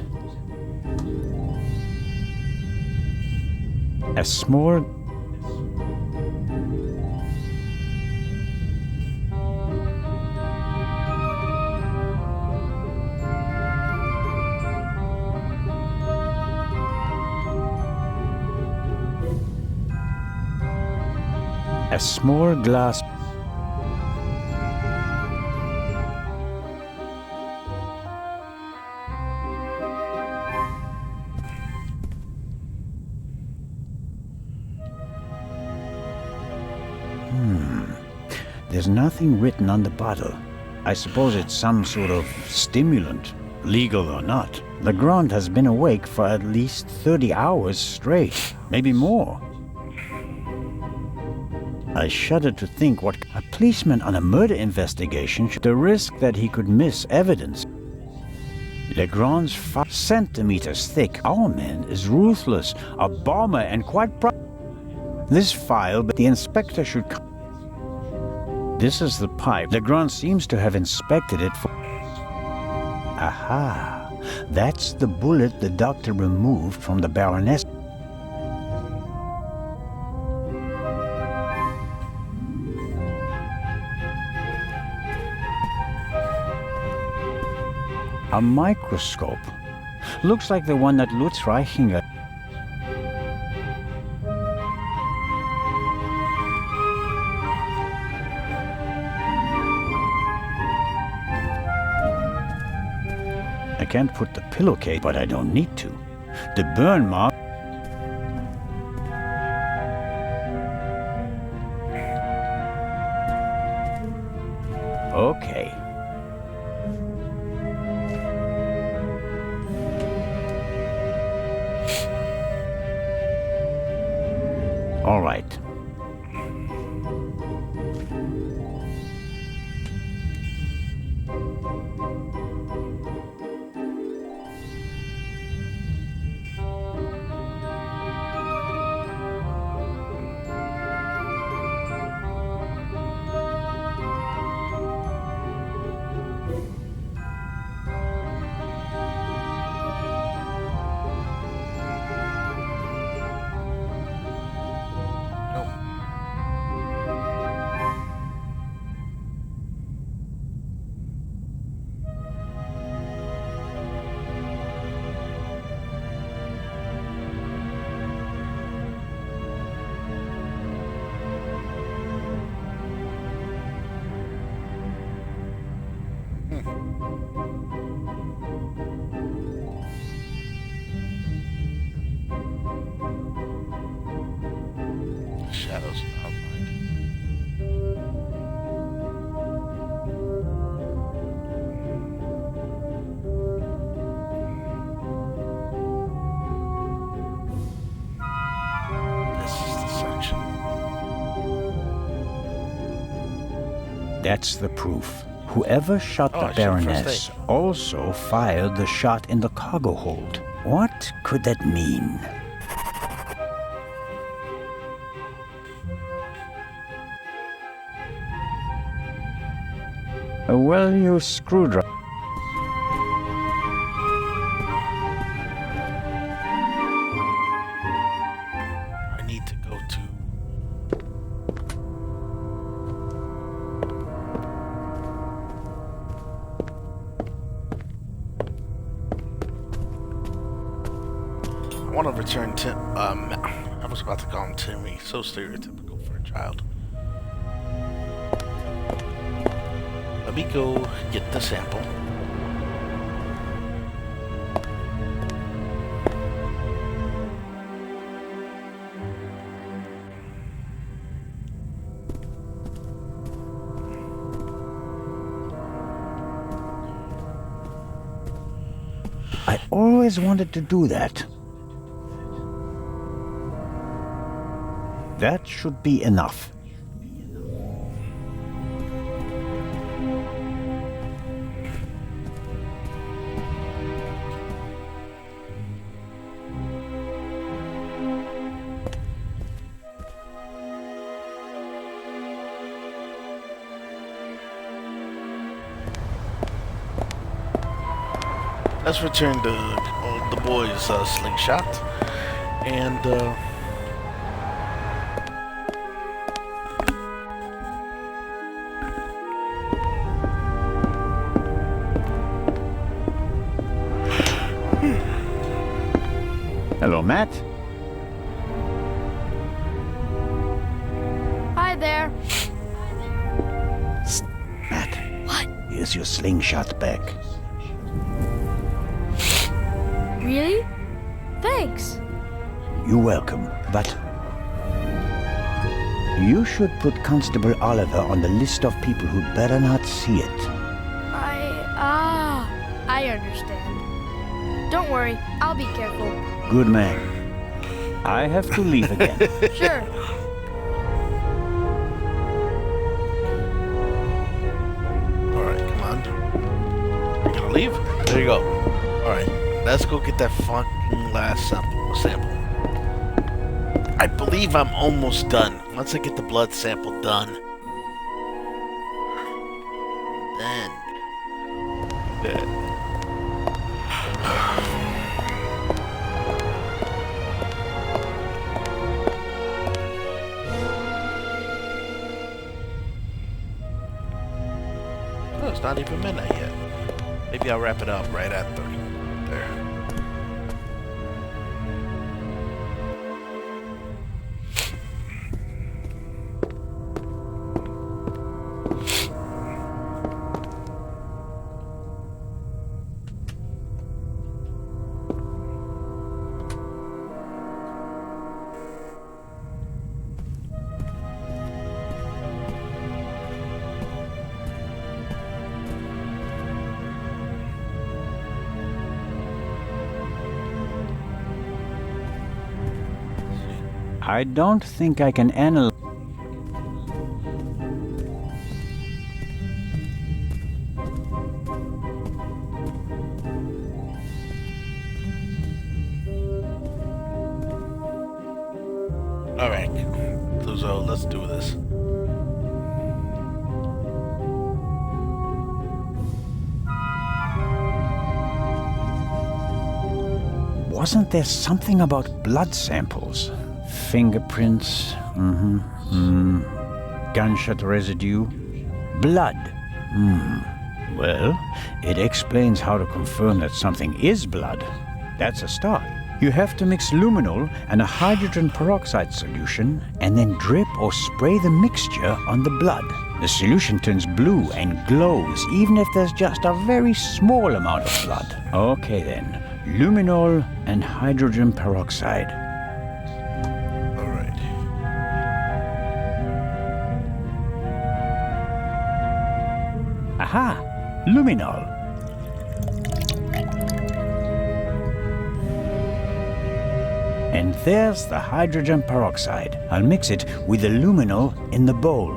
A small... A small glass... There's nothing written on the bottle. I suppose it's some sort of stimulant, legal or not. Legrand has been awake for at least 30 hours straight, maybe more. I shudder to think what a policeman on a murder investigation should the risk that he could miss evidence. Legrand's 5 centimeters thick. Our man is ruthless, a bomber, and quite This file, but the inspector should come. This is the pipe. Legrand seems to have inspected it for... Aha! That's the bullet the doctor removed from the Baroness. A microscope. Looks like the one that Lutz Reichinger... I can't put the pillowcase, but I don't need to. The burn mark... Okay. All right. That's the proof. Whoever shot Oh, the I should first Baroness also fired the shot in the cargo hold. What could that mean? A well-used screwdriver. I need to go to... I want to return to... I was about to call him Timmy. So stereotypical for a child. Let me go get the sample. I always wanted to do that. That should be enough. Let's return to the boys' slingshot. And, Hello, Matt. Hi there. Matt. What? Here's your slingshot back. Really? Thanks. You're welcome, but you should put Constable Oliver on the list of people who'd better not see it. I understand. Don't worry, I'll be careful. Good man. I have to leave again. Sure. alright, come on. You gonna leave? There you go. Alright, let's go get that fucking last sample. I believe I'm almost done. Once I get the blood sample done, then oh, it's not even midnight yet. Maybe I'll wrap it up right at 30. There. I don't think I can analyze. Alright, Luzo, let's do this. Wasn't there something about blood samples? Fingerprints, gunshot residue, blood. Well, it explains how to confirm that something is blood. That's a start. You have to mix luminol and a hydrogen peroxide solution and then drip or spray the mixture on the blood. The solution turns blue and glows even if there's just a very small amount of blood. Okay then, luminol and hydrogen peroxide. Aha! Luminol. And there's the hydrogen peroxide. I'll mix it with the luminol in the bowl.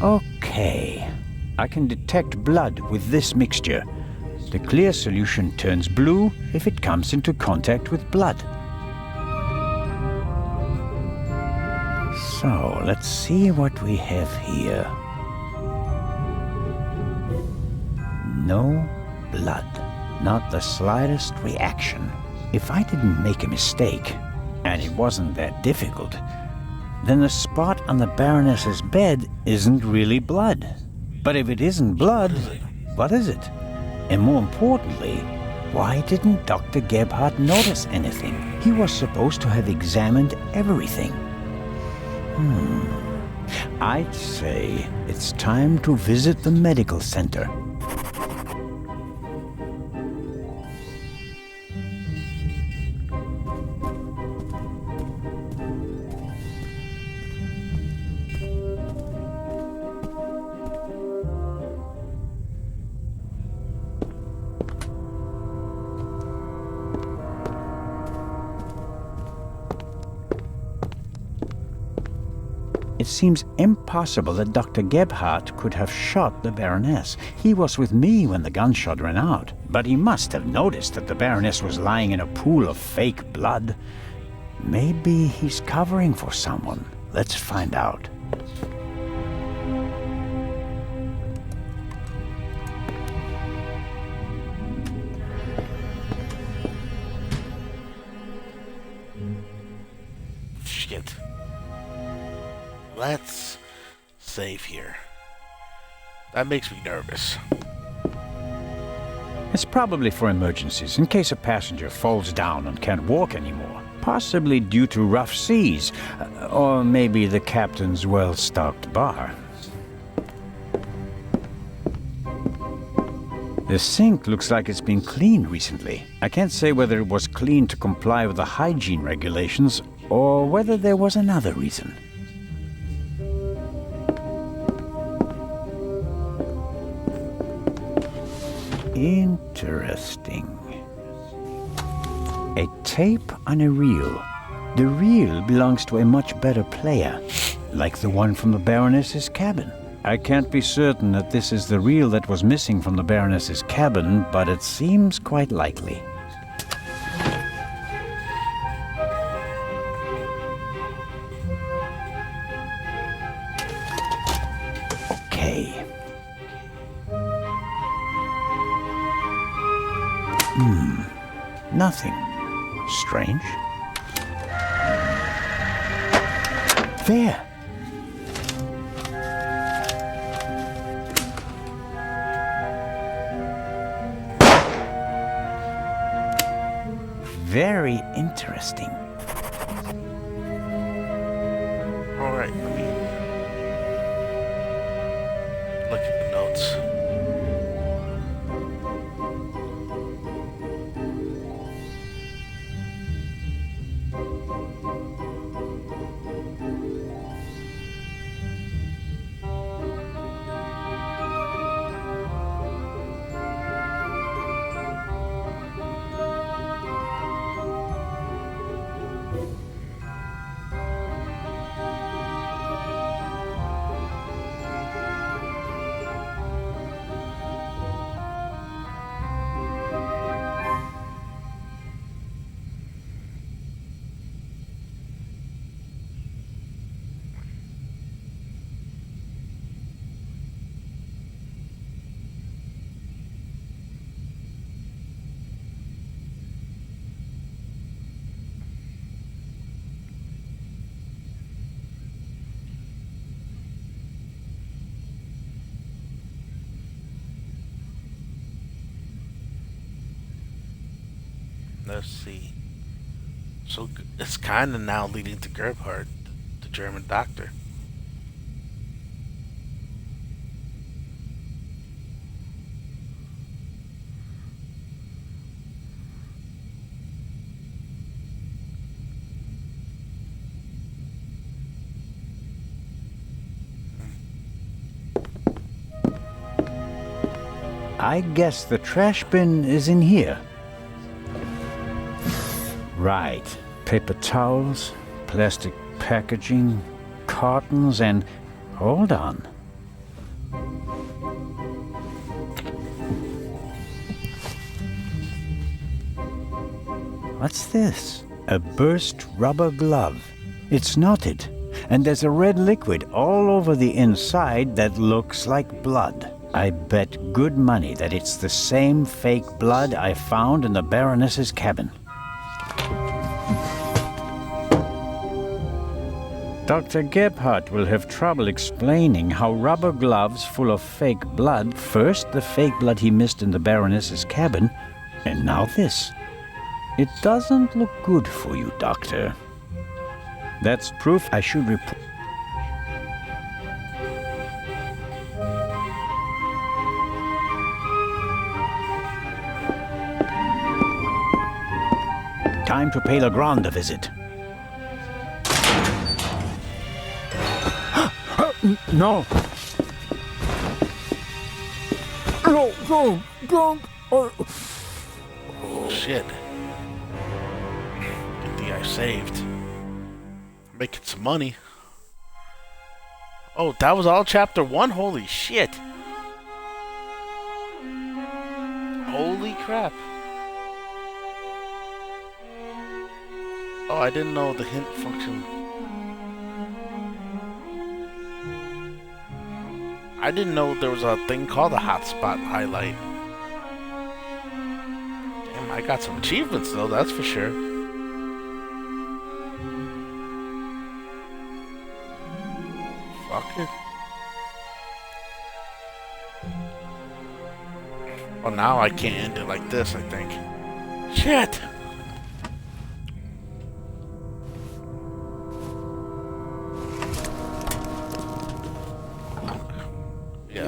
Okay. I can detect blood with this mixture. The clear solution turns blue if it comes into contact with blood. So, let's see what we have here. No blood. Not the slightest reaction. If I didn't make a mistake, and it wasn't that difficult, then the spot on the Baroness's bed isn't really blood. But if it isn't blood, what is it? And more importantly, why didn't Dr. Gebhardt notice anything? He was supposed to have examined everything. I'd say it's time to visit the medical center. It seems impossible that Dr. Gebhardt could have shot the Baroness. He was with me when the gunshot ran out, but he must have noticed that the Baroness was lying in a pool of fake blood. Maybe he's covering for someone. Let's find out. Shit. Let's save here. That makes me nervous. It's probably for emergencies, in case a passenger falls down and can't walk anymore. Possibly due to rough seas, or maybe the captain's well-stocked bar. The sink looks like it's been cleaned recently. I can't say whether it was cleaned to comply with the hygiene regulations, or whether there was another reason. Interesting. A tape on a reel. The reel belongs to a much better player, like the one from the Baroness's cabin. I can't be certain that this is the reel that was missing from the Baroness's cabin, but it seems quite likely. Okay. Nothing. Strange. There. Very interesting. All right, let me look at the notes. Let's see. So it's kind of now leading to Gerhardt, the German doctor. I guess the trash bin is in here. Right. Paper towels, plastic packaging, cartons, and... hold on. What's this? A burst rubber glove. It's knotted, and there's a red liquid all over the inside that looks like blood. I bet good money that it's the same fake blood I found in the Baroness's cabin. Dr. Gebhardt will have trouble explaining how rubber gloves full of fake blood, first the fake blood he missed in the Baroness's cabin, and now this. It doesn't look good for you, Doctor. That's proof I should report. Time to pay Legrand a visit. No. Oh, shit. Good thing I saved. Making some money. Oh, that was all chapter 1? Holy shit. Holy crap. Oh, I didn't know the hint function. I didn't know there was a thing called a hotspot highlight. Damn, I got some achievements though, that's for sure. Fuck it. Well, now I can't end it like this, I think. Shit!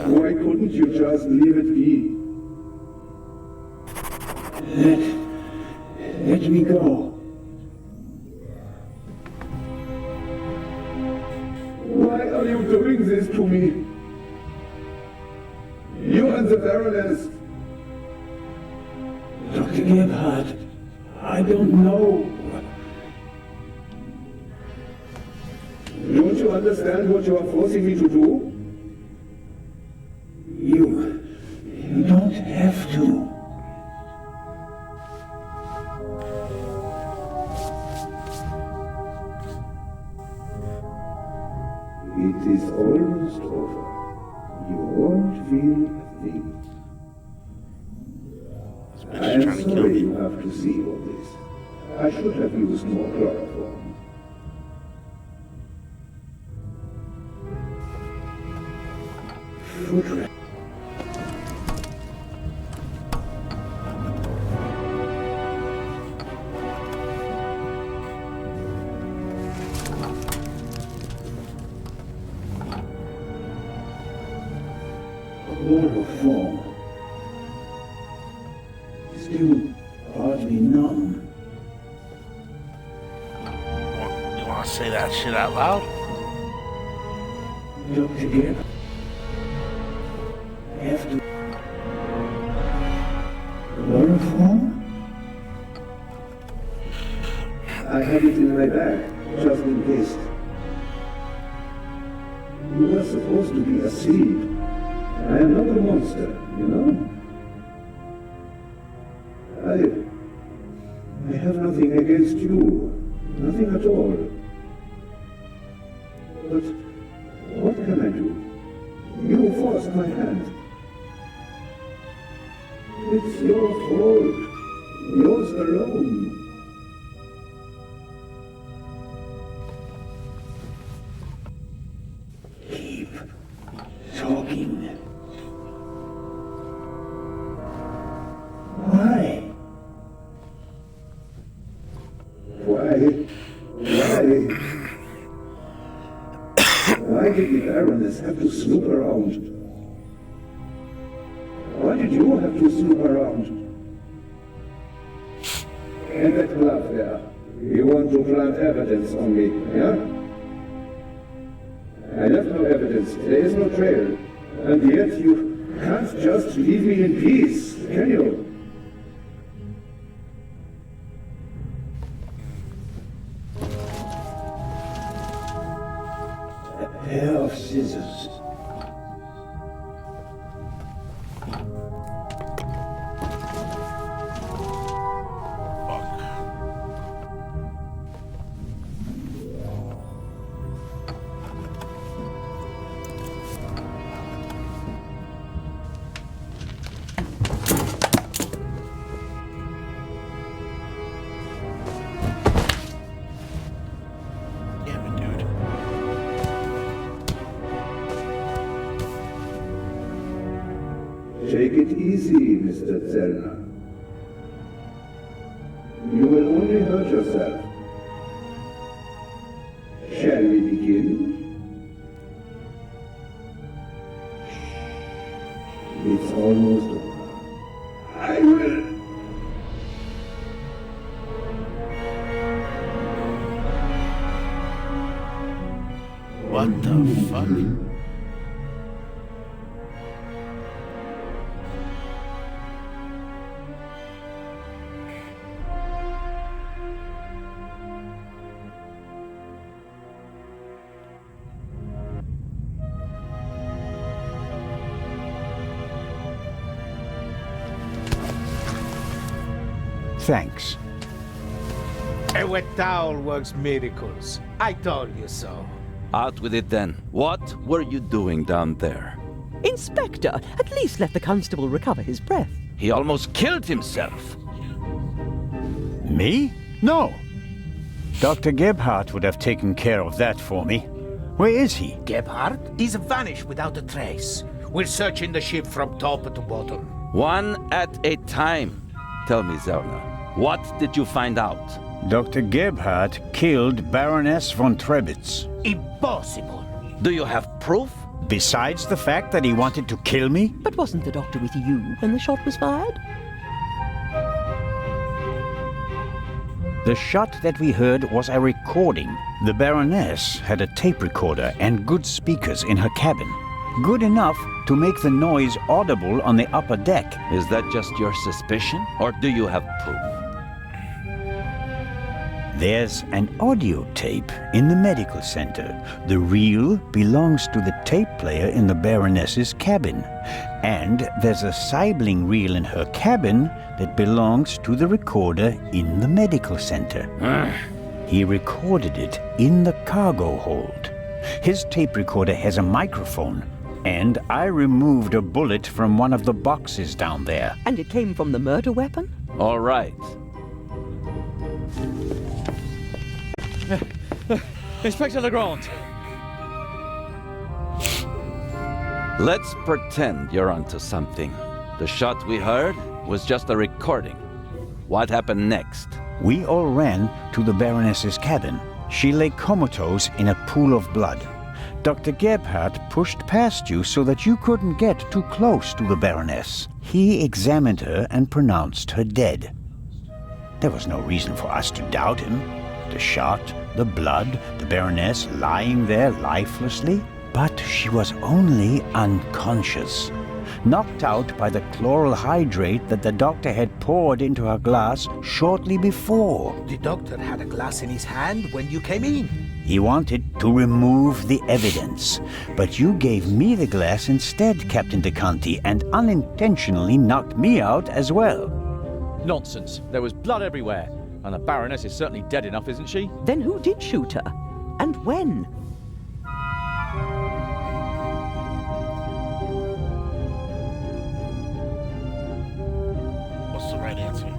Why couldn't you just leave it be? Let me go. Why are you doing this to me? You and the Baroness. Dr. Gebhardt, I don't know. Don't you understand what you are forcing me to do? You don't have to. It is almost over. You won't feel a thing. I am sorry you have to see all this. I should have used more chloroform. Foot chloroform. Still hardly numb. You want to say that shit out loud? Dr. Gebhardt, have to... Chloroform? I have it in my bag, just in case. You were supposed to be asleep. I am not a monster, you know? I have nothing against you. Nothing at all. But what can I do? You forced my hand. It's your fault. Yours alone. Keep talking. Why? Why did the Baroness have to snoop around? Why did you have to snoop around? And that glove there. You want to plant evidence on me, yeah? I left no evidence. There is no trail. And yet you can't just leave me in peace, can you? A pair of scissors. Take it easy, Mr. Zellner. You will only hurt yourself. Shall we begin? It's almost over. I will. What the fuck? Thanks. A wet towel works miracles. I told you so. Out with it then. What were you doing down there? Inspector, at least let the constable recover his breath. He almost killed himself. Me? No. Dr. Gebhardt would have taken care of that for me. Where is he? Gebhardt is vanished without a trace. We're searching the ship from top to bottom. One at a time. Tell me, Zellner, what did you find out? Dr. Gebhardt killed Baroness von Trebitz. Impossible. Do you have proof? Besides the fact that he wanted to kill me? But wasn't the doctor with you when the shot was fired? The shot that we heard was a recording. The Baroness had a tape recorder and good speakers in her cabin. Good enough to make the noise audible on the upper deck. Is that just your suspicion, or do you have proof? There's an audio tape in the medical center. The reel belongs to the tape player in the Baroness's cabin. And there's a sibling reel in her cabin that belongs to the recorder in the medical center. He recorded it in the cargo hold. His tape recorder has a microphone, and I removed a bullet from one of the boxes down there. And it came from the murder weapon? All right. Inspector Legrand. Let's pretend you're onto something. The shot we heard was just a recording. What happened next? We all ran to the Baroness's cabin. She lay comatose in a pool of blood. Dr. Gebhardt pushed past you so that you couldn't get too close to the Baroness. He examined her and pronounced her dead. There was no reason for us to doubt him. The shot, the blood, the Baroness lying there lifelessly. But she was only unconscious, knocked out by the chloral hydrate that the doctor had poured into her glass shortly before. The doctor had a glass in his hand when you came in. He wanted to remove the evidence, but you gave me the glass instead, Captain DeConti, and unintentionally knocked me out as well. Nonsense. There was blood everywhere. And the Baroness is certainly dead enough, isn't she? Then who did shoot her? And when? What's the right answer?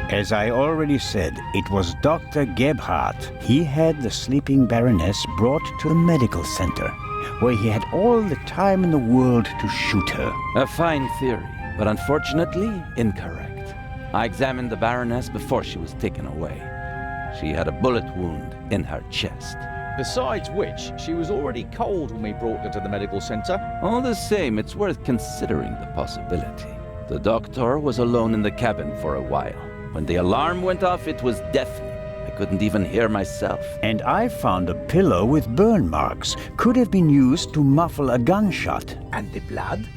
As I already said, it was Dr. Gebhardt. He had the sleeping Baroness brought to the medical center, where he had all the time in the world to shoot her. A fine theory, but unfortunately incorrect. I examined the Baroness before she was taken away. She had a bullet wound in her chest. Besides which, she was already cold when we brought her to the medical center. All the same, it's worth considering the possibility. The doctor was alone in the cabin for a while. When the alarm went off, it was deafening. I couldn't even hear myself. And I found a pillow with burn marks. Could have been used to muffle a gunshot. And the blood?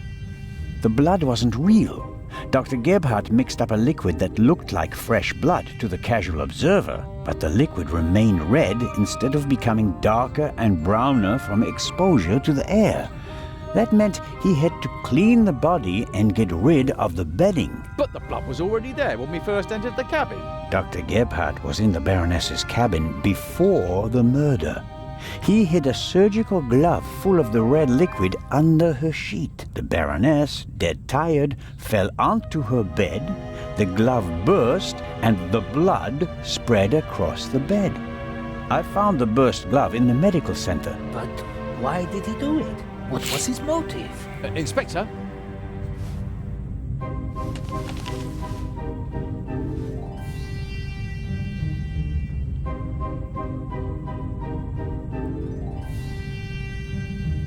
The blood wasn't real. Dr. Gebhardt mixed up a liquid that looked like fresh blood to the casual observer, but the liquid remained red instead of becoming darker and browner from exposure to the air. That meant he had to clean the body and get rid of the bedding. But the blood was already there when we first entered the cabin. Dr. Gebhardt was in the Baroness's cabin before the murder. He hid a surgical glove full of the red liquid under her sheet. The Baroness, dead tired, fell onto her bed. the glove burst and the blood spread across the bed. I found the burst glove in the medical center. But why did he do it? What was his motive? Inspector?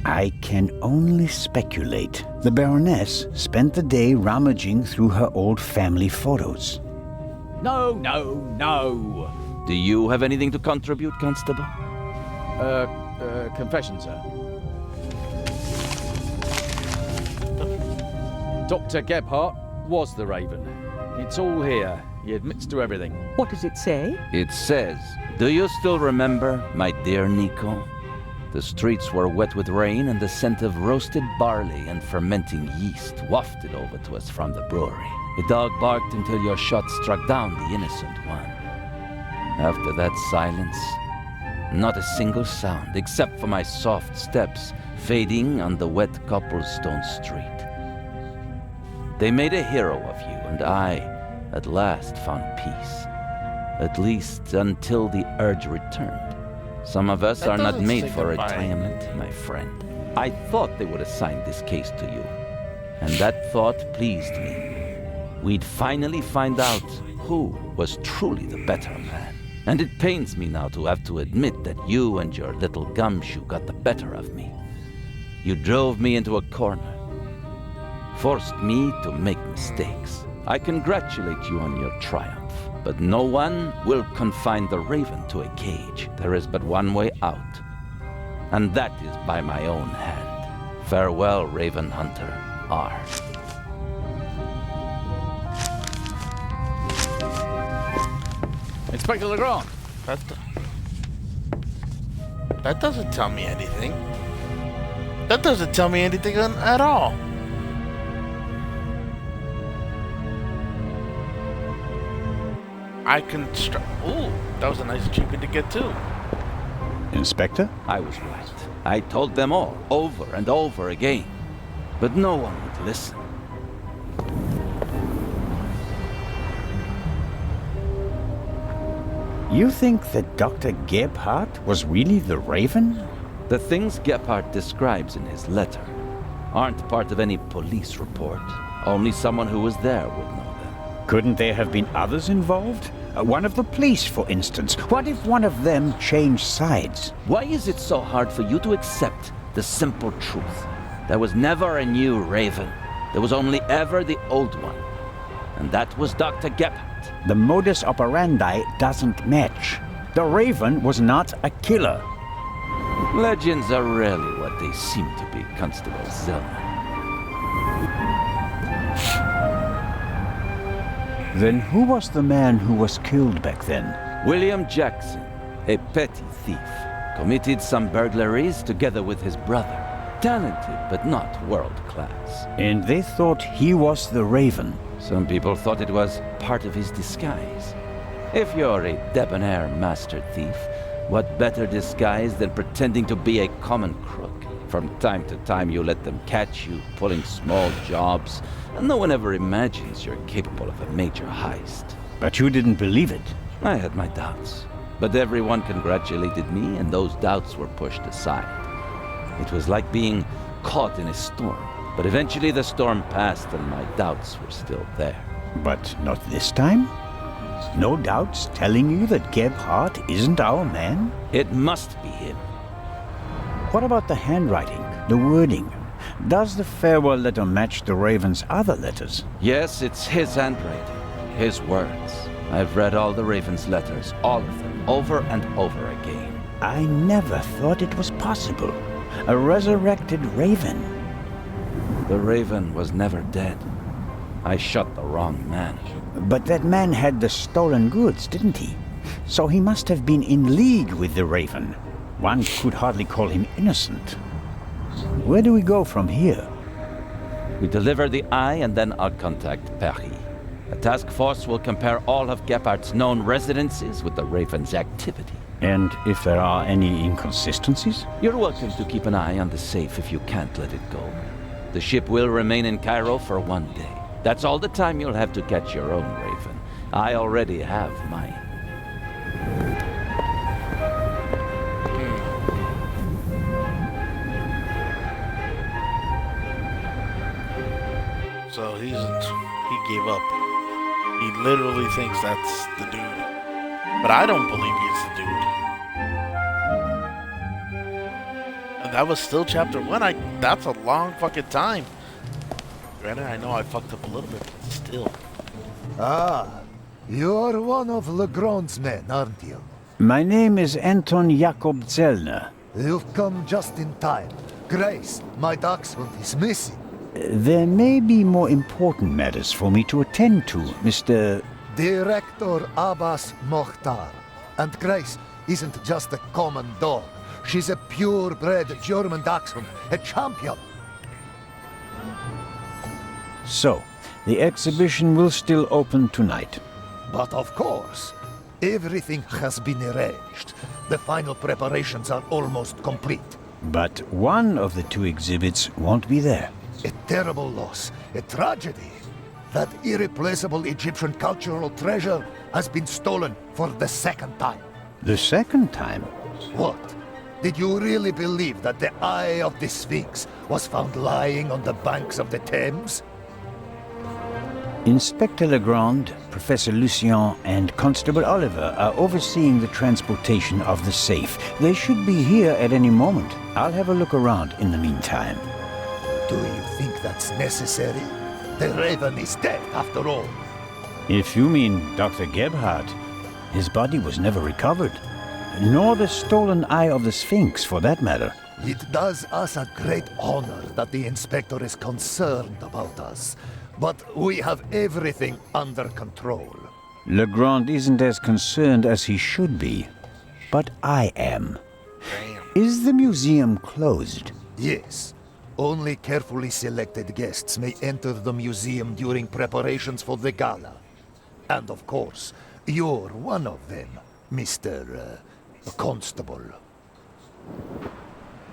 I can only speculate. The Baroness spent the day rummaging through her old family photos. No, no, no. Do you have anything to contribute, Constable? Confession, sir. Dr. Gebhardt was the Raven. It's all here. He admits to everything. What does it say? It says, "Do you still remember, my dear Nico? The streets were wet with rain, and the scent of roasted barley and fermenting yeast wafted over to us from the brewery. A dog barked until your shot struck down the innocent one. After that silence, not a single sound except for my soft steps fading on the wet cobblestone street. They made a hero of you, and I, at last, found peace. At least until the urge returned. Some of us are not made for retirement, my friend. I thought they would assign this case to you, and that thought pleased me. We'd finally find out who was truly the better man. And it pains me now to have to admit that you and your little gumshoe got the better of me. You drove me into a corner, forced me to make mistakes. I congratulate you on your triumph. But no one will confine the Raven to a cage. There is but one way out, and that is by my own hand. Farewell, Raven Hunter R. Inspector Legrand. That doesn't tell me anything. That doesn't tell me anything at all. Ooh, that was a nice achievement to get too. Inspector? I was right. I told them all, over and over again. But no one would listen. You think that Dr. Gebhardt was really the Raven? The things Gebhardt describes in his letter aren't part of any police report. Only someone who was there would know them. Couldn't there have been others involved? One of the police, for instance. What if one of them changed sides? Why is it so hard for you to accept the simple truth? There was never a new Raven. There was only ever the old one. And that was Dr. Gebhardt. The modus operandi doesn't match. The Raven was not a killer. Legends are rarely what they seem to be, Constable Zellman. Then who was the man who was killed back then? William Jackson, a petty thief, committed some burglaries together with his brother. Talented, but not world-class. And they thought he was the Raven. Some people thought it was part of his disguise. If you're a debonair master thief, what better disguise than pretending to be a common crook? From time to time you let them catch you pulling small jobs, and no one ever imagines you're capable of a major heist. But you didn't believe it. I had my doubts. But everyone congratulated me, and those doubts were pushed aside. It was like being caught in a storm. But eventually the storm passed, and my doubts were still there. But not this time? No doubts telling you that Gebhardt isn't our man? It must be him. What about the handwriting, the wording? Does the farewell letter match the Raven's other letters? Yes, it's his handwriting, his words. I've read all the Raven's letters, all of them, over and over again. I never thought it was possible. A resurrected Raven. The Raven was never dead. I shot the wrong man. But that man had the stolen goods, didn't he? So he must have been in league with the Raven. One could hardly call him innocent. Where do we go from here? We deliver the eye, and then I'll contact Paris. A task force will compare all of Gephardt's known residences with the Raven's activity. And if there are any inconsistencies? You're welcome to keep an eye on the safe if you can't let it go. The ship will remain in Cairo for 1 day. That's all the time you'll have to catch your own raven. I already have mine. So he gave up. He literally thinks that's the dude. But I don't believe he's the dude. And that was still chapter 1. That's a long fucking time. Granted, I know I fucked up a little bit, but still. Ah, you're one of Legrand's men, aren't you? My name is Anton Jakob Zellner. You've come just in time. Grace, my dachshund, is missing. There may be more important matters for me to attend to, Mr. Director Abbas Mokhtar. And Grace isn't just a common dog. She's a purebred German dachshund, a champion. So, the exhibition will still open tonight. But of course, everything has been arranged. The final preparations are almost complete. But one of the 2 exhibits won't be there. A terrible loss, a tragedy. That irreplaceable Egyptian cultural treasure has been stolen for the 2nd time. The 2nd time? What? Did you really believe that the Eye of the Sphinx was found lying on the banks of the Thames? Inspector Legrand, Professor Lucien, and Constable Oliver are overseeing the transportation of the safe. They should be here at any moment. I'll have a look around in the meantime. Do you think that's necessary? The Raven is dead, after all. If you mean Dr. Gebhardt, his body was never recovered. Nor the stolen Eye of the Sphinx, for that matter. It does us a great honor that the Inspector is concerned about us. But we have everything under control. Legrand isn't as concerned as he should be. But I am. Is the museum closed? Yes. Only carefully selected guests may enter the museum during preparations for the gala. And of course, you're one of them, Mr. Constable.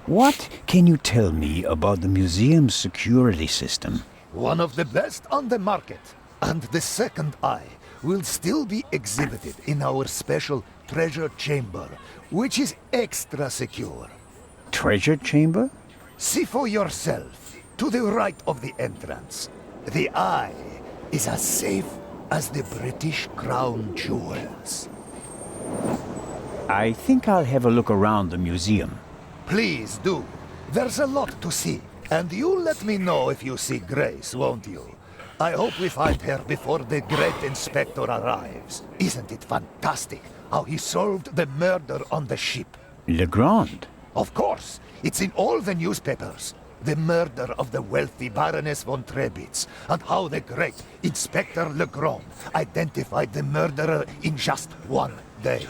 What can you tell me about the museum's security system? One of the best on the market. And the 2nd eye will still be exhibited in our special treasure chamber, which is extra secure. Treasure chamber? See for yourself, to the right of the entrance. The eye is as safe as the British Crown jewels. I think I'll have a look around the museum. Please do. There's a lot to see. And you'll let me know if you see Grace, won't you? I hope we find her before the great inspector arrives. Isn't it fantastic how he solved the murder on the ship? Legrand? Of course. It's in all the newspapers. The murder of the wealthy Baroness von Trebitz, and how the great Inspector Legrand identified the murderer in just 1 day.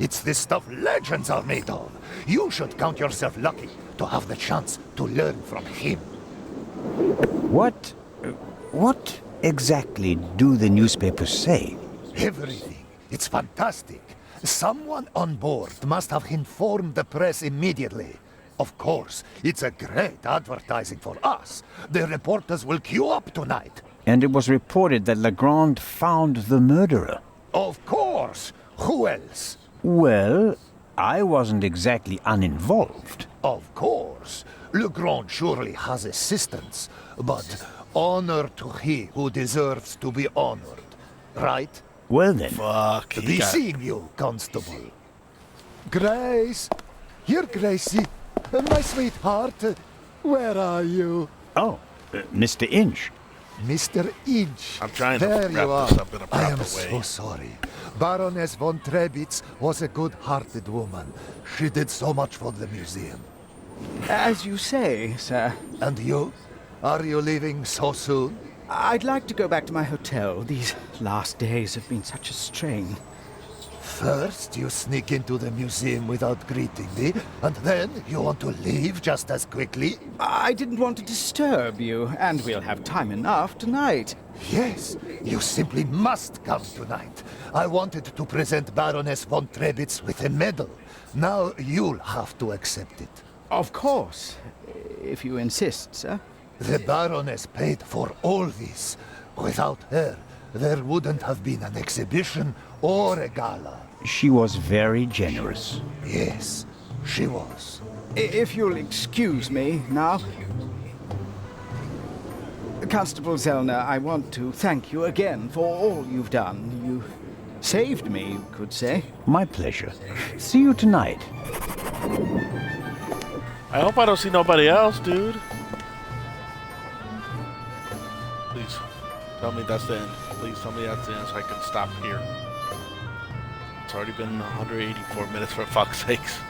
It's the stuff legends are made of. You should count yourself lucky to have the chance to learn from him. What exactly do the newspapers say? Everything. It's fantastic. Someone on board must have informed the press immediately. Of course, it's a great advertising for us. The reporters will queue up tonight. And it was reported that Legrand found the murderer. Of course! Who else? Well, I wasn't exactly uninvolved. Of course. Legrand surely has assistants, but honor to he who deserves to be honored. Right? Well then. Fuck. Be seeing you, Constable. Grace! Here, Gracie. My sweetheart. Where are you? Oh, Mr. Inch. Mr. Inch. I'm trying to there wrap you are. this up in a proper I am way. so sorry. Baroness von Trebitz was a good-hearted woman. She did so much for the museum. As you say, sir. And you? Are you leaving so soon? I'd like to go back to my hotel. These last days have been such a strain. First, you sneak into the museum without greeting me, and then you want to leave just as quickly? I didn't want to disturb you, and we'll have time enough tonight. Yes, you simply must come tonight. I wanted to present Baroness von Trebitz with a medal. Now you'll have to accept it. Of course, if you insist, sir. The Baroness paid for all this. Without her, there wouldn't have been an exhibition or a gala. She was very generous. Yes, she was. If you'll excuse me now. Constable Zellner, I want to thank you again for all you've done. You saved me, you could say. My pleasure. See you tonight. I hope I don't see nobody else, dude. Please, tell me that's the end. Please tell me that's the end so I can stop here. It's already been 184 minutes, for fuck's sakes.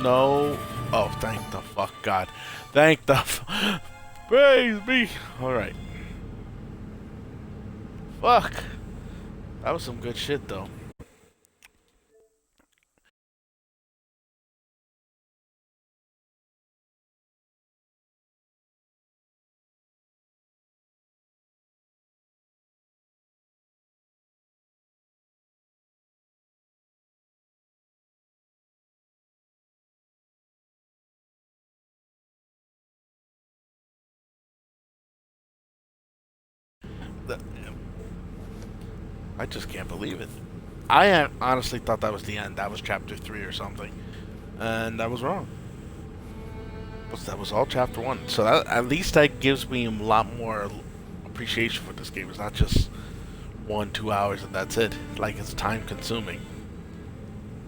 No. Oh, thank the fuck God. Thank the praise me. Alright. Fuck. That was some good shit, though. I just can't believe it. I honestly thought that was the end. That was chapter 3 or something. And I was wrong. But that was all chapter 1. So that, at least that gives me a lot more appreciation for this game. It's not just 1-2 hours and that's it. Like, it's time consuming.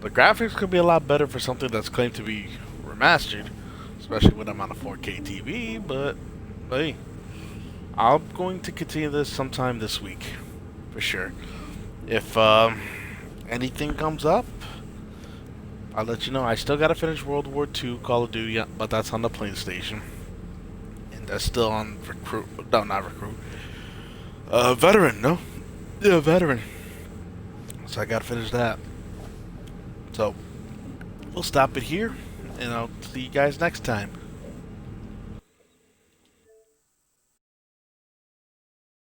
The graphics could be a lot better for something that's claimed to be remastered. Especially when I'm on a 4K TV. But, hey. I'm going to continue this sometime this week. For sure. If anything comes up, I'll let you know. I still gotta finish World War II Call of Duty, but that's on the PlayStation, and that's still on Recruit. No, not Recruit. Veteran. No, yeah, Veteran. So I gotta finish that. So we'll stop it here, and I'll see you guys next time.